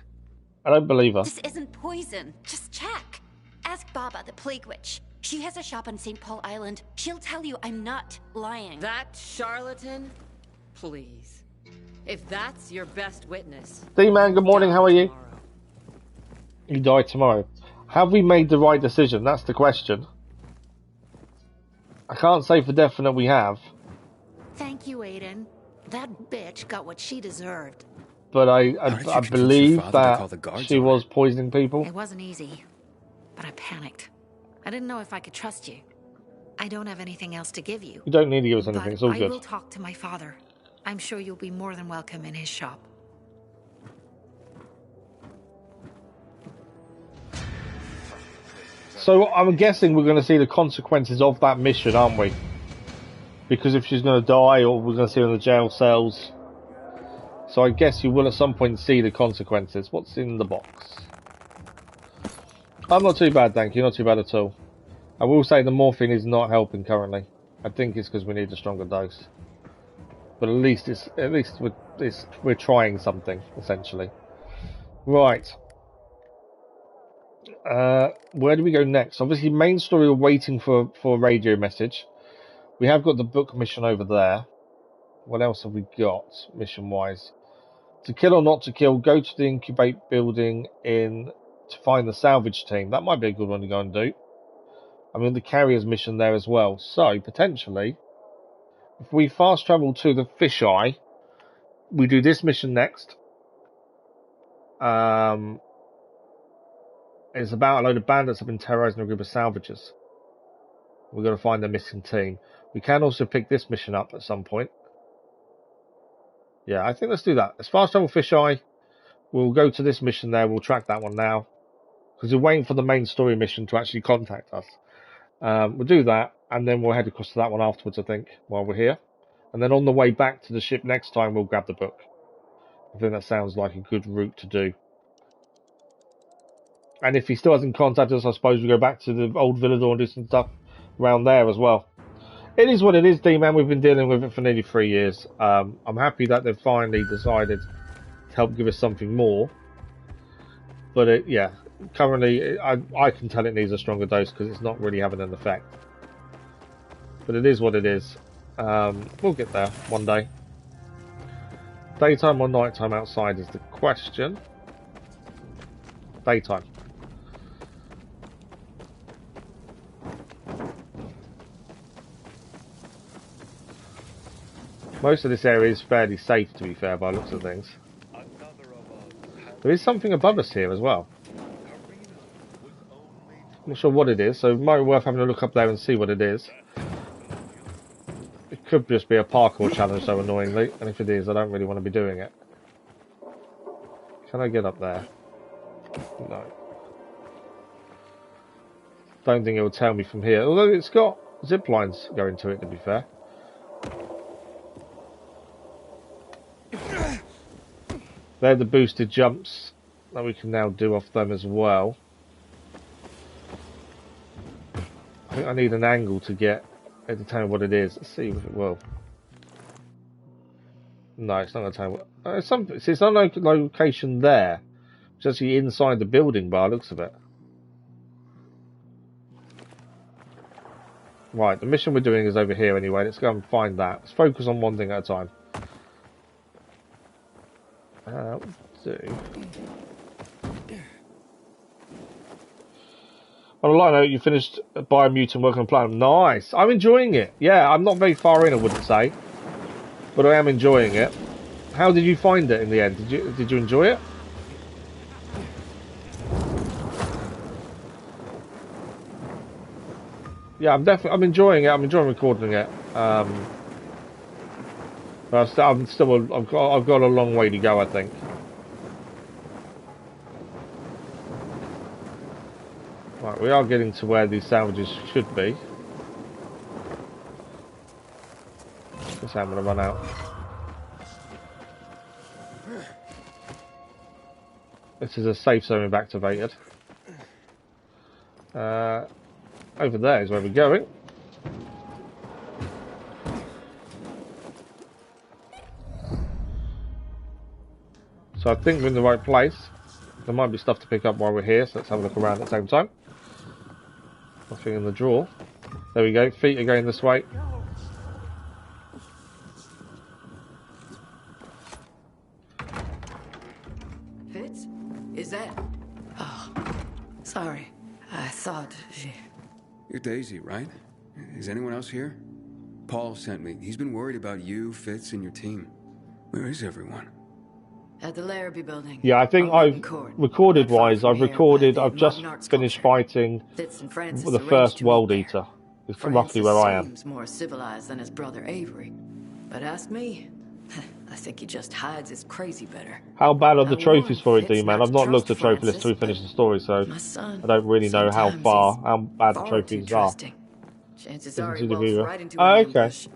I don't believe her. This isn't poison. Just check. Ask Baba, the Plague Witch. She has a shop on St. Paul Island. She'll tell you I'm not lying. That charlatan? Please. If that's your best witness. D-Man, good morning, how are you? You die tomorrow. Have we made the right decision? That's the question. I can't say for definite we have. Thank you, Aiden. That bitch got what she deserved. but How I did you convince your believe father to call the that guards she on was poisoning people. It wasn't easy, but I panicked. I didn't know if I could trust you. I don't have anything else to give you. You don't need to give us anything. But It's all I good. will talk to my father. I'm sure you'll be more than welcome in his shop. So I'm guessing we're going to see the consequences of that mission, aren't we? Because if she's going to die, or we're going to see her in the jail cells. So I guess you will at some point see the consequences. What's in the box? I'm not too bad, thank you. Not too bad at all. I will say the morphine is not helping currently. I think it's because we need a stronger dose. But at least we're trying something, essentially. Right. Where do we go next? Obviously, main story, we're waiting for a radio message. We have got the book mission over there. What else have we got, mission-wise? To kill or not to kill, go to the incubate building to find the salvage team. That might be a good one to go and do. I mean, the carrier's mission there as well. So, potentially, if we fast travel to the fisheye, we do this mission next. It's about a load of bandits have been terrorizing a group of salvagers. We've got to find the missing team. We can also pick this mission up at some point. Yeah, I think let's do that. Let's fast travel fisheye. We'll go to this mission there. We'll track that one now. Because we're waiting for the main story mission to actually contact us. We'll do that, and then we'll head across to that one afterwards, I think, while we're here. And then on the way back to the ship next time, we'll grab the book. I think that sounds like a good route to do. And if he still hasn't contacted us, I suppose we go back to the old Villador and do some stuff around there as well. It is what it is, D-Man. We've been dealing with it for nearly 3 years. I'm happy that they've finally decided to help give us something more. But yeah, currently I can tell it needs a stronger dose because it's not really having an effect. But it is what it is. We'll get there one day. Daytime or nighttime outside is the question. Daytime. Most of this area is fairly safe, to be fair, by the looks of things. There is something above us here as well. I'm not sure what it is, so it might be worth having a look up there and see what it is. It could just be a parkour challenge, so annoyingly, and if it is, I don't really want to be doing it. Can I get up there? No. Don't think it will tell me from here, although it's got zip lines going to it, to be fair. They're the boosted jumps that we can now do off them as well. I think I need an angle to get it to tell me what it is. Let's see if it will. No, it's not going to tell me what. It's on a location there. It's actually inside the building by the looks of it. Right, the mission we're doing is over here anyway. Let's go and find that. Let's focus on one thing at a time. Do. On a light note, you finished Biomutant working on Platinum. Nice! I'm enjoying it. Yeah, I'm not very far in, I wouldn't say. But I am enjoying it. How did you find it in the end? Did you enjoy it? Yeah, I'm enjoying it. I'm enjoying recording it. But I've got a long way to go, I think. Right, we are getting to where these salvages should be. Guess I'm going to run out. This is a safe zone we've activated. Over there is where we're going. So I think we're in the right place. There might be stuff to pick up while we're here, so let's have a look around at the same time. Nothing in the drawer. There we go, feet are going this way. Fitz? Is that... Oh, sorry. I thought You're Daisy, right? Is anyone else here? Paul sent me. He's been worried about you, Fitz, and your team. Where is everyone? At the Larrabee building. Yeah, I think I've recorded-wise, I've just finished fighting the first World Eater. It's roughly where I am. Seems more civilized than his brother Avery, but ask me, I think he just hides his crazy better. How bad are the trophies for it, D-Man? I've not looked at the trophy list till we finish the story, so I don't really know how bad the trophies are. Chances are he walks right into Oh, an okay. ambush.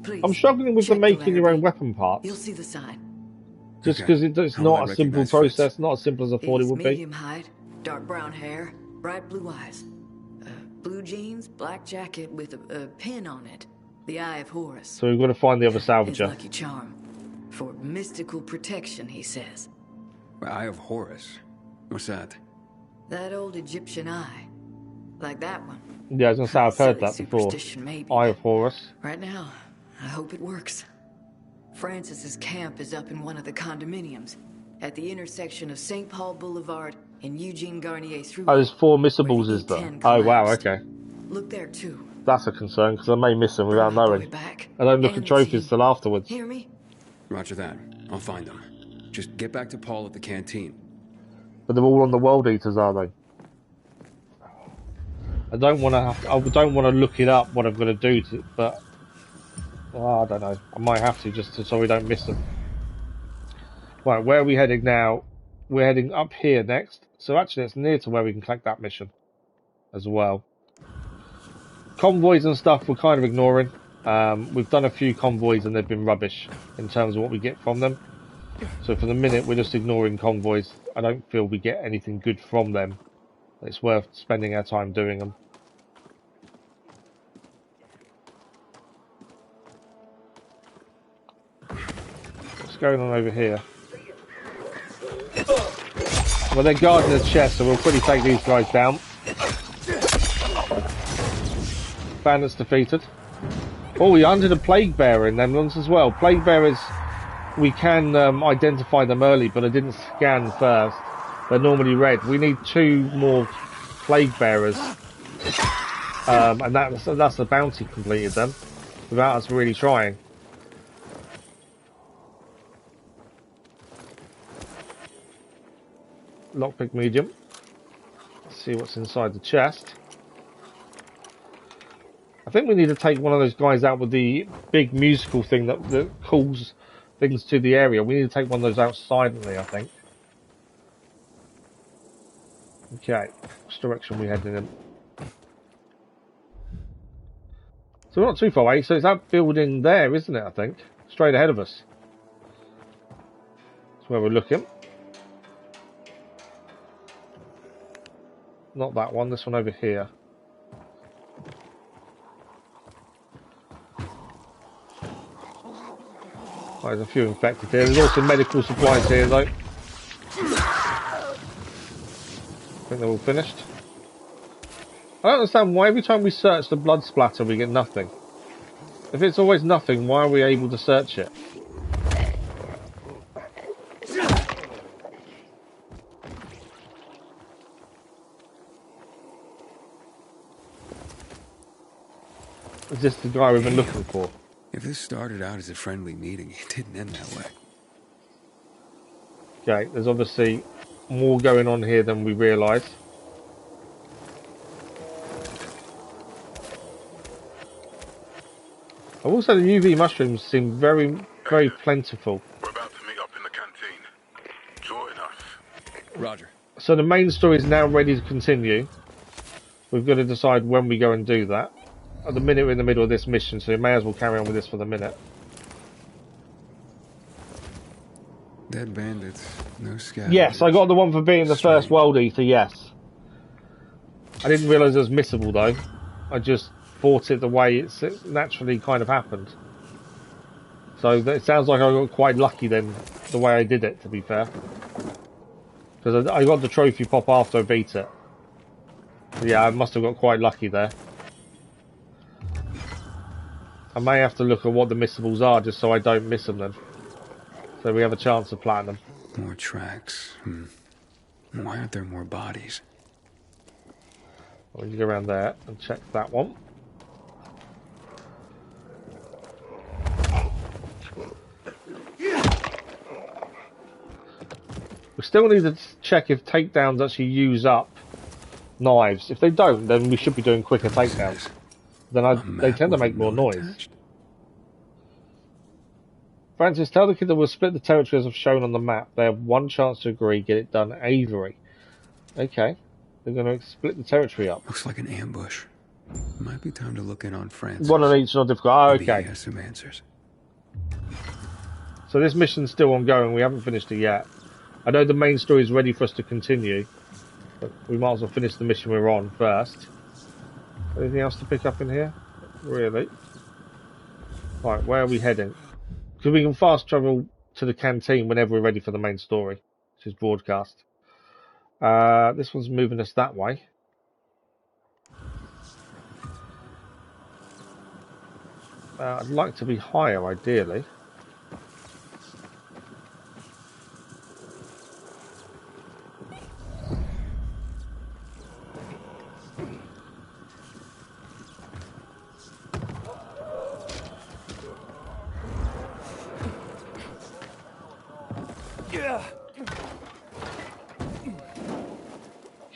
Please, I'm struggling with the making your own weapon parts. You'll see the sign. Just because it's not a simple process, not as simple as I thought it would be. Medium height, dark brown hair, bright blue eyes. Blue jeans, black jacket with a pin on it. The Eye of Horus. So we've got to find the other His salvager. lucky charm. For mystical protection, he says. Eye of Horus? What's that? That old Egyptian eye. Like that one. Yeah, I was going to say, I've heard that before. Superstition, maybe. Eye of Horus. Right now, I hope it works. Francis's camp is up in one of the condominiums at the intersection of St. Paul Boulevard and Eugene Garnier through. Oh, there's 4 missables, is there? Oh, wow, okay. Look there, too. That's a concern, because I may miss them without knowing. I don't look at trophies till afterwards. Hear me? Roger that. I'll find them. Just get back to Paul at the canteen. But they're all on the World Eaters, are they? I don't want to look it up, what I'm going to do, but... Well, I don't know. I might have to, just so we don't miss them. Right, where are we heading now? We're heading up here next. So actually, it's near to where we can collect that mission as well. Convoys and stuff we're kind of ignoring. We've done a few convoys and they've been rubbish in terms of what we get from them. So for the minute, we're just ignoring convoys. I don't feel we get anything good from them. It's worth spending our time doing them. What's going on over here? Well, they're guarding the chest, so we'll quickly take these guys down. Bandits defeated. Oh, we hunted a plague bearer in them ones as well. Plague bearers, we can identify them early, but I didn't scan first. They're normally red. We need 2 more plague bearers, and that's the bounty completed then, without us really trying. Lockpick medium. Let's see what's inside the chest. I think we need to take one of those guys out with the big musical thing that calls things to the area. We need to take one of those out silently, I think. Okay, which direction are we heading in? So we're not too far away, so it's that building there, isn't it, I think? Straight ahead of us. That's where we're looking. Not that one, this one over here. Oh, there's a few infected here. There's also medical supplies here, though. I think they're all finished. I don't understand why every time we search the blood splatter we get nothing. If it's always nothing, why are we able to search it? Is this the guy we've been looking for? If this started out as a friendly meeting, it didn't end that way. Okay, there's obviously more going on here than we realise. I will say the UV mushrooms seem very, very plentiful. We're about to meet up in the canteen. Join us. Roger. So the main story is now ready to continue. We've got to decide when we go and do that. At the minute we're in the middle of this mission, so we may as well carry on with this for the minute. Dead bandits, no scavengers. Yes, I got the one for being the first World Eater, yes. I didn't realise it was missable though. I just fought it the way it naturally kind of happened. So it sounds like I got quite lucky then, the way I did it, to be fair. Because I got the trophy pop after I beat it. Yeah, I must have got quite lucky there. I may have to look at what the missables are just so I don't miss them then. So we have a chance of platinum. More tracks. Why aren't there more bodies? We'll go around there and check that one. We still need to check if takedowns actually use up knives. If they don't, then we should be doing quicker takedowns. Then they tend to make more noise. Francis, tell the kid that we'll split the territory as I've shown on the map. They have one chance to agree, get it done. Avery. Okay. They're going to split the territory up. Looks like an ambush. Might be time to look in on Francis. One on each, not difficult. Oh, okay. Maybe he has some answers. So this mission's still ongoing. We haven't finished it yet. I know the main story is ready for us to continue, but we might as well finish the mission we're on first. Anything else to pick up in here? Really? Right, where are we heading? Because we can fast travel to the canteen whenever we're ready for the main story, which is broadcast. This one's moving us that way. I'd like to be higher, ideally.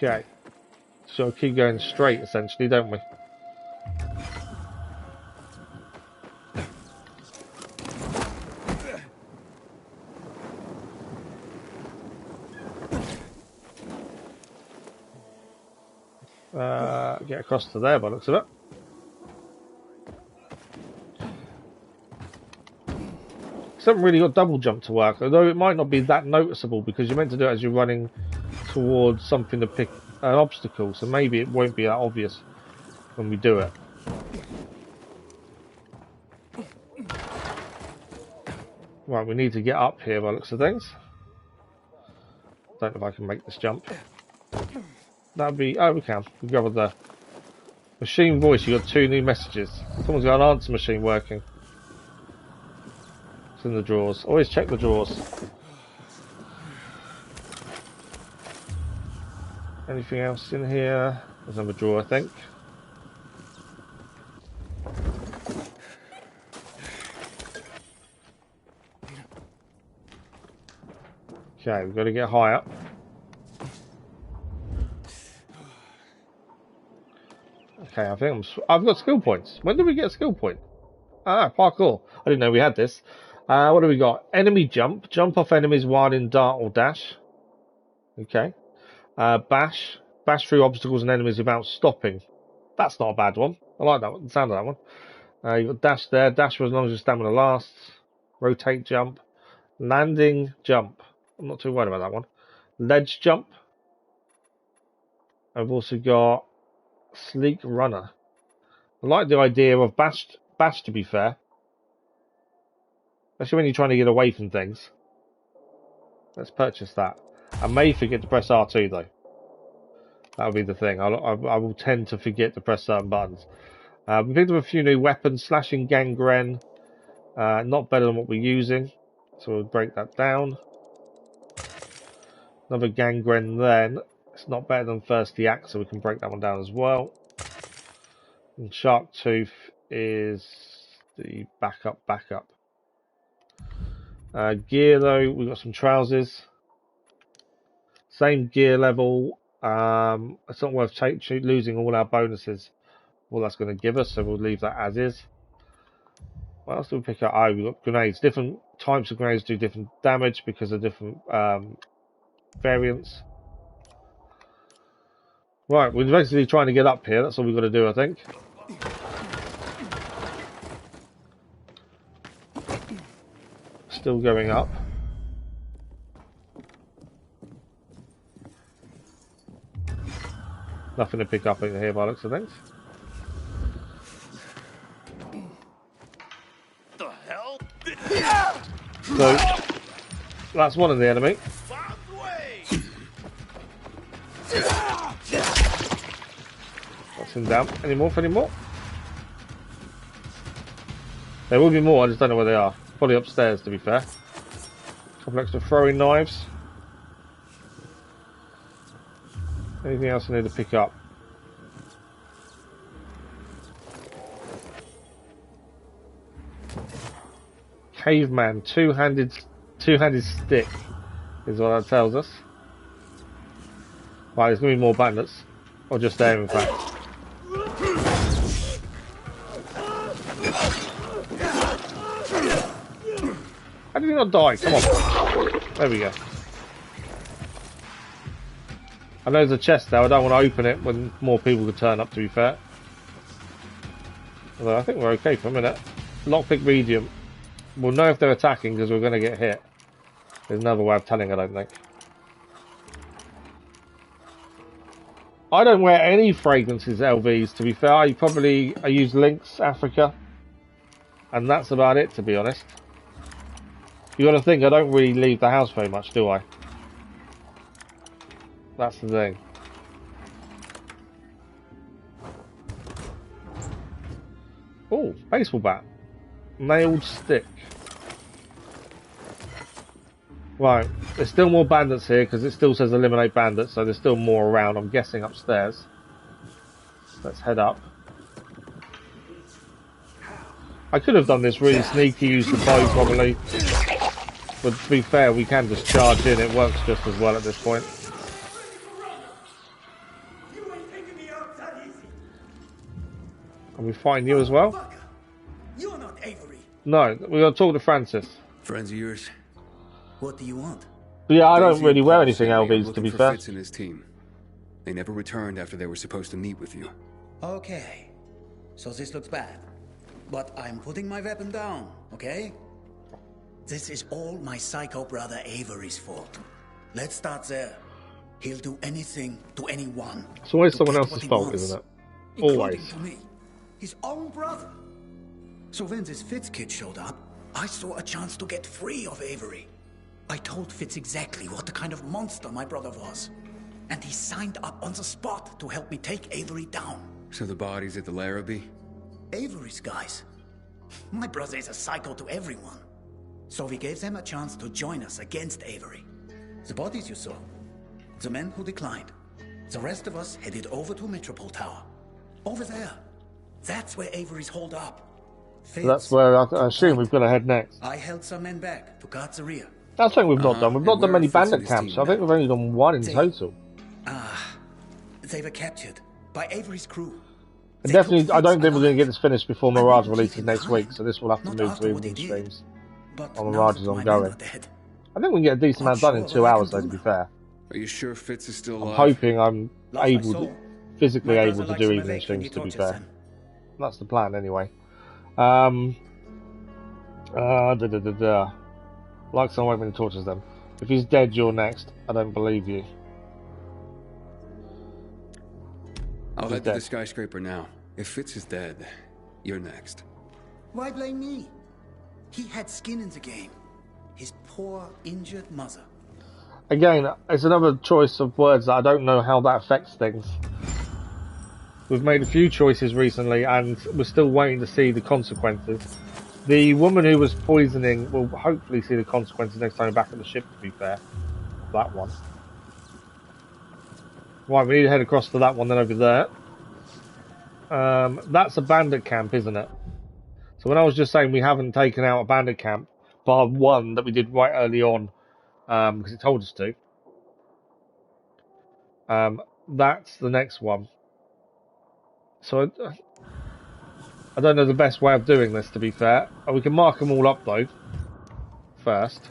Okay, so keep going straight, essentially, don't we? Get across to there by the looks of it. It's not really got double jump to work, although it might not be that noticeable because you're meant to do it as you're running towards something to pick an obstacle, so maybe it won't be that obvious when we do it. Right, we need to get up here by the looks of things. Don't know if I can make this jump. That'd be... oh, we can. We go with the machine voice. You got 2 new messages. Someone's got an answer machine working. It's in the drawers. Always check the drawers. Anything else in here? There's another drawer, I think. Okay, we've got to get high up. Okay, I think I've got skill points. When did we get a skill point? Ah, parkour. I didn't know we had this. What do we got? Enemy jump. Jump off enemies while in dart or dash. Okay. Bash. Bash through obstacles and enemies without stopping. That's not a bad one. I like that one. The sound of that one. You've got dash there. Dash for as long as your stamina lasts. Rotate jump. Landing jump. I'm not too worried about that one. Ledge jump. I've also got sleek runner. I like the idea of bash to be fair. Especially when you're trying to get away from things. Let's purchase that. I may forget to press R2 though. That'll be the thing. I will tend to forget to press certain buttons. We picked up a few new weapons. Slashing gangrene. Not better than what we're using. So we'll break that down. Another gangrene then. It's not better than thirsty axe, so we can break that one down as well. And shark tooth is the backup. Gear though, we've got some trousers. Same gear level. It's not worth losing all our bonuses. All that's going to give us, so we'll leave that as is. What else do we pick up? Oh, we've got grenades. Different types of grenades do different damage because of different variants. Right, we're basically trying to get up here. That's all we've got to do, I think. Still going up. Nothing to pick up in here by looks of things. The hell? So that's one of the enemy. That's him down. Any more? There will be more, I just don't know where they are. Probably upstairs, to be fair. A couple extra throwing knives. Anything else I need to pick up? Caveman, two-handed stick. is what that tells us. Right, there's going to be more bandits. Or just there, in fact. How did he not die? Come on. There we go. I know there's a chest there. I don't want to open it when more people could turn up, to be fair. Although I think we're okay for a minute. Lockpick medium. We'll know if they're attacking because we're going to get hit. There's another way of telling, I don't think. I don't wear any fragrances, LVs, to be fair. I use Lynx Africa. And that's about it, to be honest. You got to think, I don't really leave the house very much, do I? That's the thing. Oh, baseball bat. Nailed stick. Right, there's still more bandits here because it still says eliminate bandits, so there's still more around. I'm guessing upstairs. Let's head up. I could have done this really sneaky, use the bow probably. But to be fair, we can just charge in. It works just as well at this point. Can we find you as well? You're not Avery. No, we got to talk to Francis. Friends of yours? What do you want? But yeah, I don't really wear anything LVs, to be fair. Fitz and his team. They never returned after they were supposed to meet with you. Okay, so this looks bad. But I'm putting my weapon down, okay? This is all my psycho brother Avery's fault. Let's start there. He'll do anything to anyone. It's always someone else's fault, isn't it? Always. To me, his own brother. So when this Fitz kid showed up, I saw a chance to get free of Avery. I told Fitz exactly what the kind of monster my brother was. And he signed up on the spot to help me take Avery down. So the body's at the Larrabee? Avery's guys. My brother is a psycho to everyone. So we gave them a chance to join us against Avery. The bodies you saw. The men who declined. The rest of us headed over to Metropole Tower. Over there. That's where Avery's holed up. So that's where I assume we've got to head next. I held some men back to guard the rear. That's something we've not done. We've not done many bandit camps. I think we've only done one in total. They were captured by Avery's crew. And definitely, I don't think we're going to get this finished before Mirage releases next week, so this will have to move to evening streams. While Mirage is ongoing. I think we can get a decent amount done in 2 hours, though, to be fair. Are you sure Fitz is still alive? I'm hoping I'm physically able to do evening streams, to be fair. That's the plan, anyway. Like someone when he tortures them. If he's dead, you're next. I don't believe you. I'll head to the skyscraper now. If Fitz is dead, you're next. Why blame me? He had skin in the game. His poor, injured mother. Again, it's another choice of words that I don't know how that affects things. We've made a few choices recently, and we're still waiting to see the consequences. The woman who was poisoning will hopefully see the consequences next time we're back at the ship, to be fair. That one. Right, we need to head across to that one, then over there. That's a bandit camp, isn't it? So when I was just saying we haven't taken out a bandit camp, bar one that we did right early on, because it told us to. That's the next one. So I don't know the best way of doing this, to be fair. We can mark them all up, though, first.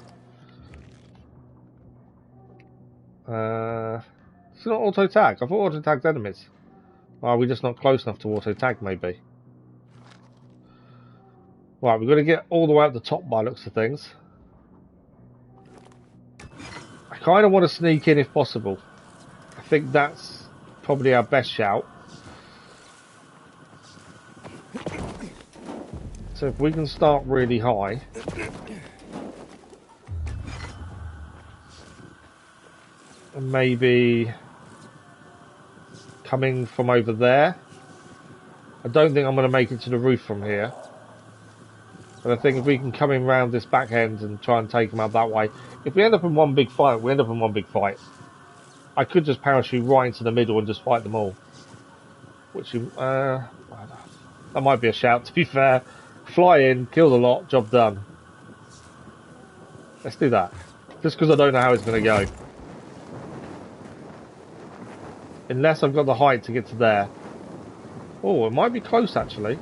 It's not auto-tag. I thought auto-tagged enemies. Are we just not close enough to auto-tag, maybe? Right, we've got to get all the way up the top by looks of things. I kind of want to sneak in if possible. I think that's probably our best shout. So if we can start really high. And maybe coming from over there. I don't think I'm going to make it to the roof from here. But I think if we can come in round this back end and try and take them out that way. If we end up in one big fight, we end up in one big fight. I could just parachute right into the middle and just fight them all. Which, that might be a shout, to be fair. Fly in, kill the lot, job done. Let's do that. Just because I don't know how it's going to go. Unless I've got the height to get to there. Oh, it might be close actually.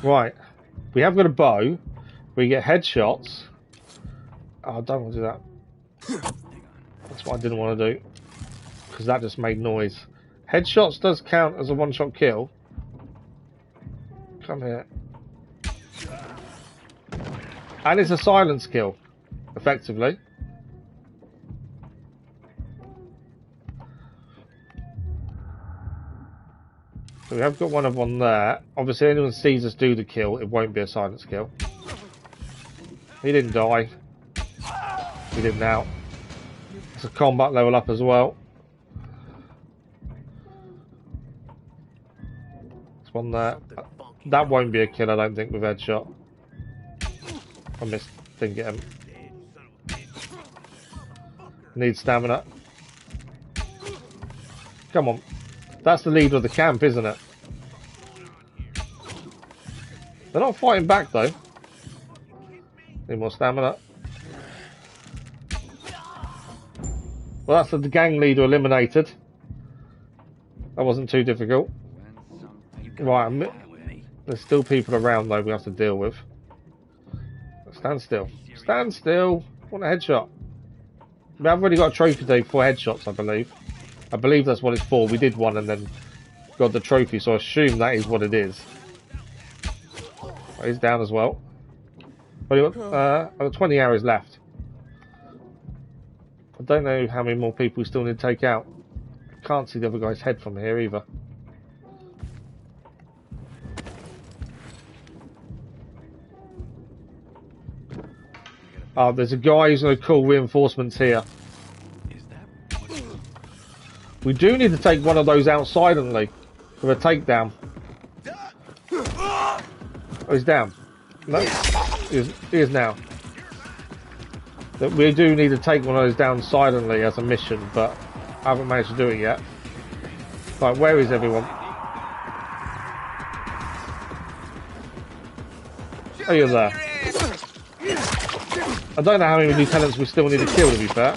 Right. We have got a bow. We get headshots. Oh, I don't want to do that. That's what I didn't want to do. Because that just made noise. Headshots does count as a one-shot kill. Come here. And it's a silence kill, effectively. So we have got one of them there. Obviously, anyone sees us do the kill, it won't be a silence kill. He didn't die. He did now. It's a combat level up as well. There's one there. That won't be a kill, I don't think, with headshot. I missed. Didn't get him. Need stamina. Come on. That's the leader of the camp, isn't it? They're not fighting back, though. Need more stamina. Well, that's the gang leader eliminated. That wasn't too difficult. Right, there's still people around, though, we have to deal with. Stand still. Stand still! I want a headshot. I've already got a trophy today for headshots, I believe. I believe that's what it's for. We did one and then got the trophy, so I assume that is what it is. He's down as well. But I've got 20 hours left. I don't know how many more people we still need to take out. I can't see the other guy's head from here either. Oh, there's a guy who's going to call reinforcements here. We do need to take one of those out silently for a takedown. Oh, he's down. No, he is now. But we do need to take one of those down silently as a mission, but I haven't managed to do it yet. Right, where is everyone? Oh, you're there. I don't know how many lieutenants we still need to kill, to be fair.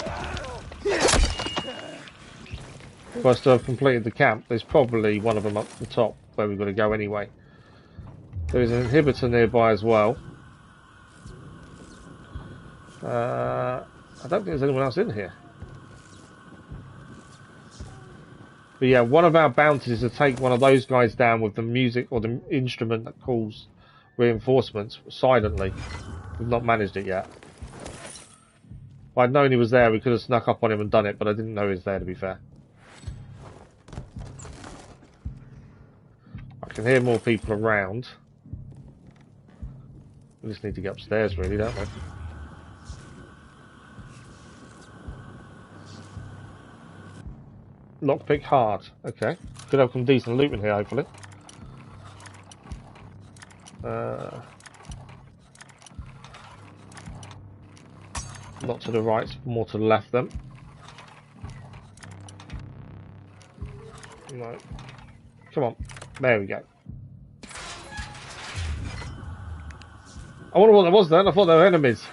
For us to have completed the camp, there's probably one of them up the top where we've got to go anyway. There's an inhibitor nearby as well. I don't think there's anyone else in here. But yeah, one of our bounties is to take one of those guys down with the music or the instrument that calls reinforcements silently. We've not managed it yet. If I'd known he was there, we could have snuck up on him and done it, but I didn't know he was there, to be fair. I can hear more people around. We just need to get upstairs, really, don't we? Lockpick hard. Okay. Could have some decent loot in here, hopefully. Not to the right, more to the left then. No. Come on. There we go. I wonder what there was then. I thought they were enemies.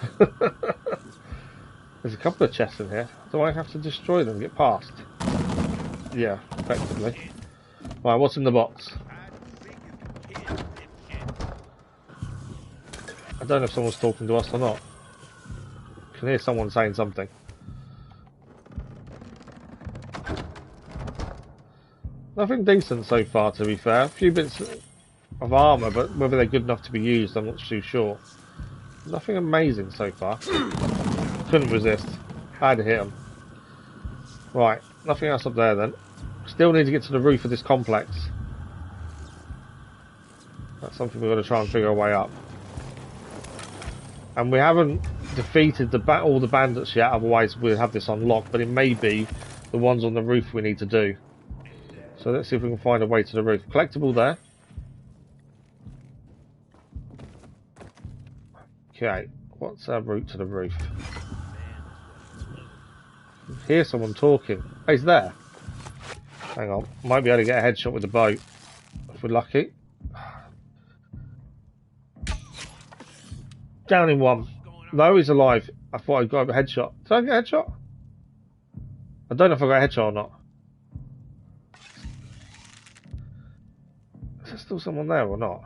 There's a couple of chests in here. Do I have to destroy them to get past? Yeah, effectively. Right, what's in the box? I don't know if someone's talking to us or not. I can hear someone saying something. Nothing decent so far, to be fair. A few bits of armour, but whether they're good enough to be used, I'm not too sure. Nothing amazing so far. Couldn't resist. I had to hit them. Right, nothing else up there then. Still need to get to the roof of this complex. That's something we've got to try and figure a way up. And we haven't defeated all the bandits yet, otherwise we'll have this unlocked, but it may be the ones on the roof we need to do. So let's see if we can find a way to the roof. Collectible there. Okay, what's our route to the roof? I hear someone talking. Oh, he's there. Hang on, might be able to get a headshot with the boat if we're lucky. Down in one. No, he's alive. I thought I got a headshot. Did I get a headshot? I don't know if I got a headshot or not. Is there still someone there or not?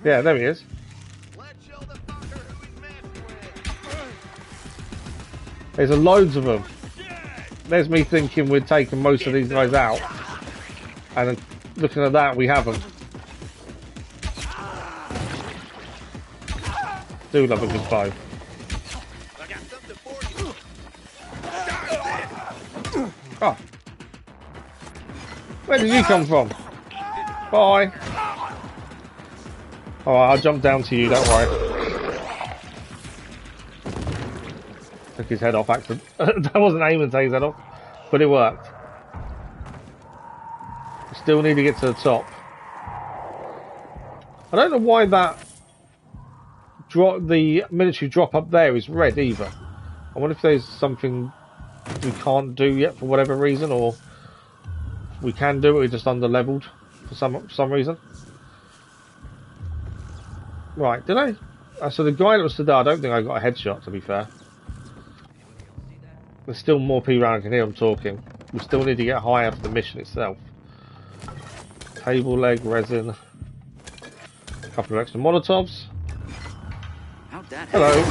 Yeah, there he is. There's loads of them. There's me thinking we're taking most of these guys out. And looking at that, we haven't. Do love a good bow. Oh. Where did you come from? Bye. Alright, I'll jump down to you, don't worry. Took his head off accident. That wasn't aiming to take his head off, but it worked. We still need to get to the top. I don't know why that the military drop up there is red either. I wonder if there's something we can't do yet for whatever reason, or we can do it, we're just under leveled for some reason. Right, did I? So the guy that was stood there, I don't think I got a headshot, to be fair. There's still more people around, I can hear them talking. We still need to get higher for the mission itself. Table leg, resin. A couple of extra Molotovs. Hello.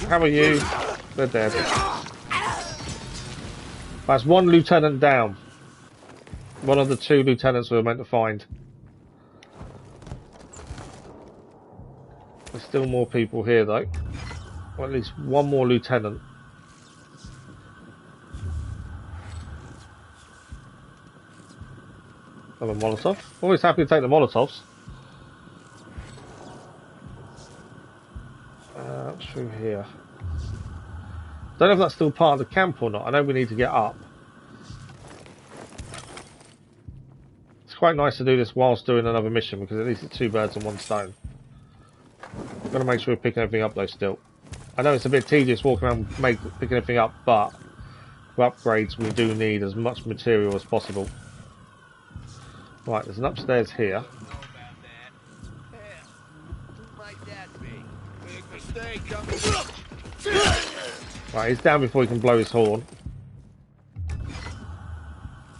How are you? They're dead. That's one lieutenant down. One of the two lieutenants we were meant to find. There's still more people here though. Or at least one more lieutenant. Another Molotov. Always happy to take the Molotovs. Through here. Don't know if that's still part of the camp or not. I know we need to get up. It's quite nice to do this whilst doing another mission because at least it's two birds and one stone. Got to make sure we're picking everything up though still. I know it's a bit tedious walking around picking everything up, but for upgrades we do need as much material as possible. Right, there's an upstairs here. Right, he's down before he can blow his horn.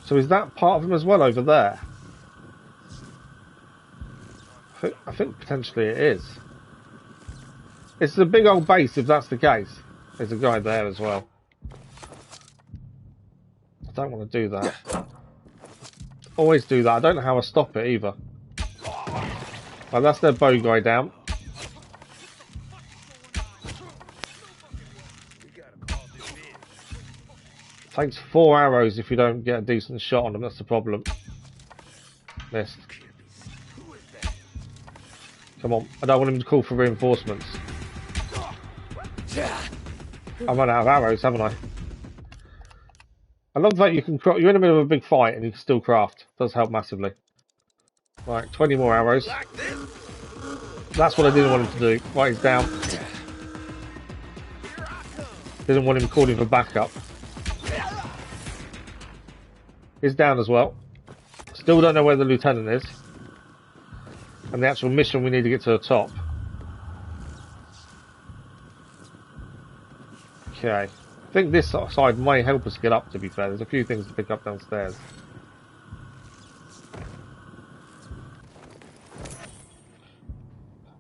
So is that part of him as well over there? I think potentially it is. It's a big old base if that's the case. There's a guy there as well. I don't want to do that. Always do that. I don't know how I stop it either. Right, that's their bow guy down. Takes 4 arrows if you don't get a decent shot on them, that's the problem. Missed. Come on, I don't want him to call for reinforcements. I've run out of arrows, haven't I? I love that you can craft. You're in the middle of a big fight and you can still craft. Does help massively. Right, 20 more arrows. That's what I didn't want him to do. Right, he's down. Didn't want him calling for backup. He's down as well. Still don't know where the lieutenant is. And the actual mission we need to get to the top. Okay. I think this side might help us get up, to be fair. There's a few things to pick up downstairs.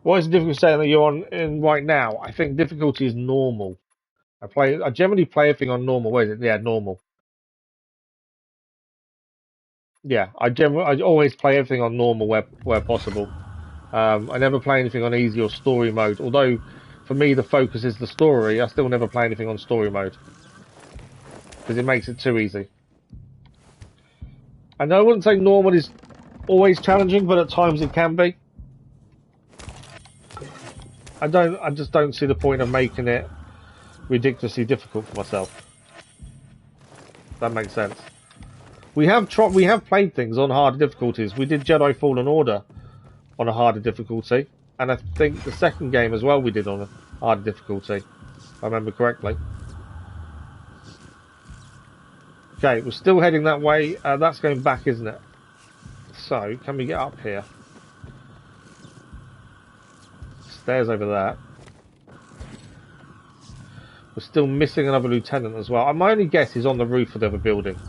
What is the difficulty saying that you're on in right now? I think difficulty is normal. I generally play everything on normal. Where is it? Yeah, normal. Yeah, I always play everything on normal where possible. I never play anything on easy or story mode. Although, for me, the focus is the story. I still never play anything on story mode because it makes it too easy. And I wouldn't say normal is always challenging, but at times it can be. I just don't see the point of making it ridiculously difficult for myself. That makes sense. We have played things on harder difficulties. We did Jedi Fallen Order on a harder difficulty, and I think the second game as well we did on a harder difficulty, if I remember correctly. Okay, we're still heading that way. That's going back, isn't it? So, can we get up here? stairs over there. We're still missing another lieutenant as well. My only guess is on the roof of the other building.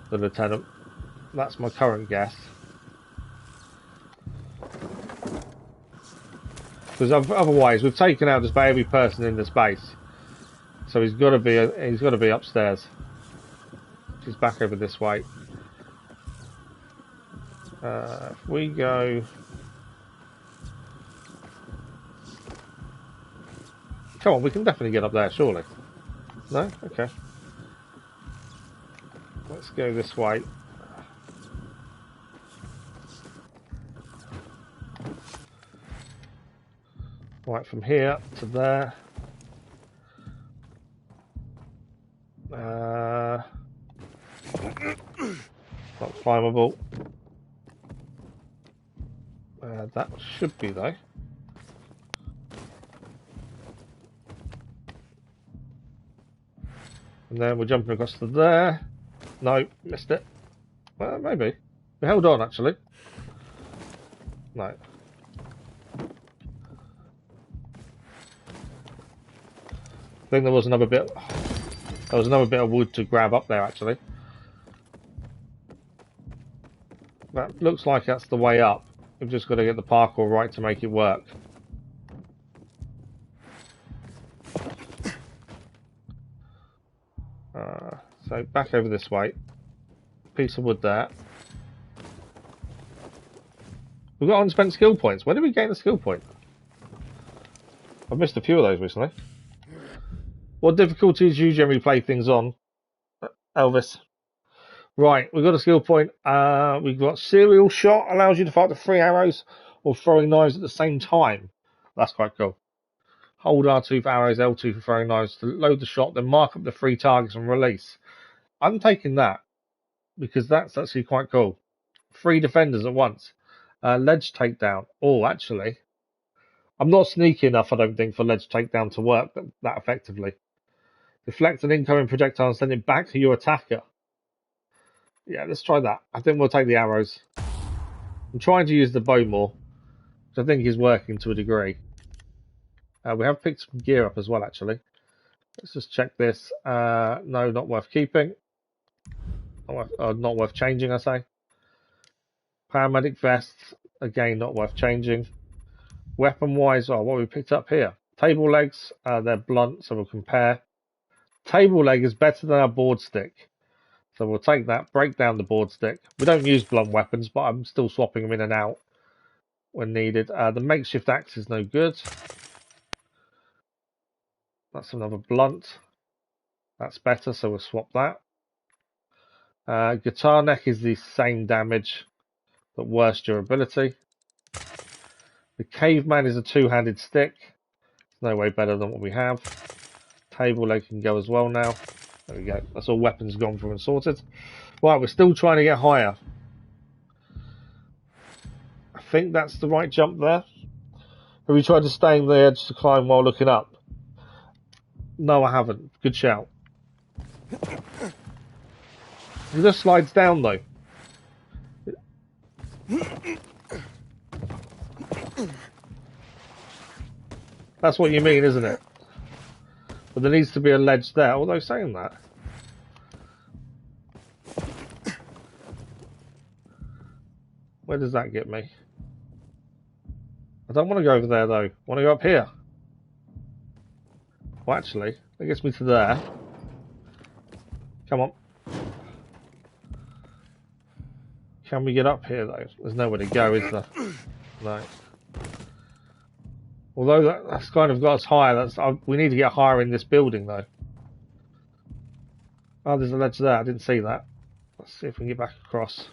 The lieutenant. That's my current guess. Because otherwise, we've taken out just about every person in this base. So he's got to be upstairs. He's back over this way. If we go, come on, we can definitely get up there, surely. No, okay. Let's go this way. Right, from here to there. Not climbable. That should be though. And then we're jumping across to there. No, missed it. Well, maybe. We held on actually. No. I think there was another bit. There was another bit of wood to grab up there actually. That looks like that's the way up. We've just got to get the parkour right to make it work. So back over this way. Piece of wood there. We've got unspent skill points. When did we gain a skill point? I've missed a few of those recently. What difficulties do you generally play things on, Elvis? Right, we've got a skill point. We've got serial shot, allows you to fire up to 3 arrows or throwing knives at the same time. That's quite cool. Hold R2 for arrows, L2 for throwing knives to load the shot, then mark up the 3 targets and release. I'm taking that because that's actually quite cool. 3 defenders at once. Ledge takedown. Oh, actually, I'm not sneaky enough, I don't think, for ledge takedown to work that effectively. Deflect an incoming projectile and send it back to your attacker. Yeah, let's try that. I think we'll take the arrows. I'm trying to use the bow more, which I think is working to a degree. We have picked some gear up as well, actually. Let's just check this. No, not worth keeping. Not worth changing, I say. Paramedic vests, again, not worth changing. Weapon-wise, what we picked up here? Table legs, they're blunt, so we'll compare. Table leg is better than our board stick. So we'll take that, break down the board stick. We don't use blunt weapons, but I'm still swapping them in and out when needed. The makeshift axe is no good. That's another blunt. That's better, so we'll swap that. Guitar neck is the same damage, but worse durability. The caveman is a 2-handed stick. It's no way better than what we have. Table leg can go as well now. There we go. That's all weapons gone through and sorted. Right, we're still trying to get higher. I think that's the right jump there. Have you tried to stay on the edge to climb while looking up? No, I haven't. Good shout. It just slides down though. That's what you mean, isn't it? But there needs to be a ledge there, although saying that. Where does that get me? I don't want to go over there though. I want to go up here. Well, actually, that gets me to there. Come on. Can we get up here though? There's nowhere to go, is there? No. Although that's kind of got us higher. We need to get higher in this building though. Oh, there's a ledge there. I didn't see that. Let's see if we can get back across.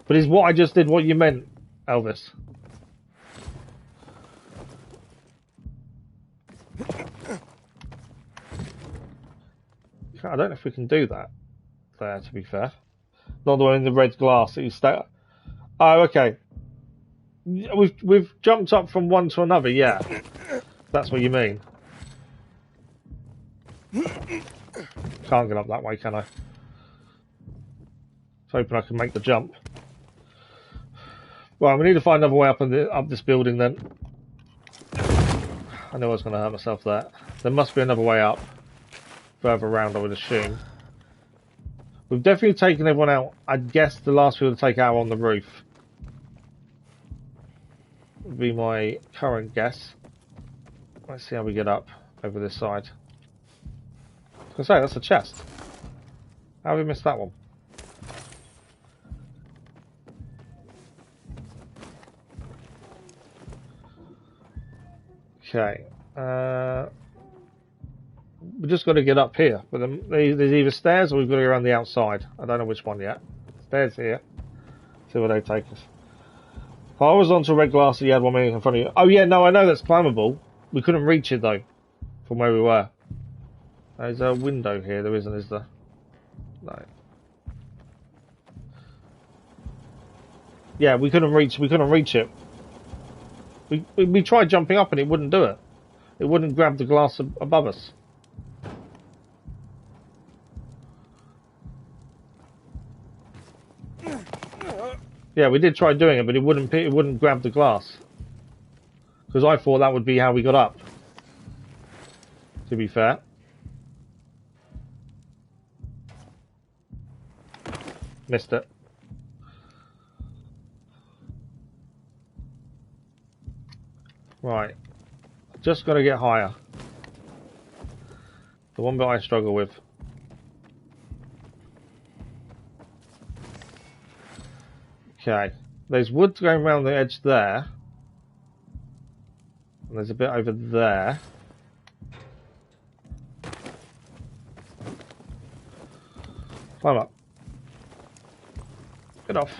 But is what I just did what you meant, Elvis? I don't know if we can do that there, to be fair. Not the one in the red glass that you stay. Oh, okay. We've jumped up from one to another, yeah. That's what you mean. Can't get up that way, can I? Hoping I can make the jump. Right, we need to find another way up this building then. I knew I was going to hurt myself there. There must be another way up. Further around, I would assume. We've definitely taken everyone out. I'd guess the last people to take out on the roof. Would be my current guess. Let's see how we get up over this side. I was going to say, that's a chest. How have we missed that one? Okay. We just got to get up here. But there's either stairs or we've got to go around the outside. I don't know which one yet. Stairs here. See where they take us. Horizontal red glass, you had 1 minute in front of you. Oh yeah, no, I know that's climbable. We couldn't reach it though, from where we were. There's a window here, there isn't, is there? No. Yeah, we couldn't reach it. We tried jumping up and it wouldn't do it. It wouldn't grab the glass above us. Yeah, we did try doing it, but it wouldn't grab the glass. Because I thought that would be how we got up. To be fair. Missed it. Right. Just got to get higher. The one bit I struggle with. Okay. There's wood going around the edge there. And there's a bit over there. Climb up. Get off.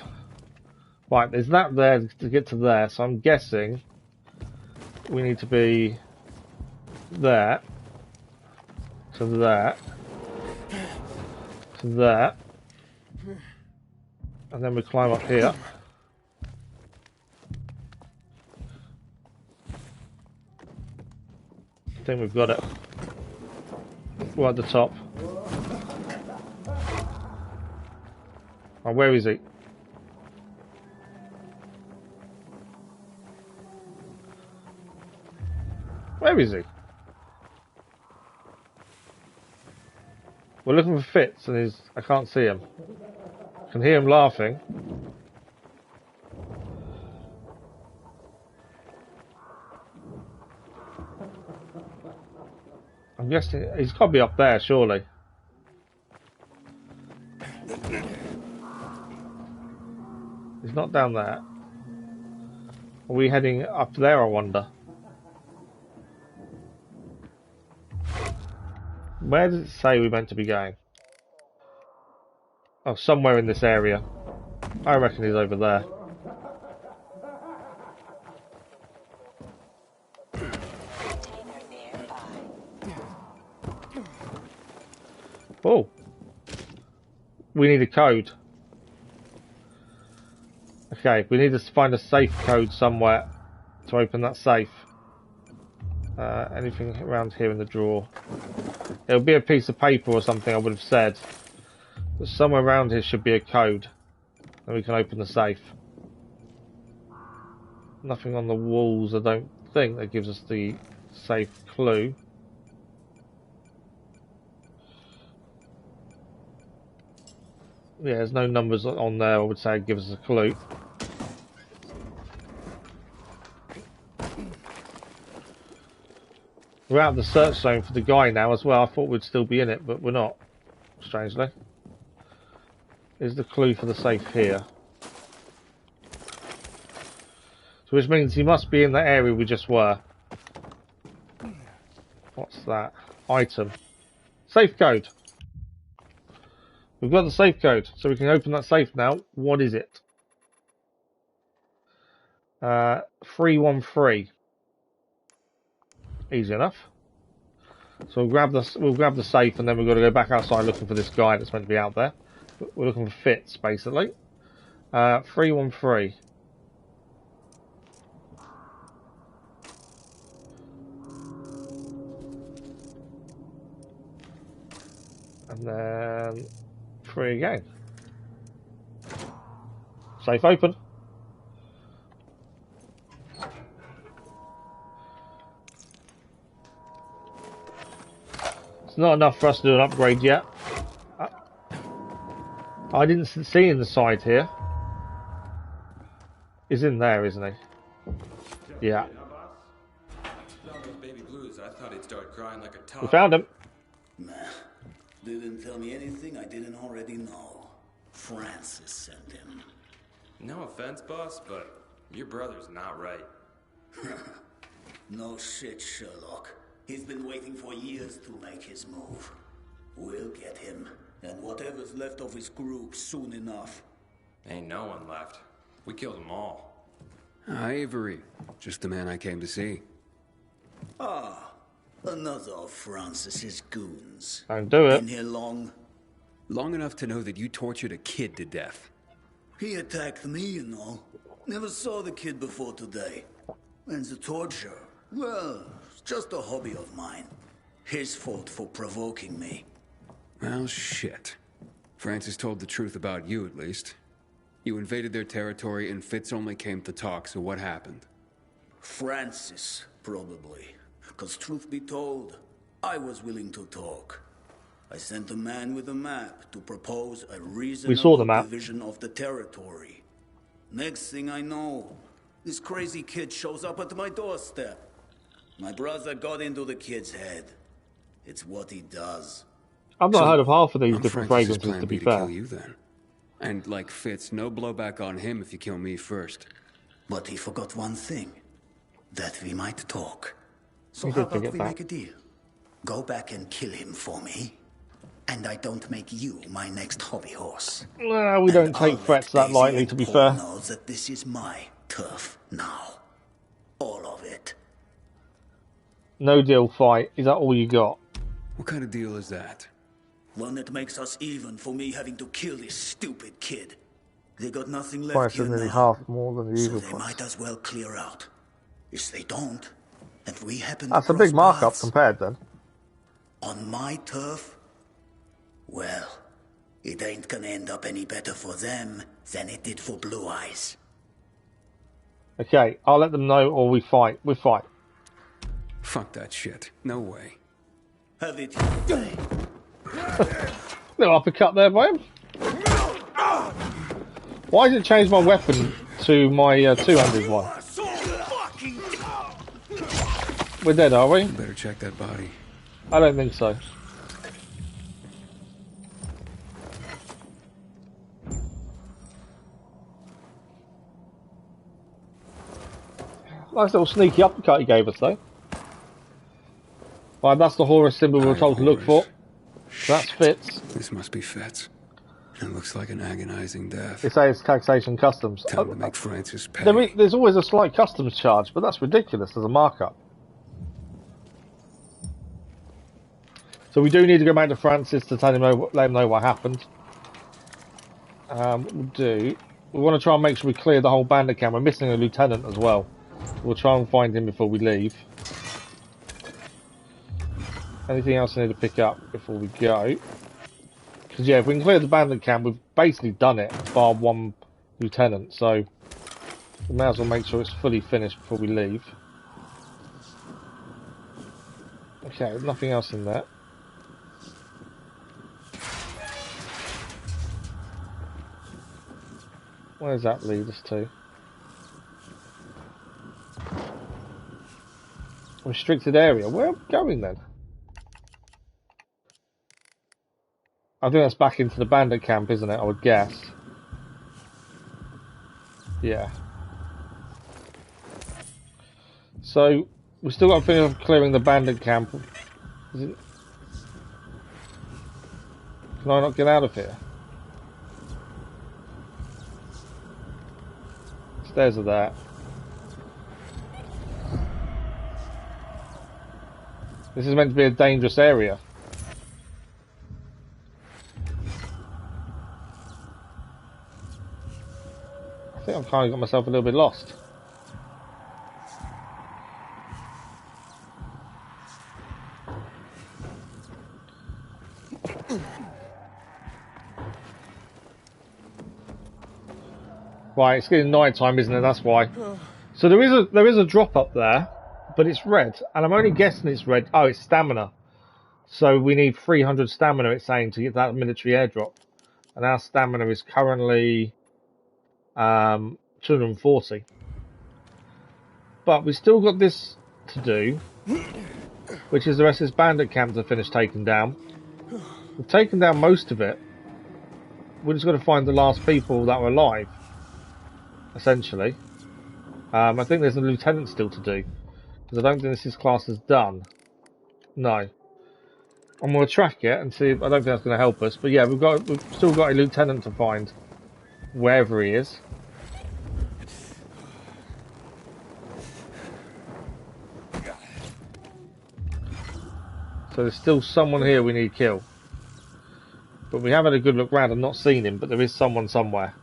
Right, there's that there to get to there, so I'm guessing we need to be there. To there. To there. And then we climb up here. I think we've got it. We're at the top. Oh, where is he? Where is he? We're looking for Fitz and I can't see him. I can hear him laughing. I'm guessing he's got to be up there, surely. He's not down there. Are we heading up there, I wonder? Where does it say we're meant to be going? Oh, somewhere in this area. I reckon he's over there. Oh. We need a code. Okay, we need to find a safe code somewhere to open that safe. Anything around here in the drawer? It'll be a piece of paper or something, I would have said. But somewhere around here should be a code. And we can open the safe. Nothing on the walls, I don't think, that gives us the safe clue. Yeah, there's no numbers on there, I would say, it gives us a clue. We're out of the search zone for the guy now as well. I thought we'd still be in it, but we're not, strangely. Is the clue for the safe here. So which means he must be in the area we just were. What's that? Item. Safe code. We've got the safe code, so we can open that safe now. What is it? 313. Easy enough. So we'll grab the safe, and then we've got to go back outside looking for this guy that's meant to be out there. We're looking for Fitz, basically. 313. And then 3 again. Safe open. It's not enough for us to do an upgrade yet. I didn't see in the side here. He's in there, isn't he? Yeah. Baby blues. I thought he'd start crying like a top. We found him. Nah, didn't tell me anything I didn't already know. Francis sent him. No offense, boss, but your brother's not right. No shit, Sherlock. He's been waiting for years to make his move. We'll get him, and whatever's left of his group soon enough. Ain't no one left. We killed them all. Avery. Just the man I came to see. Ah, another of Francis's goons. Don't do it. Been here long? Long enough to know that you tortured a kid to death. He attacked me, you know. Never saw the kid before today. And the torture, well, it's just a hobby of mine. His fault for provoking me. Well, shit. Francis told the truth about you, at least. You invaded their territory and Fitz only came to talk, so what happened? Francis, probably. Because truth be told, I was willing to talk. I sent a man with a map to propose a reasonable division of the territory. Next thing I know, this crazy kid shows up at my doorstep. My brother got into the kid's head. It's what he does. I've not heard of half of these different Francis's fragrances, plan to be to fair. kill you, then. And like Fitz, no blowback on him if you kill me first. But he forgot one thing. That we might talk. So He how did forget about we that. make a deal? Go back and kill him for me. And I don't make you my next hobby horse. Well, we don't take threats that lightly, to be fair. Know that this is my turf now. All of it. No deal fight. Is that all you got? What kind of deal is that? One that makes us even for me having to kill this stupid kid. They got nothing left Price here is nearly now. half more than the So usual they price. might as well clear out. If they don't, and we happen That's to a big cross markup paths compared then. on my turf, well, it ain't gonna end up any better for them than it did for Blue Eyes. Okay, I'll let them know or we fight. We fight. Fuck that shit. No way. Have it your way. Little uppercut there by him. Why did it change my weapon to my two-handed one? We're dead, are we? Better check that body. I don't think so. Nice little sneaky uppercut he gave us, though. Right, that's the Horus symbol we were told to look for. So that's Fitz. This must be Fitz. It looks like an agonizing death. It says taxation customs. Time to make Francis pay. There's always a slight customs charge, but that's ridiculous as a markup. So we do need to go back to Francis to let him know what happened. What we'll do, we want to try and make sure we clear the whole bandit camp. We're missing a lieutenant as well. We'll try and find him before we leave. Anything else I need to pick up before we go? Because yeah, if we can clear the bandit camp, we've basically done it, bar one lieutenant. So we may as well make sure it's fully finished before we leave. Okay, there's nothing else in there. Where does that lead us to? Restricted area. Where are we going then? I think that's back into the bandit camp, isn't it? I would guess. Yeah. So, we've still got to finish off clearing the bandit camp. Is it... Can I not get out of here? Stairs are there. This is meant to be a dangerous area. I think I've kind of got myself a little bit lost. Right, it's getting night time, isn't it? That's why. So there is a drop up there, but it's red, and I'm only guessing it's red. Oh, it's stamina. So we need 300 stamina, it's saying, to get that military airdrop. And our stamina is currently 240. But we still got this to do, which is the rest of this bandit camp to finish taking down. We've taken down most of it. We're just got to find the last people that were alive, essentially. I think there's a lieutenant still to do, because I don't think this class is done. No. I'm going to track it and see. I don't think that's going to help us, but yeah, we've still got a lieutenant to find, wherever he is. So there's still someone here we need to kill. But we have had a good look round and not seen him, but there is someone somewhere.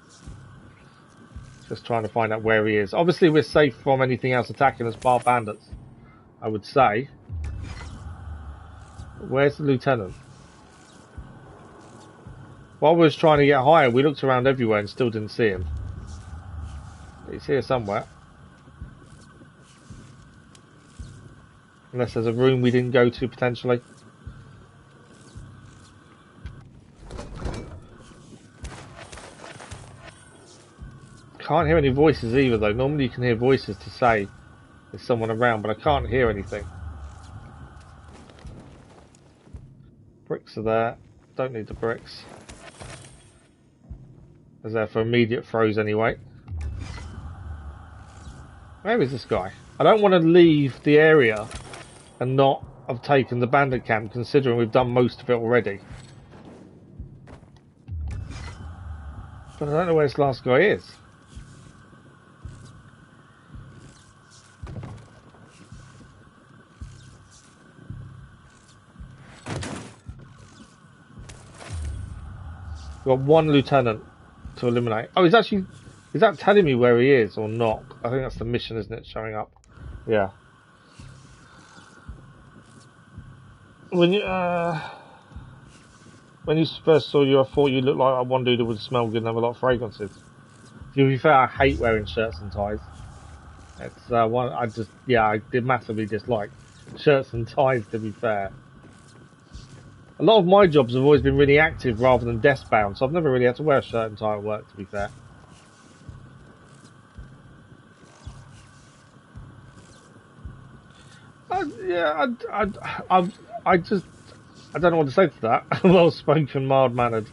Just trying to find out where he is. Obviously we're safe from anything else attacking us bar bandits, I would say. Where's the lieutenant? While we was trying to get higher, we looked around everywhere and still didn't see him. He's here somewhere. Unless there's a room we didn't go to, potentially. Can't hear any voices either, though. Normally you can hear voices to say there's someone around, but I can't hear anything. Bricks are there. Don't need the bricks. They're there for immediate throws anyway. Where is this guy? I don't want to leave the area and not have taken the bandit camp, considering we've done most of it already. But I don't know where this last guy is. We've got one lieutenant to eliminate. Oh, is that telling me where he is or not? I think that's the mission, isn't it, showing up? Yeah. When you first saw you, I thought you looked like one dude who would smell good and have a lot of fragrances. To be fair, I hate wearing shirts and ties. It's one I did massively dislike shirts and ties, to be fair. A lot of my jobs have always been really active rather than desk bound, so I've never really had to wear a shirt and tie at work, to be fair. I don't know what to say to that. Well spoken, mild mannered.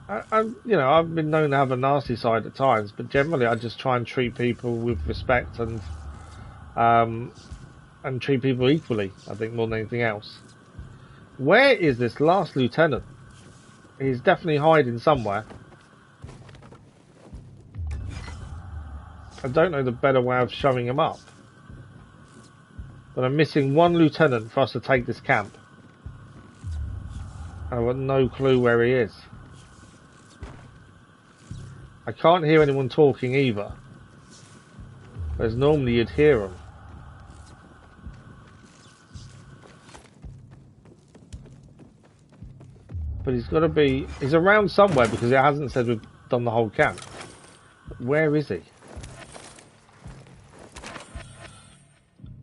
I've been known to have a nasty side at times, but generally I just try and treat people with respect and treat people equally, I think, more than anything else. Where is this last lieutenant? He's definitely hiding somewhere. I don't know the better way of showing him up. But I'm missing one lieutenant for us to take this camp. I've got no clue where he is. I can't hear anyone talking either. Whereas normally you'd hear them. But he's around somewhere because it hasn't said we've done the whole camp. Where is he?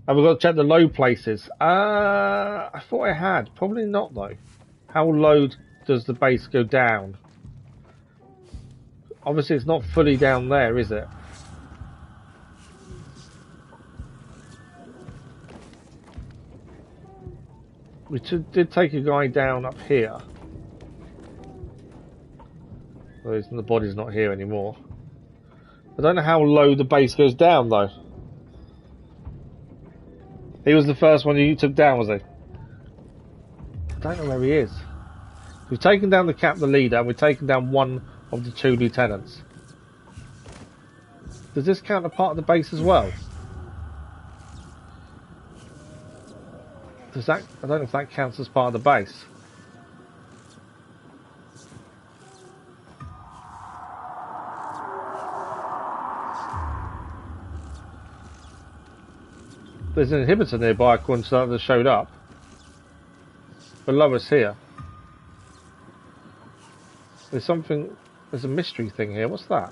Have we got to check the low places? I thought I had. Probably not, though. How low does the base go down? Obviously, it's not fully down there, is it? We did take a guy down up here. Well, the body's not here anymore. I don't know how low the base goes down, though. He was the first one you took down, was he? I don't know where he is. We've taken down the leader, and we've taken down one of the two lieutenants. Does this count a part of the base as well? Does that? I don't know if that counts as part of the base. There's an inhibitor nearby, according to that showed up. Below us here. There's a mystery thing here. What's that?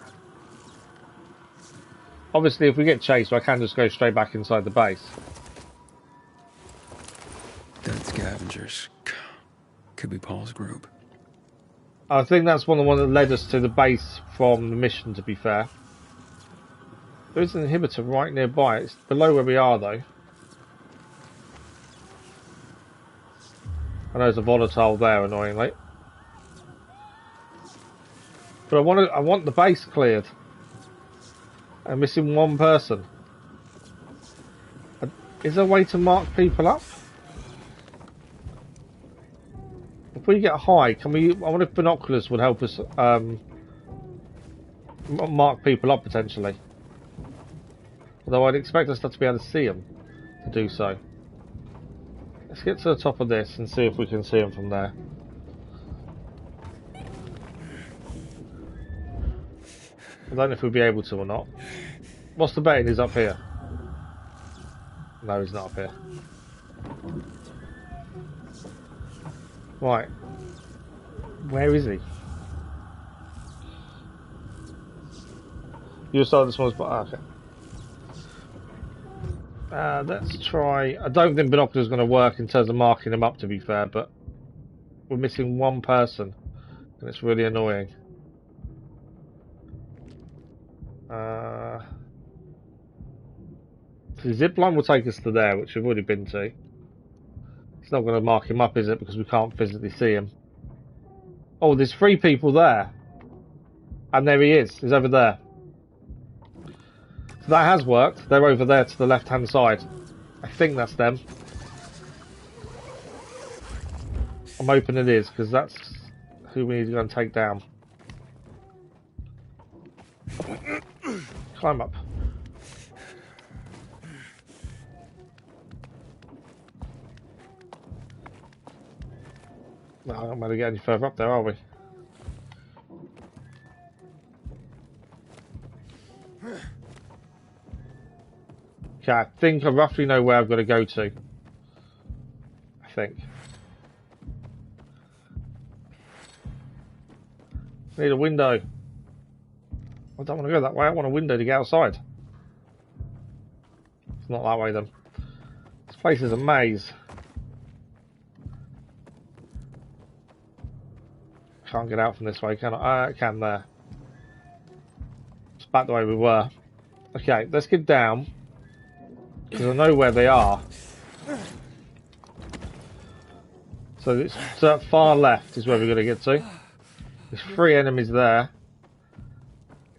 Obviously, if we get chased, I can just go straight back inside the base. Could be Paul's group. I think that's one of the ones that led us to the base from the mission, to be fair. There is an inhibitor right nearby. It's below where we are, though. I know there's a volatile there, annoyingly. But I want the base cleared. I'm missing one person. Is there a way to mark people up? If we get high, can we... I wonder if binoculars would help us mark people up, potentially. Although I'd expect us not to be able to see them to do so. Let's get to the top of this and see if we can see them from there. I don't know if we'll be able to or not. What's the betting? He's up here. No, he's not up here. Right. Where is he? You saw this one's... okay. Let's try... I don't think binoculars are going to work in terms of marking them up, to be fair, but we're missing one person, and it's really annoying. The zip line will take us to there, which we've already been to. It's not going to mark him up, is it? Because we can't physically see him. Oh, there's 3 people there. And there he is. He's over there. So that has worked. They're over there to the left-hand side. I think that's them. I'm hoping it is, because that's who we need to go and take down. Climb up. No, I'm not going to get any further up there, are we? Okay, I think I roughly know where I've got to go to. I think. I need a window. I don't want to go that way. I want a window to get outside. It's not that way then. This place is a maze. Can't get out from this way, can I? I can there. It's back the way we were. Okay, let's get down. Because I know where they are. So it's far left is where we're going to get to. There's 3 enemies there.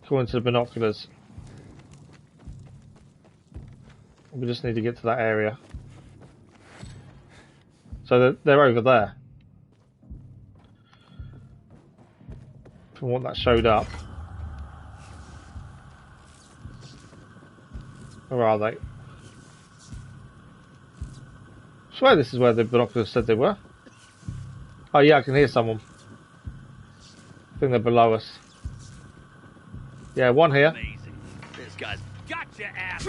According to the binoculars. We just need to get to that area. So they're over there. From what that showed up. Where are they? I swear this is where the binoculars said they were. Oh yeah, I can hear someone. I think they're below us. Yeah, one here. This guy's got your ass.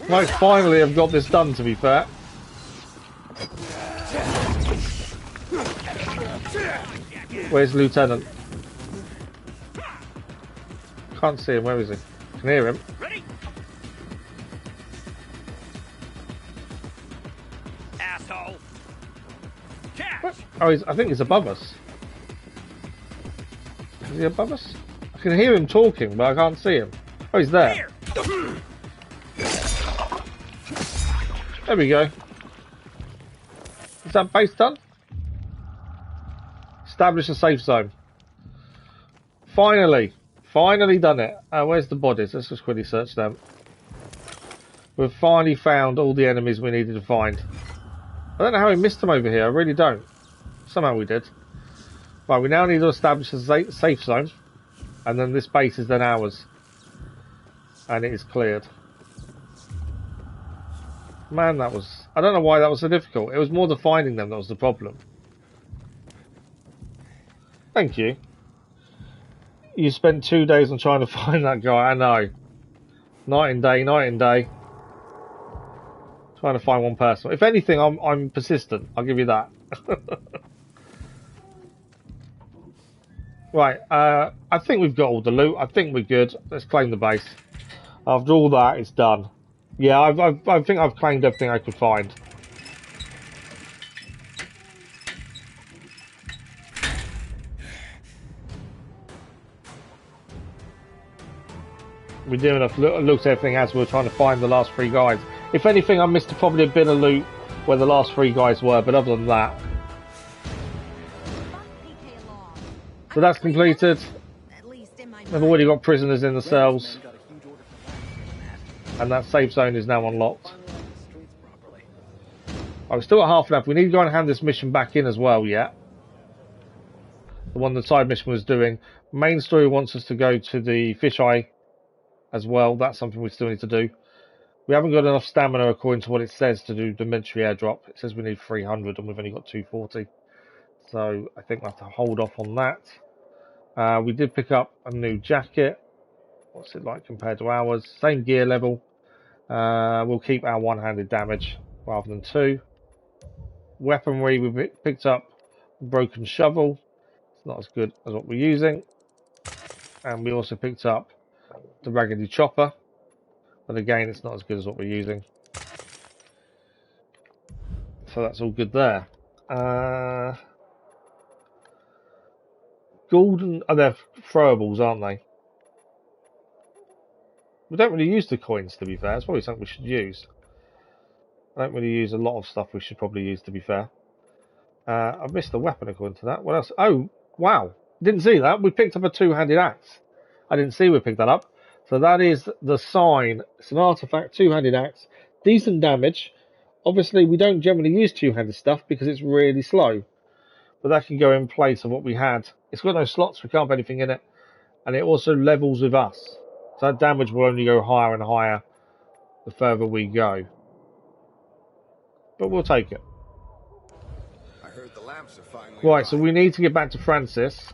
Right, finally I've got this done, to be fair. Where's Lieutenant? Can't see him, where is he? Can hear him. Asshole. Catch. Oh, I think he's above us. Is he above us? I can hear him talking, but I can't see him. Oh, he's there. There we go. Is that base done? Establish a safe zone. Finally done it. Where's the bodies? Let's just quickly search them. We've finally found all the enemies we needed to find. I don't know how we missed them over here. I really don't. Somehow we did. Right, we now need to establish a safe zone. And then this base is then ours. And it is cleared. Man, that was... I don't know why that was so difficult. It was more the finding them that was the problem. Thank you. You spent 2 days on trying to find that guy, I know. Night and day. Trying to find one person. If anything, I'm persistent. I'll give you that. Right, I think we've got all the loot. I think we're good. Let's claim the base. After all that, it's done. Yeah, I think I've claimed everything I could find. We did enough looked at everything as we were trying to find the last 3 guys. If anything, I missed probably a bit of loot where the last 3 guys were, but other than that. So that's completed. I've already got prisoners in the cells. And that safe zone is now unlocked. Oh, we're still at half an hour. We need to go and hand this mission back in as well, yeah. The one the side mission was doing. Main story wants us to go to the fisheye as well. That's something we still need to do. We haven't got enough stamina according to what it says to do the military airdrop. It says we need 300 and we've only got 240. So I think we'll have to hold off on that. We did pick up a new jacket. What's it like compared to ours? Same gear level. We'll keep our one-handed damage rather than 2. Weaponry, we picked up a broken shovel. It's not as good as what we're using. And we also picked up the raggedy chopper. But again, it's not as good as what we're using. So that's all good there. Golden, they're throwables, aren't they? We don't really use the coins, to be fair. It's probably something we should use. I don't really use a lot of stuff we should probably use, to be fair. I've missed the weapon according to that. What else? Oh, wow. Didn't see that. We picked up a 2-handed axe. I didn't see we picked that up. So that is the sign. It's an artifact, 2-handed axe. Decent damage. Obviously, we don't generally use 2-handed stuff because it's really slow. But that can go in place of what we had. It's got no slots. We can't put anything in it. And it also levels with us. So that damage will only go higher and higher the further we go. But we'll take it. I heard the lamps are finally Right, so we need to get back to Francis.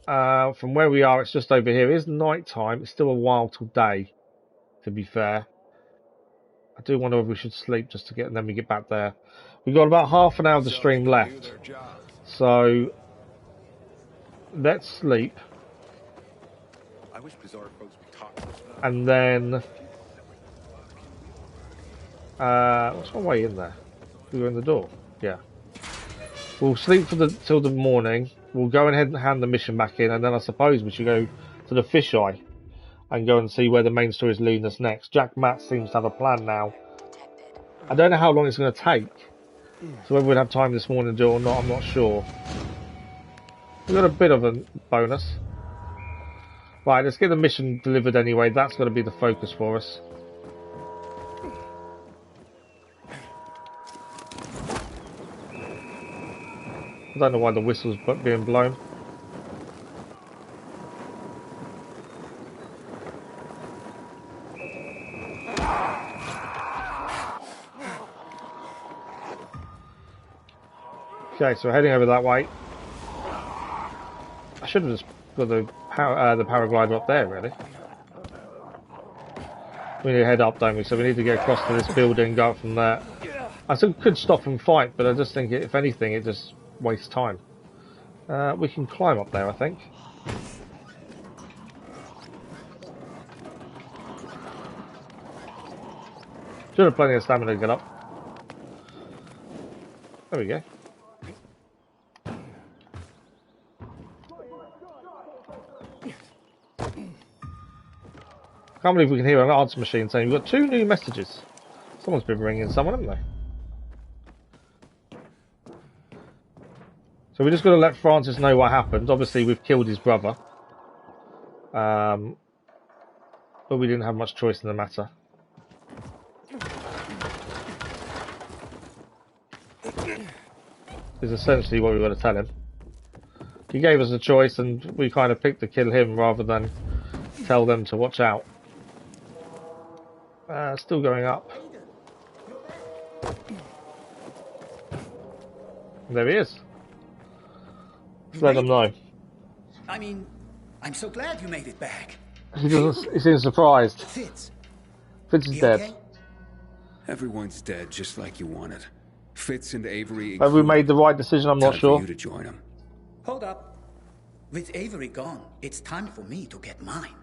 From where we are, it's just over here. It is night time. It's still a while till day, to be fair. I do wonder if we should sleep just to get, and then we get back there. We've got about half an hour of the stream left. So let's sleep. I wish Bizarre folks would talk to us. And then what's my way in there? We go in the door. Yeah. We'll sleep for till the morning. We'll go ahead and hand the mission back in, and then I suppose we should go to the fisheye and go and see where the main story is leading us next. Jack Matt seems to have a plan now. I don't know how long it's going to take. So whether we'd have time this morning to do it or not, I'm not sure. We've got a bit of a bonus. Right, let's get the mission delivered anyway. That's going to be the focus for us. I don't know why the whistle's being blown. Okay, so we're heading over that way. I should have just got the paraglider up there, really. We need to head up, don't we? So we need to get across to this building, go up from there. I still could stop and fight, but I just think, if anything, it just wastes time. We can climb up there, I think. Should have plenty of stamina to get up. There we go. I can't believe we can hear an answer machine saying we've got 2 new messages. Someone's been ringing someone, haven't they? So we just got to let Francis know what happened. Obviously, we've killed his brother. But we didn't have much choice in the matter. Is essentially what we've got to tell him. He gave us a choice and we kind of picked to kill him rather than tell them to watch out. Still going up. There he is. Let's let them know. I mean, I'm so glad you made it back. He seems surprised. Fitz. Fitz is dead. Okay? Everyone's dead, just like you wanted. Fitz and Avery. Have we made the right decision? I'm not sure. For you to join them. Hold up. With Avery gone, it's time for me to get mine.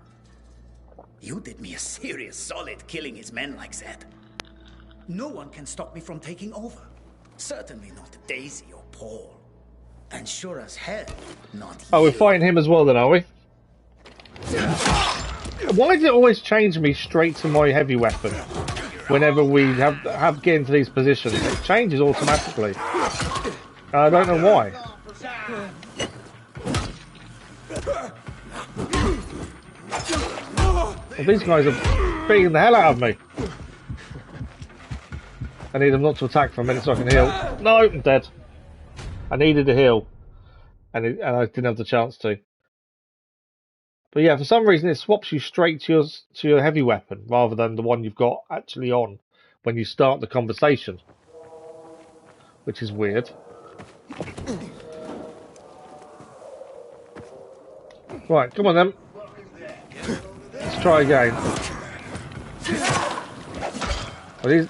You did me a serious solid killing his men like that. No one can stop me from taking over. Certainly not Daisy or Paul. And sure as hell, not you. Oh, we're fighting him as well then, are we? Why does it always change me straight to my heavy weapon? Whenever we have get into these positions, it changes automatically. I don't know why. Well, these guys are beating the hell out of me. I need them not to attack for a minute so I can heal. No, I'm dead. I needed to heal, and I didn't have the chance to. But yeah, for some reason it swaps you straight to your heavy weapon rather than the one you've got actually on when you start the conversation, which is weird. Right, come on then. Let's try again. Well,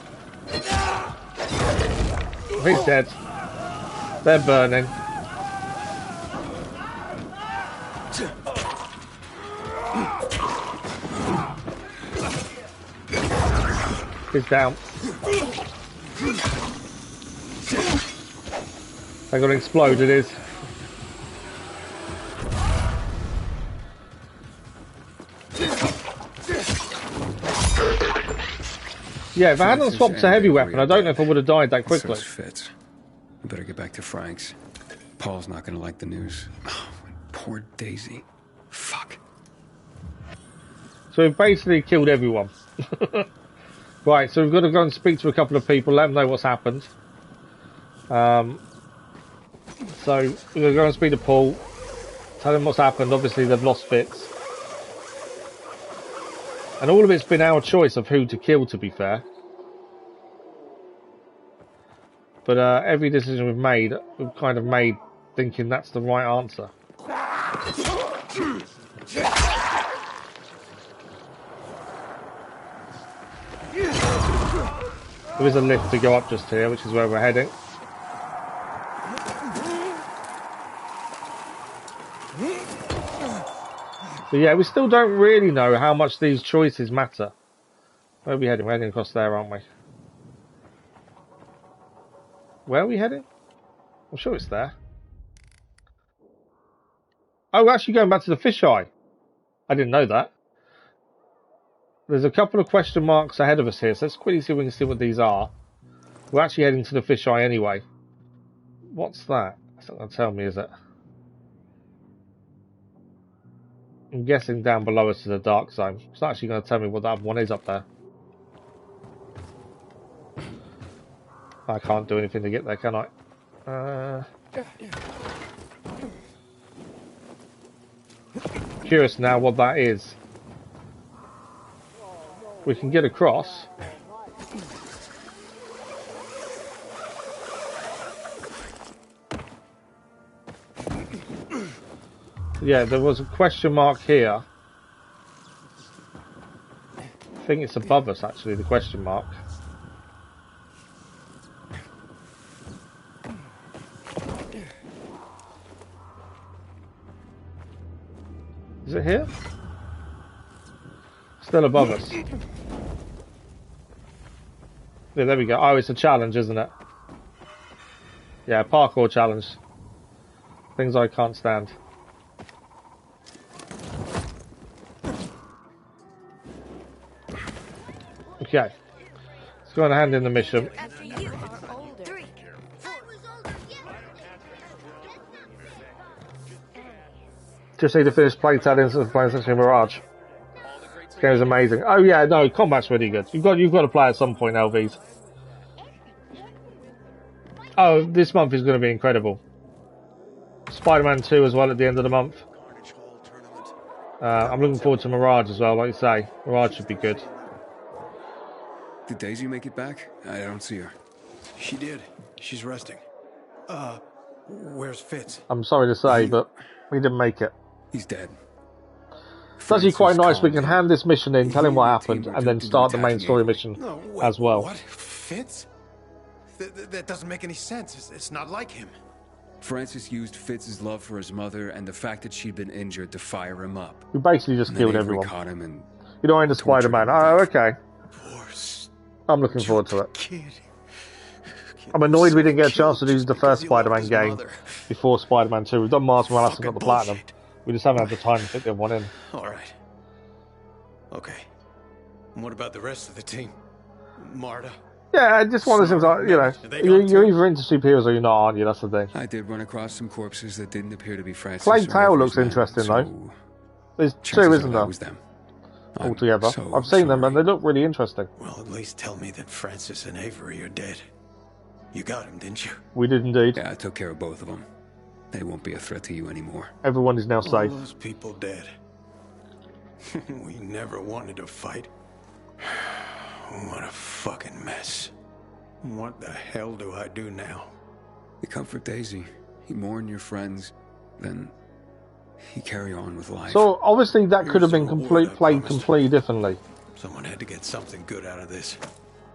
he's dead. They're burning. He's down. They're going to explode, it is. Yeah, if I hadn't swapped to heavy weapon, I don't know if I would have died that quickly. Fits. I better get back to Frank's. Paul's not going to like the news. Oh, poor Daisy. Fuck. So we've basically killed everyone. Right, so we've got to go and speak to a couple of people, let them know what's happened. So we're going to go and speak to Paul, tell them what's happened. Obviously they've lost Fitz. And all of it's been our choice of who to kill, to be fair. But every decision we've kind of made thinking that's the right answer. There is a lift to go up just here, which is where we're heading. But yeah, we still don't really know how much these choices matter. Where are we heading? We're heading across there, aren't we? Where are we heading? I'm sure it's there. Oh, we're actually going back to the fisheye. I didn't know that. There's a couple of question marks ahead of us here, so let's quickly see if we can see what these are. We're actually heading to the fisheye anyway. What's that? That's not going to tell me, is it? I'm guessing down below us is a dark zone. It's not actually going to tell me what that other one is up there. I can't do anything to get there, can I? Curious now what that is. We can get across. Yeah, there was a question mark here. I think it's above us, actually, the question mark. Is it here? Still above us. Yeah, there we go. Oh, it's a challenge, isn't it? Yeah, parkour challenge. Things I can't stand. Okay. Let's go and hand in the mission. Just need to finish playtelling since playing Essentially Mirage. This game is amazing. Oh yeah, no, combat's really good. You've got to play at some point, LVs. Oh, this month is going to be incredible. Spider-Man 2 as well at the end of the month. I'm looking forward to Mirage as well, like you say. Mirage should be good. Did Daisy make it back? I don't see her. She did. She's resting. Where's Fitz? I'm sorry to say, but we didn't make it. He's dead. It's actually quite nice. We can hand this mission in, tell him what happened, and then start the main story mission as well. What? Fitz? That doesn't make any sense. It's not like him. Francis used Fitz's love for his mother and the fact that she'd been injured to fire him up. We basically just killed everyone. Caught him and you know, into Spider-Man. Oh, okay. I'm looking forward to it. I'm annoyed we didn't get a chance to do the first Spider-Man game before Spider-Man 2. We've done Miles Morales and got the Platinum. We just haven't had the time to fit the other one in. All right. Okay. And what about the rest of the team? Marta? Yeah, just one of those things like, you know, you're either into superheroes or you're not, aren't you? That's the thing. I did run across some corpses that didn't appear to be Francis. Plague Tale looks interesting, though. There's two, isn't there? Was them. Altogether. I've seen them and they look really interesting. Well, at least tell me that Francis and Avery are dead. You got him, didn't you? We did indeed. Yeah, I took care of both of them. They won't be a threat to you anymore. Everyone is now safe. All those people dead. We never wanted to fight. What a fucking mess. What the hell do I do now? You comfort Daisy. You mourn your friends. Then you carry on with life. So obviously that could have been played completely differently. Someone had to get something good out of this.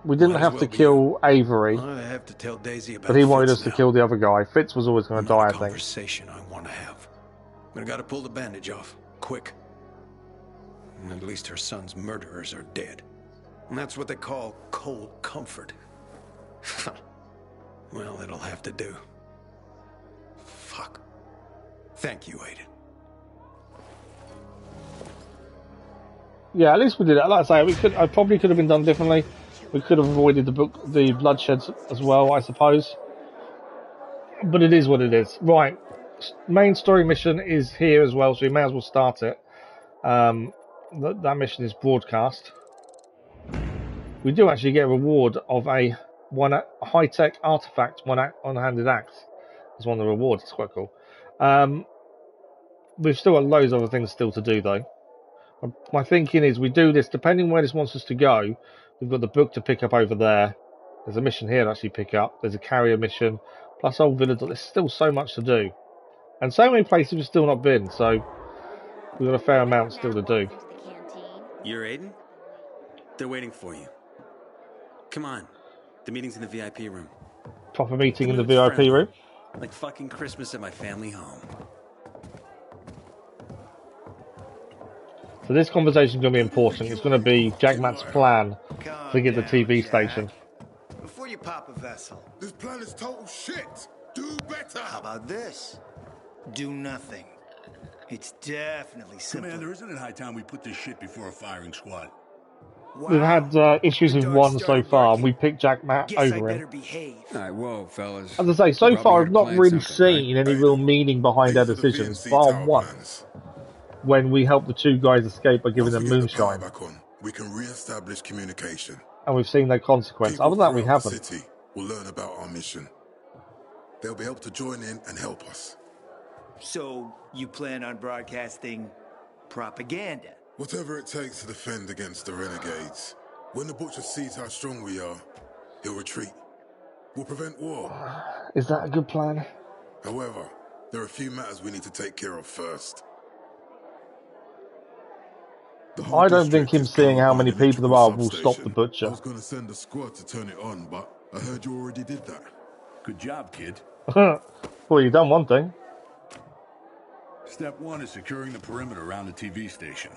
We didn't have to kill Avery, I have to tell Daisy about but he wanted Fitz us to now. kill the other guy. Fitz was always going to die, I think. Conversation I want to have. But I got to pull the bandage off, quick. And at least her son's murderers are dead. And that's what they call cold comfort. Well, it'll have to do. Fuck. Thank you, Aiden. Yeah, at least we did it. Like I say, I probably could have been done differently. We could have avoided the bloodshed as well, I suppose. But it is what it is. Right, main story mission is here as well, so we may as well start it. That mission is broadcast. We do actually get a reward of a high-tech artifact, one-handed axe. It's one of the rewards. It's quite cool. We've still got loads of other things still to do, though. My thinking is we do this, depending where this wants us to go. We've got the book to pick up over there. There's a mission here to actually pick up. There's a carrier mission. Plus Old Village. There's still so much to do. And so many places we've still not been, so we've got a fair amount still to do. You're Aiden? They're waiting for you. Come on. The meeting's in the VIP room. Proper meeting in the It's VIP friendly. room. Like fucking Christmas at my family home. So this conversation is going to be important. It's going to be Jack Matt's plan to get the TV station. Before you pop a vessel. This plan is total shit. Do better. How about this? Do nothing. It's definitely simple. Commander, isn't it high time we put this shit before a firing squad? We've had issues with one so far, and we picked Jack Matt over him. Alright, whoa, fellas. As I say, so far I've not really seen any real meaning behind their decisions, bar once, when we helped the two guys escape by giving them moonshine. We can re-establish communication. And we've seen their consequence. Other than that, we haven't. City will learn about our mission. They'll be able to join in and help us. So, you plan on broadcasting propaganda? Whatever it takes to defend against the renegades. When the Butcher sees how strong we are, he'll retreat. We'll prevent war. Is that a good plan? However, there are a few matters we need to take care of first. I don't think him seeing how many people there are will stop the I Butcher. was going to send a squad to turn it on, but I heard you already did that. Good job, kid. Well, you've done one thing. Step one is securing the perimeter around the TV station.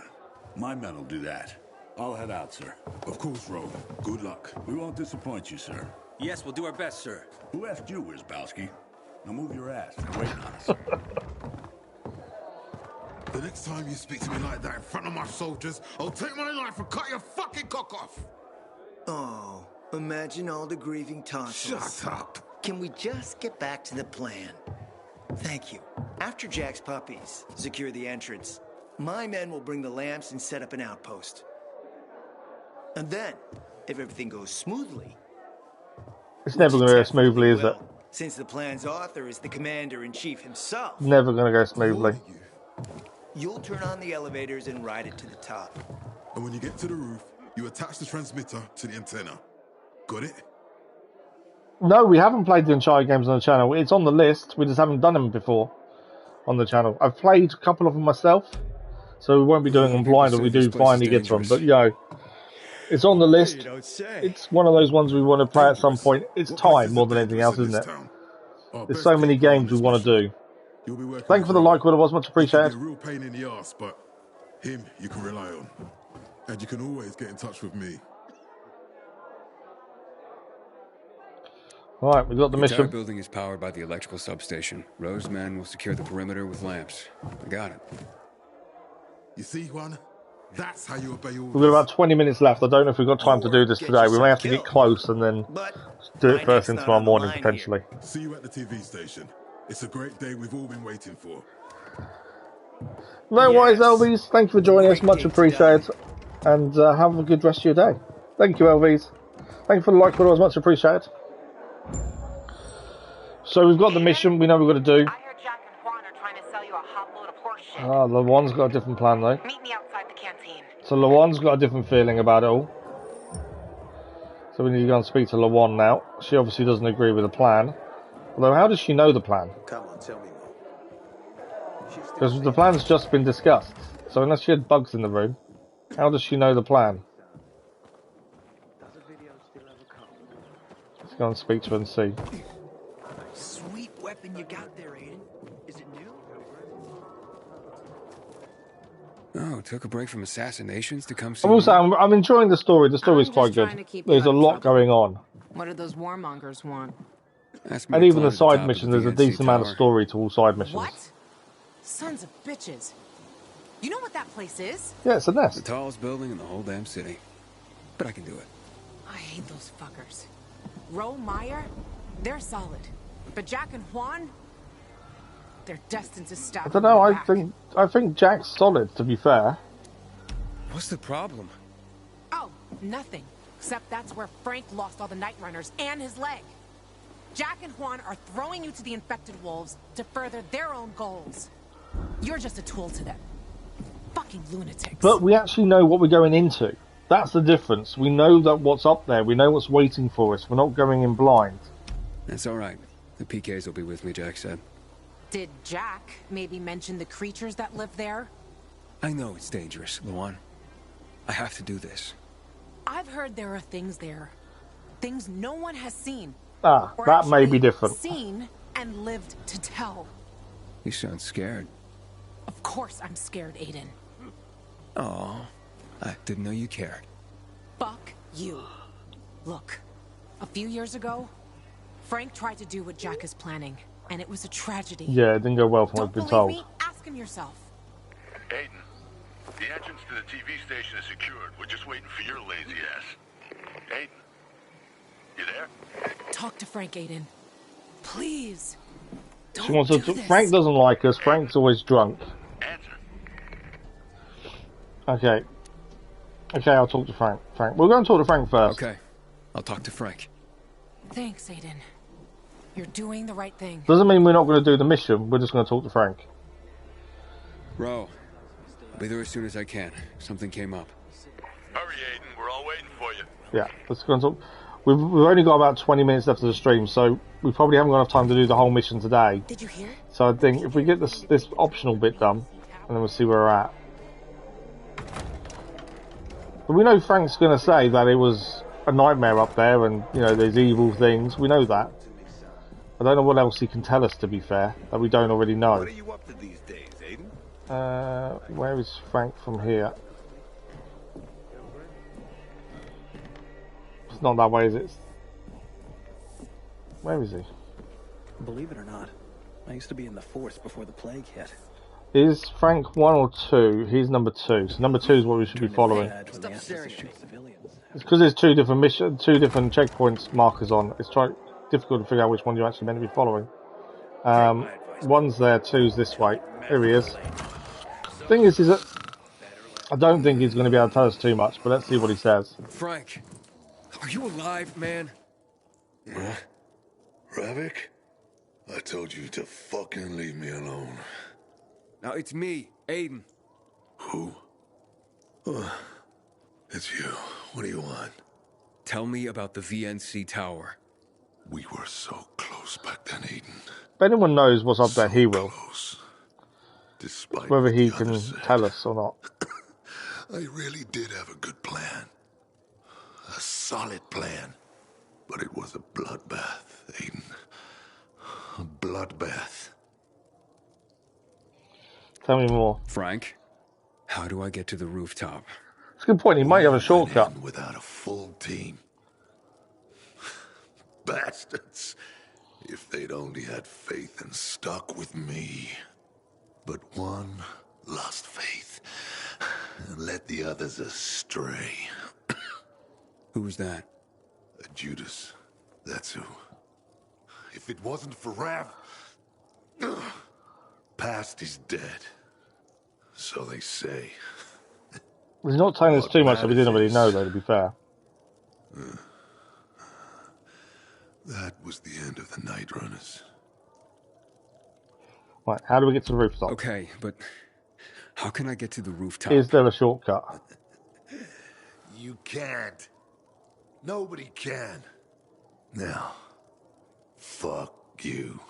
My men will do that. I'll head out, sir. Of course, Ro. Good luck. We won't disappoint you, sir. Yes, we'll do our best, sir. Who asked you, Wizbowski? Now move your ass. They're waiting on us. The next time you speak to me like that in front of my soldiers, I'll take my knife and cut your fucking cock off. Oh, imagine all the grieving tonsils. Shut up. Can we just get back to the plan? Thank you. After Jack's puppies secure the entrance, my men will bring the lamps and set up an outpost. And then, if everything goes smoothly... It's never going to go smoothly, is it? Since the plan's author is the commander-in-chief himself... Never going to go smoothly. You'll turn on the elevators and ride it to the top. And when you get to the roof, you attach the transmitter to the antenna. Got it? No, we haven't played the Uncharted games on the channel. It's on the list. We just haven't done them before on the channel. I've played a couple of them myself, so we won't be doing them blind when we do finally get to them. But, yo, it's on the list. It's one of those ones we want to play at some point. It's time more than anything else, isn't it? There's so many games we want to do. Thank you for the like, what it was. Much appreciated. It's a real pain in the ass, but him you can rely on. And you can always get in touch with me. Alright, we've got the The entire mission. building is powered by the electrical substation. Rose's men will secure the perimeter with lamps. I got it. You see, Juan? That's how you obey We've got about 20 minutes left. I don't know if we've got time to do this today. We may have to get close and then do it first thing tomorrow morning, potentially. See you at the TV station. It's a great day we've all been waiting for. No worries, Elvies. Thank you for joining us. Much appreciated. And have a good rest of your day. Thank you, Elvies. Thank you for the like, but it was much appreciated. So we've got the mission. We know we've got to do. I heard Jack and Juan are trying to sell you a hot load of horse shit. LeJuan's got a different plan, though. Meet me outside the canteen. So LeJuan's got a different feeling about it all. So we need to go and speak to LeJuan now. She obviously doesn't agree with the plan. Although, how does she know the plan? Come on, tell me more. Because the plan's just been discussed. So unless she had bugs in the room, how does she know the plan? Let's go and speak to her and see. Sweet weapon you got there, Aiden. Is it new? Oh, took a break from assassinations to come see I'm also, I'm enjoying the story. The story's quite good. There's a lot going on. What do those warmongers want? And even the side missions, there's a decent amount of story to all side missions. What? Sons of bitches. You know what that place is? Yeah, it's a nest. The tallest building in the whole damn city. But I can do it. I hate those fuckers. Roe Meyer, they're solid. But Jack and Juan, they're destined to stab. I don't know. I think Jack's solid. To be fair. What's the problem? Oh, nothing. Except that's where Frank lost all the Night Runners and his leg. Jack and Juan are throwing you to the infected wolves to further their own goals. You're just a tool to them. Fucking lunatics. But we actually know what we're going into. That's the difference. We know that what's up there. We know what's waiting for us. We're not going in blind. That's all right. The PKs will be with me, Jack said. Did Jack maybe mention the creatures that live there? I know it's dangerous, LeJuan. I have to do this. I've heard there are things there. Things no one has seen. Ah, or that may be different. Seen and lived to tell. You sound scared. Of course I'm scared, Aiden. Oh, I didn't know you cared. Fuck you. Look, a few years ago, Frank tried to do what Jack is planning, and it was a tragedy. Yeah, it didn't go well from what I've been told. Me? Ask him yourself. Aiden, the entrance to the TV station is secured. We're just waiting for your lazy ass. Aiden, you there? Talk to Frank, Aiden. Please. She wants to. Frank doesn't like us. Frank's always drunk. Okay. Okay, I'll talk to Frank. We're going to talk to Frank first. Okay, I'll talk to Frank. Thanks, Aiden. You're doing the right thing. Doesn't mean we're not going to do the mission. We're just going to talk to Frank. Ro, I'll be there as soon as I can. Something came up. Hurry, Aiden. We're all waiting for you. Yeah, let's go and talk. We've only got about 20 minutes left of the stream, so we probably haven't got enough time to do the whole mission today. Did you hear? So I think if we get this optional bit done, and then we'll see where we're at. But we know Frank's going to say that it was a nightmare up there, and you know there's evil things. We know that. I don't know what else he can tell us, to be fair, that we don't already know. What are you up to these days, Aiden? Where is Frank from here? It's not that way, is it? Where is he? Believe it or not, I used to be in the force before the plague hit. Is Frank 1 or 2? He's number 2. So number 2 is what we should be following. It's because there's two different checkpoints markers on. It's difficult to figure out which one you're actually meant to be following. One's there, 2's this way. Here he is. Thing is that I don't think he's going to be able to tell us too much, but let's see what he says. Frank, are you alive, man? Huh? Ravik? I told you to fucking leave me alone. Now it's me, Aiden. Who? It's you. What do you want? Tell me about the VNC tower. We were so close back then, Aiden. If anyone knows what's up there, he will. Despite whether he can tell us or not. I really did have a good plan. A solid plan. But it was a bloodbath, Aiden. A bloodbath. Tell me more. Frank, how do I get to the rooftop? It's a good point. He might have a shortcut. Without a full team. Bastards. If they'd only had faith and stuck with me. But one lost faith and let the others astray. Who's that? Judas. That's who. If it wasn't for Rav, past is dead. So they say. He's not telling us too much that we didn't really know, though, to be fair. That was the end of the Night Runners. Right, how do we get to the rooftop? Okay, but how can I get to the rooftop? Is there a shortcut? You can't. Nobody can. Now, fuck you.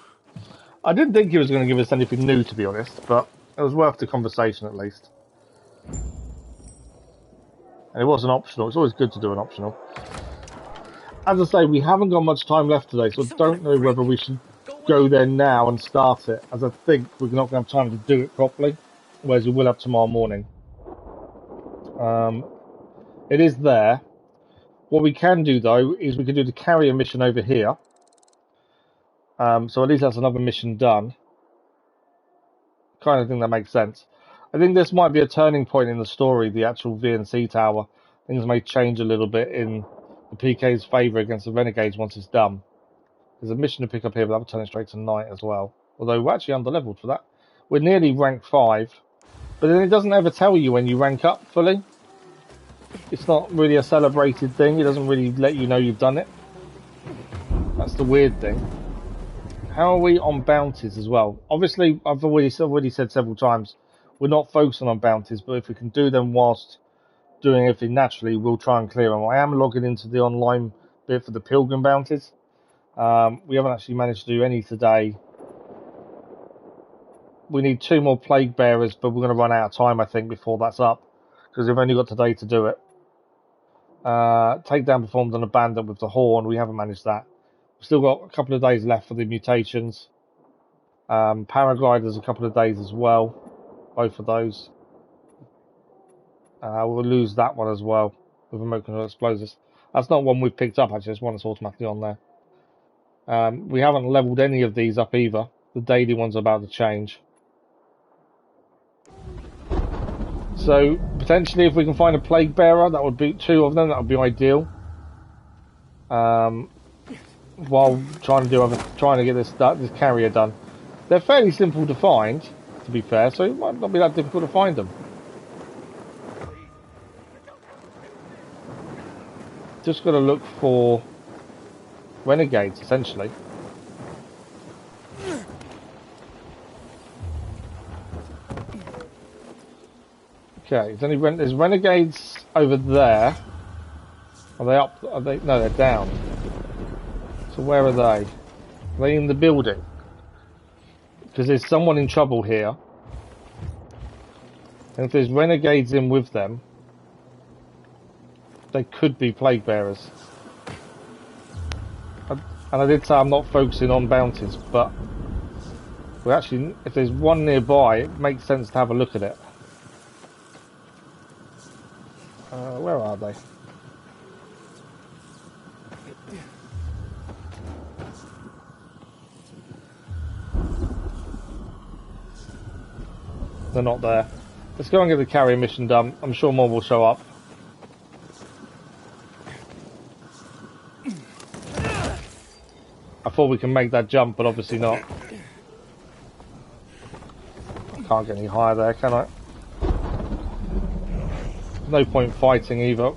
I didn't think he was going to give us anything new, to be honest, but it was worth the conversation at least. And it wasn't optional. It's always good to do an optional. As I say, we haven't got much time left today, so I don't know whether we should go there now and start it, as I think we're not going to have time to do it properly, whereas we will have tomorrow morning. It is there. What we can do, though, is we can do the carrier mission over here. So at least that's another mission done. Kind of think that makes sense. I think this might be a turning point in the story, the actual VNC tower. Things may change a little bit in the PK's favour against the Renegades once it's done. There's a mission to pick up here, but that'll turn it straight to night as well. Although we're actually under-leveled for that. We're nearly rank 5. But then it doesn't ever tell you when you rank up fully. It's not really a celebrated thing. It doesn't really let you know you've done it. That's the weird thing. How are we on bounties as well? Obviously, I've already said several times, we're not focusing on bounties, but if we can do them whilst doing everything naturally, we'll try and clear them. I am logging into the online bit for the Pilgrim bounties. We haven't actually managed to do any today. We need 2 more Plague Bearers, but we're going to run out of time, I think, before that's up, because we've only got today to do it. Takedown performed on a bandit with the horn. We haven't managed that. We've still got a couple of days left for the mutations. Paragliders a couple of days as well. Both of those. We'll lose that one as well with remote control explosives. That's not one we've picked up, actually. It's one that's automatically on there. We haven't leveled any of these up either. The daily one's about to change. So potentially, if we can find a Plague Bearer, that would be 2 of them. That would be ideal. While trying to get this carrier done, they're fairly simple to find, to be fair. So it might not be that difficult to find them. Just got to look for renegades, essentially. Okay, there's renegades over there. Are they up? Are they? No, they're down. So where are they? Are they in the building? Because there's someone in trouble here. And if there's renegades in with them, they could be Plague Bearers. And I did say I'm not focusing on bounties, but we actually, if there's one nearby, it makes sense to have a look at it. Where are they? They're not there. Let's go and get the carrier mission done. I'm sure more will show up. I thought we can make that jump, but obviously not. I can't get any higher there, can I? No point fighting either.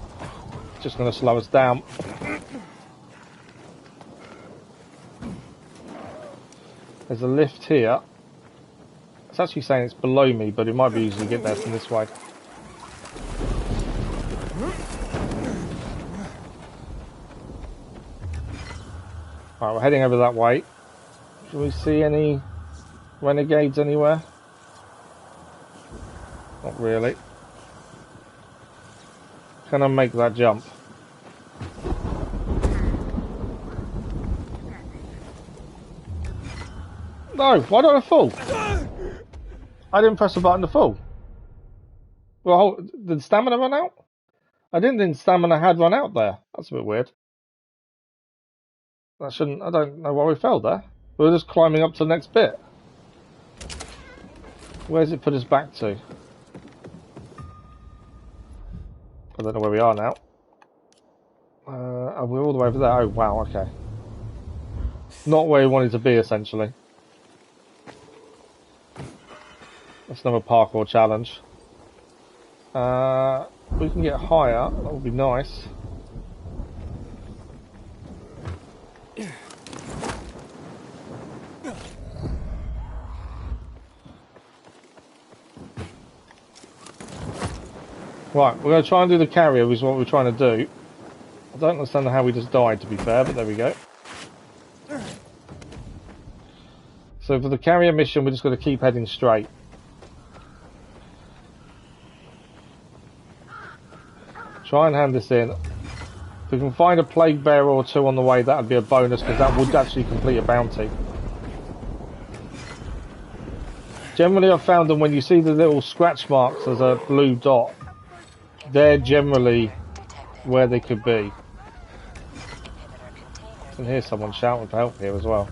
It's just going to slow us down. There's a lift here. It's actually saying it's below me, but it might be easy to get there from this way. Alright, we're heading over that way. Do we see any renegades anywhere? Not really. Can I make that jump? No, why don't I fall? I didn't press the button to fall. Well, did stamina run out? I didn't think stamina had run out there. That's a bit weird. I don't know why we fell there. We were just climbing up to the next bit. Where's it put us back to? I don't know where we are now. We're all the way over there. Oh, wow, okay. Not where we wanted to be, essentially. That's another parkour challenge. We can get higher. That would be nice. Right, we're going to try and do the carrier, is what we're trying to do. I don't understand how we just died, to be fair, but there we go. So for the carrier mission, we're just going to keep heading straight. Try and hand this in. If we can find a plague bearer or two on the way, that would be a bonus, because that would actually complete a bounty. Generally, I've found that when you see the little scratch marks as a blue dot, they're generally where they could be. I can hear someone shouting for help here as well.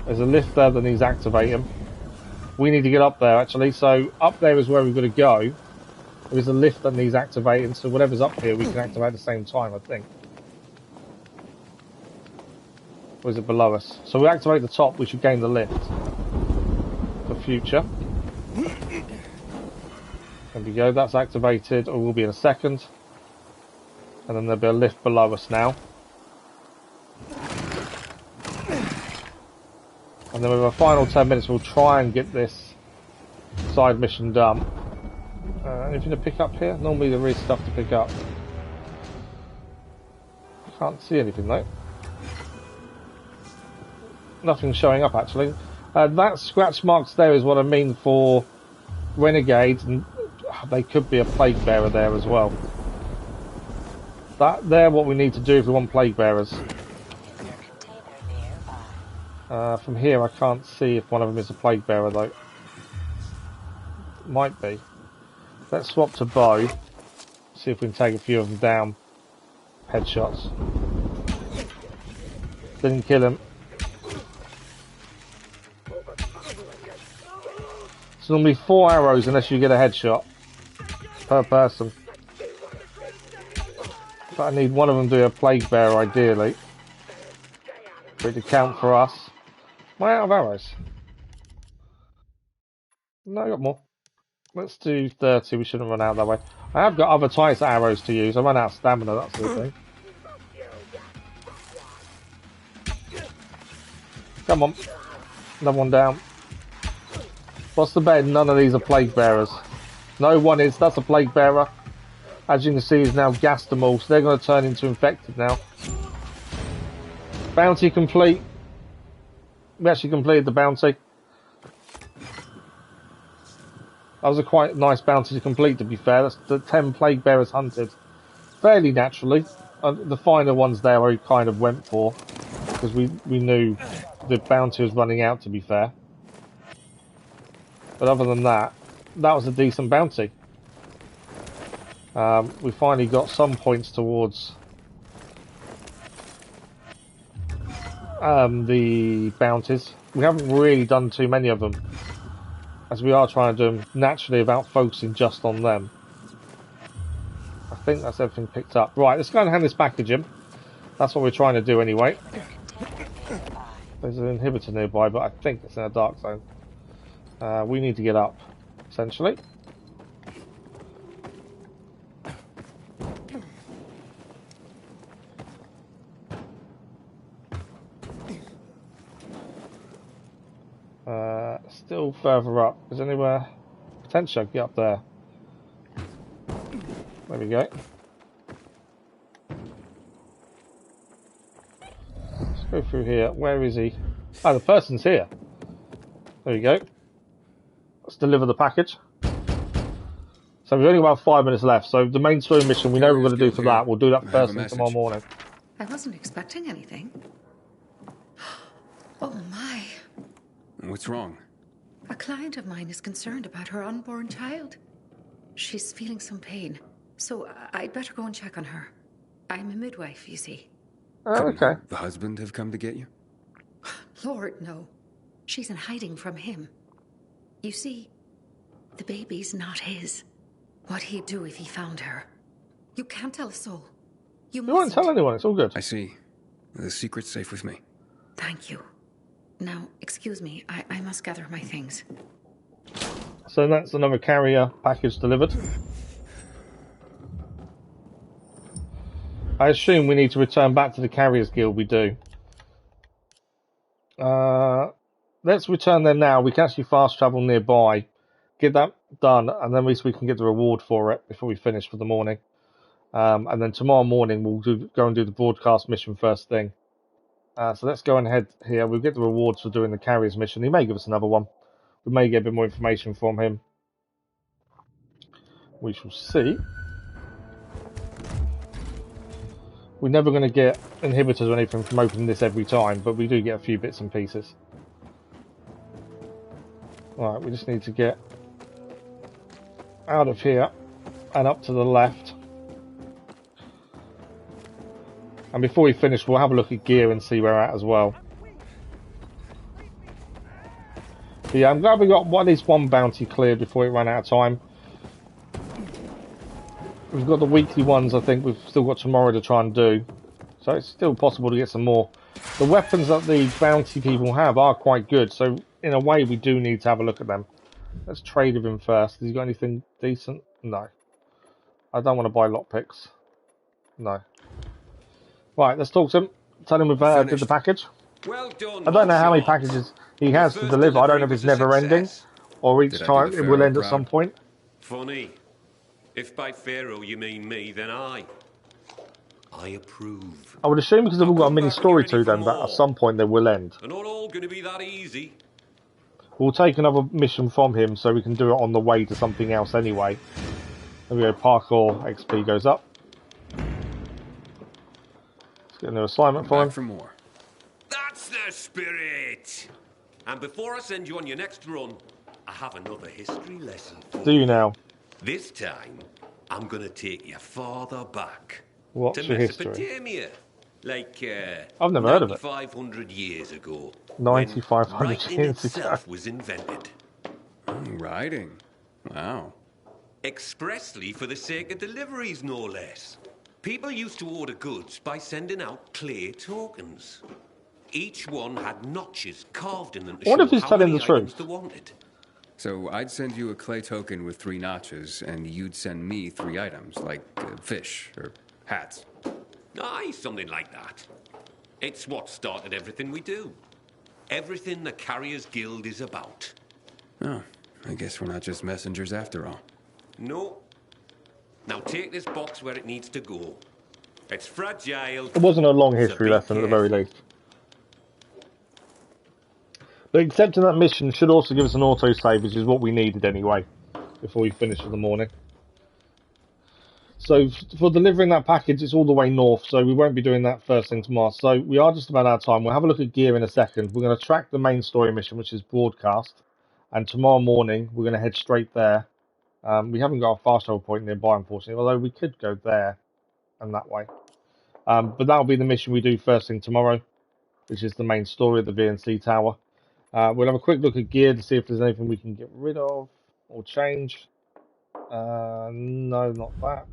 There's a lift there that needs activating. We need to get up there, actually. So up there is where we've got to go. There's a lift that needs activating, so whatever's up here we can activate at the same time, I think. Or is it below us? So we activate the top, we should gain the lift for future. There we go, that's activated, or will be in a second. And then there'll be a lift below us now. And then with our final 10 minutes we'll try and get this side mission done. Anything to pick up here? Normally there is stuff to pick up. Can't see anything though. Nothing's showing up actually. That scratch marks there is what I mean for renegades, and they could be a plague bearer there as well. They're what we need to do if we want plague bearers. From here I can't see if one of them is a plague bearer though. Might be. Let's swap to bow. See if we can take a few of them down. Headshots. Didn't kill him. It's normally 4 arrows unless you get a headshot per person. But I need one of them to be a plague bearer ideally. For it to count for us. Am I out of arrows? No, I got more. Let's do 30, we shouldn't run out that way. I have got other types of arrows to use. I run out of stamina, that's the thing. Come on. Another one down. What's the bet? None of these are plague bearers. No one is. That's a plague bearer. As you can see, he's now gassed them all, so they're going to turn into infected now. Bounty complete. We actually completed the bounty. That was a quite nice bounty to complete, to be fair. That's the 10 plague bearers hunted. Fairly naturally. The finer ones there we kind of went for, because we knew the bounty was running out, to be fair. But other than that, that was a decent bounty. We finally got some points towards the bounties. We haven't really done too many of them, as we are trying to do them naturally without focusing just on them. I think that's everything picked up. Right, let's go and hand this package in. That's what we're trying to do anyway. There's an inhibitor nearby, but I think it's in a dark zone. We need to get up, essentially. Still further up. Is there anywhere potential I can get up there? There we go. Let's go through here. Where is he? Oh, the person's here. There we go. Let's deliver the package. So we've only got about 5 minutes left. So the main story mission, we know we're going to do for that. We'll do that first thing tomorrow morning. I wasn't expecting anything. Oh my. What's wrong? A client of mine is concerned about her unborn child. She's feeling some pain, so I'd better go and check on her. I'm a midwife, you see. Oh, okay. The husband have come to get you? Lord, no. She's in hiding from him. You see, The baby's not his. What'd he do if he found her? You can't tell a soul. You won't mustn't. tell anyone, it's all good. I see. The secret's safe with me. Thank you. Now, excuse me, I must gather my things. So that's another carrier package delivered. I assume we need to return back to the Carriers Guild. We do. Let's return there now. We can actually fast travel nearby, get that done, and then at least we can get the reward for it before we finish for the morning. And then tomorrow morning we'll go and do the broadcast mission first thing. So let's go ahead here. We'll get the rewards for doing the Carriers mission. He may give us another one. We may get a bit more information from him. We shall see. We're never going to get inhibitors or anything from opening this every time, but we do get a few bits and pieces. Right, we just need to get out of here and up to the left. And before we finish, we'll have a look at gear and see where we're at as well. But yeah, I'm glad we got at least one bounty cleared before it ran out of time. We've got the weekly ones, I think we've still got tomorrow to try and do. So it's still possible to get some more. The weapons that the bounty people have are quite good, so in a way we do need to have a look at them. Let's trade with him first. Has he got anything decent? No. I don't want to buy lockpicks. No. Right, let's talk to him. Tell him we've did the package. Well done, I don't know how many packages he has to deliver. I don't know if it's never ending or each time it will end at some point. Funny. If by Pharaoh you mean me, then I approve. I would assume because they've all got a mini story to them that at some point they will end. They're not all going to be that easy. We'll take another mission from him so we can do it on the way to something else anyway. There we go, parkour XP goes up. Let's get a new assignment for him. For more. That's the spirit! And before I send you on your next run, I have another history lesson for you. Do you now? This time, I'm going to take you farther back. What's to your history? Mesopotamia. Like, I've never heard of it. 9,500 years ago. 9,500 years ago. Was invented. Writing. Wow. Expressly for the sake of deliveries, no less. People used to order goods by sending out clay tokens. Each one had notches carved in them to what if show he's how telling many the truth? items they wanted. So I'd send you a clay token with 3 notches, and you'd send me 3 items, like fish or hats. Aye, something like that. It's what started everything we do. Everything the Carriers Guild is about. Oh, I guess we're not just messengers after all. No. Now take this box where it needs to go. It's fragile. It wasn't a long history lesson at the very least. But accepting that mission should also give us an autosave, which is what we needed anyway, before we finish for the morning. So for delivering that package, it's all the way north, so we won't be doing that first thing tomorrow. So we are just about out of time. We'll have a look at gear in a second. We're going to track the main story mission, which is broadcast. And tomorrow morning, we're going to head straight there. We haven't got a fast travel point nearby, unfortunately, although we could go there and that way. But that'll be the mission we do first thing tomorrow, which is the main story of the VNC Tower. We'll have a quick look at gear to see if there's anything we can get rid of or change. No, not that.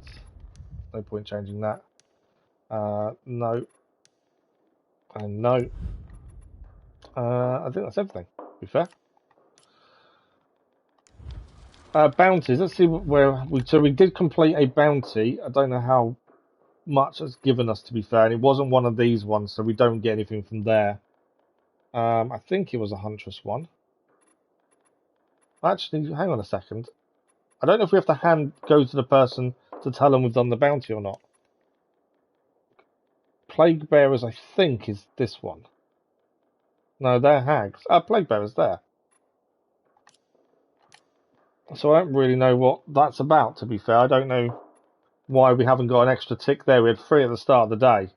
No point changing that. No. And no. I think that's everything, to be fair. Bounties. Let's see where we... So we did complete a bounty. I don't know how much it's given us, to be fair. And it wasn't one of these ones, so we don't get anything from there. I think it was a Huntress one. Actually, hang on a second. I don't know if we have to go to the person to tell them we've done the bounty or not. Plague Bearers, I think, is this one. No, they're hags. Plague Bearers there. So I don't really know what that's about, to be fair. I don't know why we haven't got an extra tick there. We had 3 at the start of the day.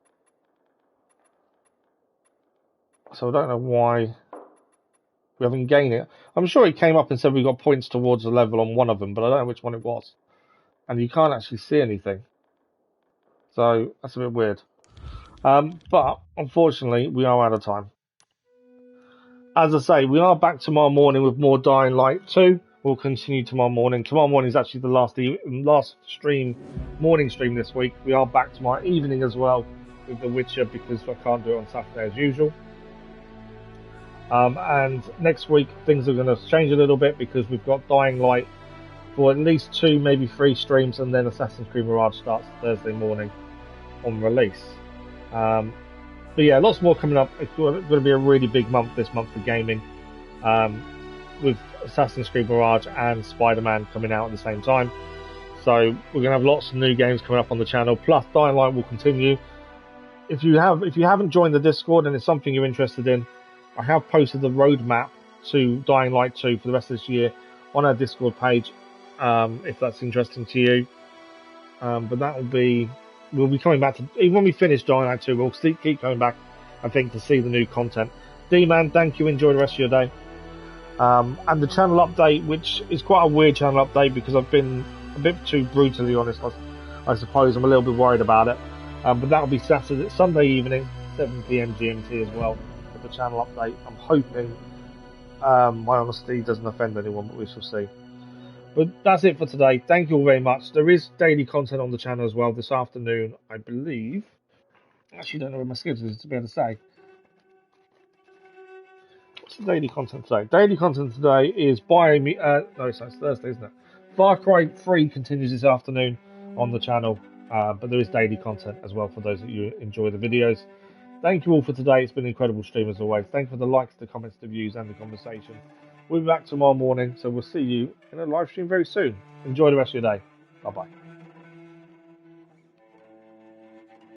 So I don't know why we haven't gained it. I'm sure it came up and said we got points towards the level on one of them, but I don't know which one it was. And you can't actually see anything. So that's a bit weird. But unfortunately, we are out of time. As I say, we are back tomorrow morning with more Dying Light 2. will continue tomorrow morning. Tomorrow morning is actually the last morning stream this week. We are back tomorrow evening as well with The Witcher because I can't do it on Saturday as usual. And next week things are going to change a little bit because we've got Dying Light for at least 2, maybe 3 streams, and then Assassin's Creed Mirage starts Thursday morning on release. But yeah, lots more coming up. It's going to be a really big month this month for gaming, with Assassin's Creed Mirage and Spider-Man coming out at the same time. So we're going to have lots of new games coming up on the channel. Plus, Dying Light will continue. If you haven't joined the Discord and it's something you're interested in, I have posted the roadmap to Dying Light 2 for the rest of this year on our Discord page, if that's interesting to you. But we'll be coming back to, even when we finish Dying Light 2, we'll keep coming back, I think, to see the new content. D-Man, thank you. Enjoy the rest of your day. And the channel update, which is quite a weird channel update because I've been a bit too brutally honest, I suppose. I'm a little bit worried about it. But that'll be Sunday evening, 7 PM GMT as well, with the channel update. I'm hoping my honesty doesn't offend anyone, but we shall see. But that's it for today. Thank you all very much. There is daily content on the channel as well this afternoon, I believe. I actually don't know where my schedule is to be able to say. What's the daily content today? Daily content today is it's Thursday, isn't it? Far Cry 3 continues this afternoon on the channel, but there is daily content as well for those of you who enjoy the videos. Thank you all for today. It's been an incredible stream as always. Thank you for the likes, the comments, the views, and the conversation. We'll be back tomorrow morning, so we'll see you in a live stream very soon. Enjoy the rest of your day. Bye-bye.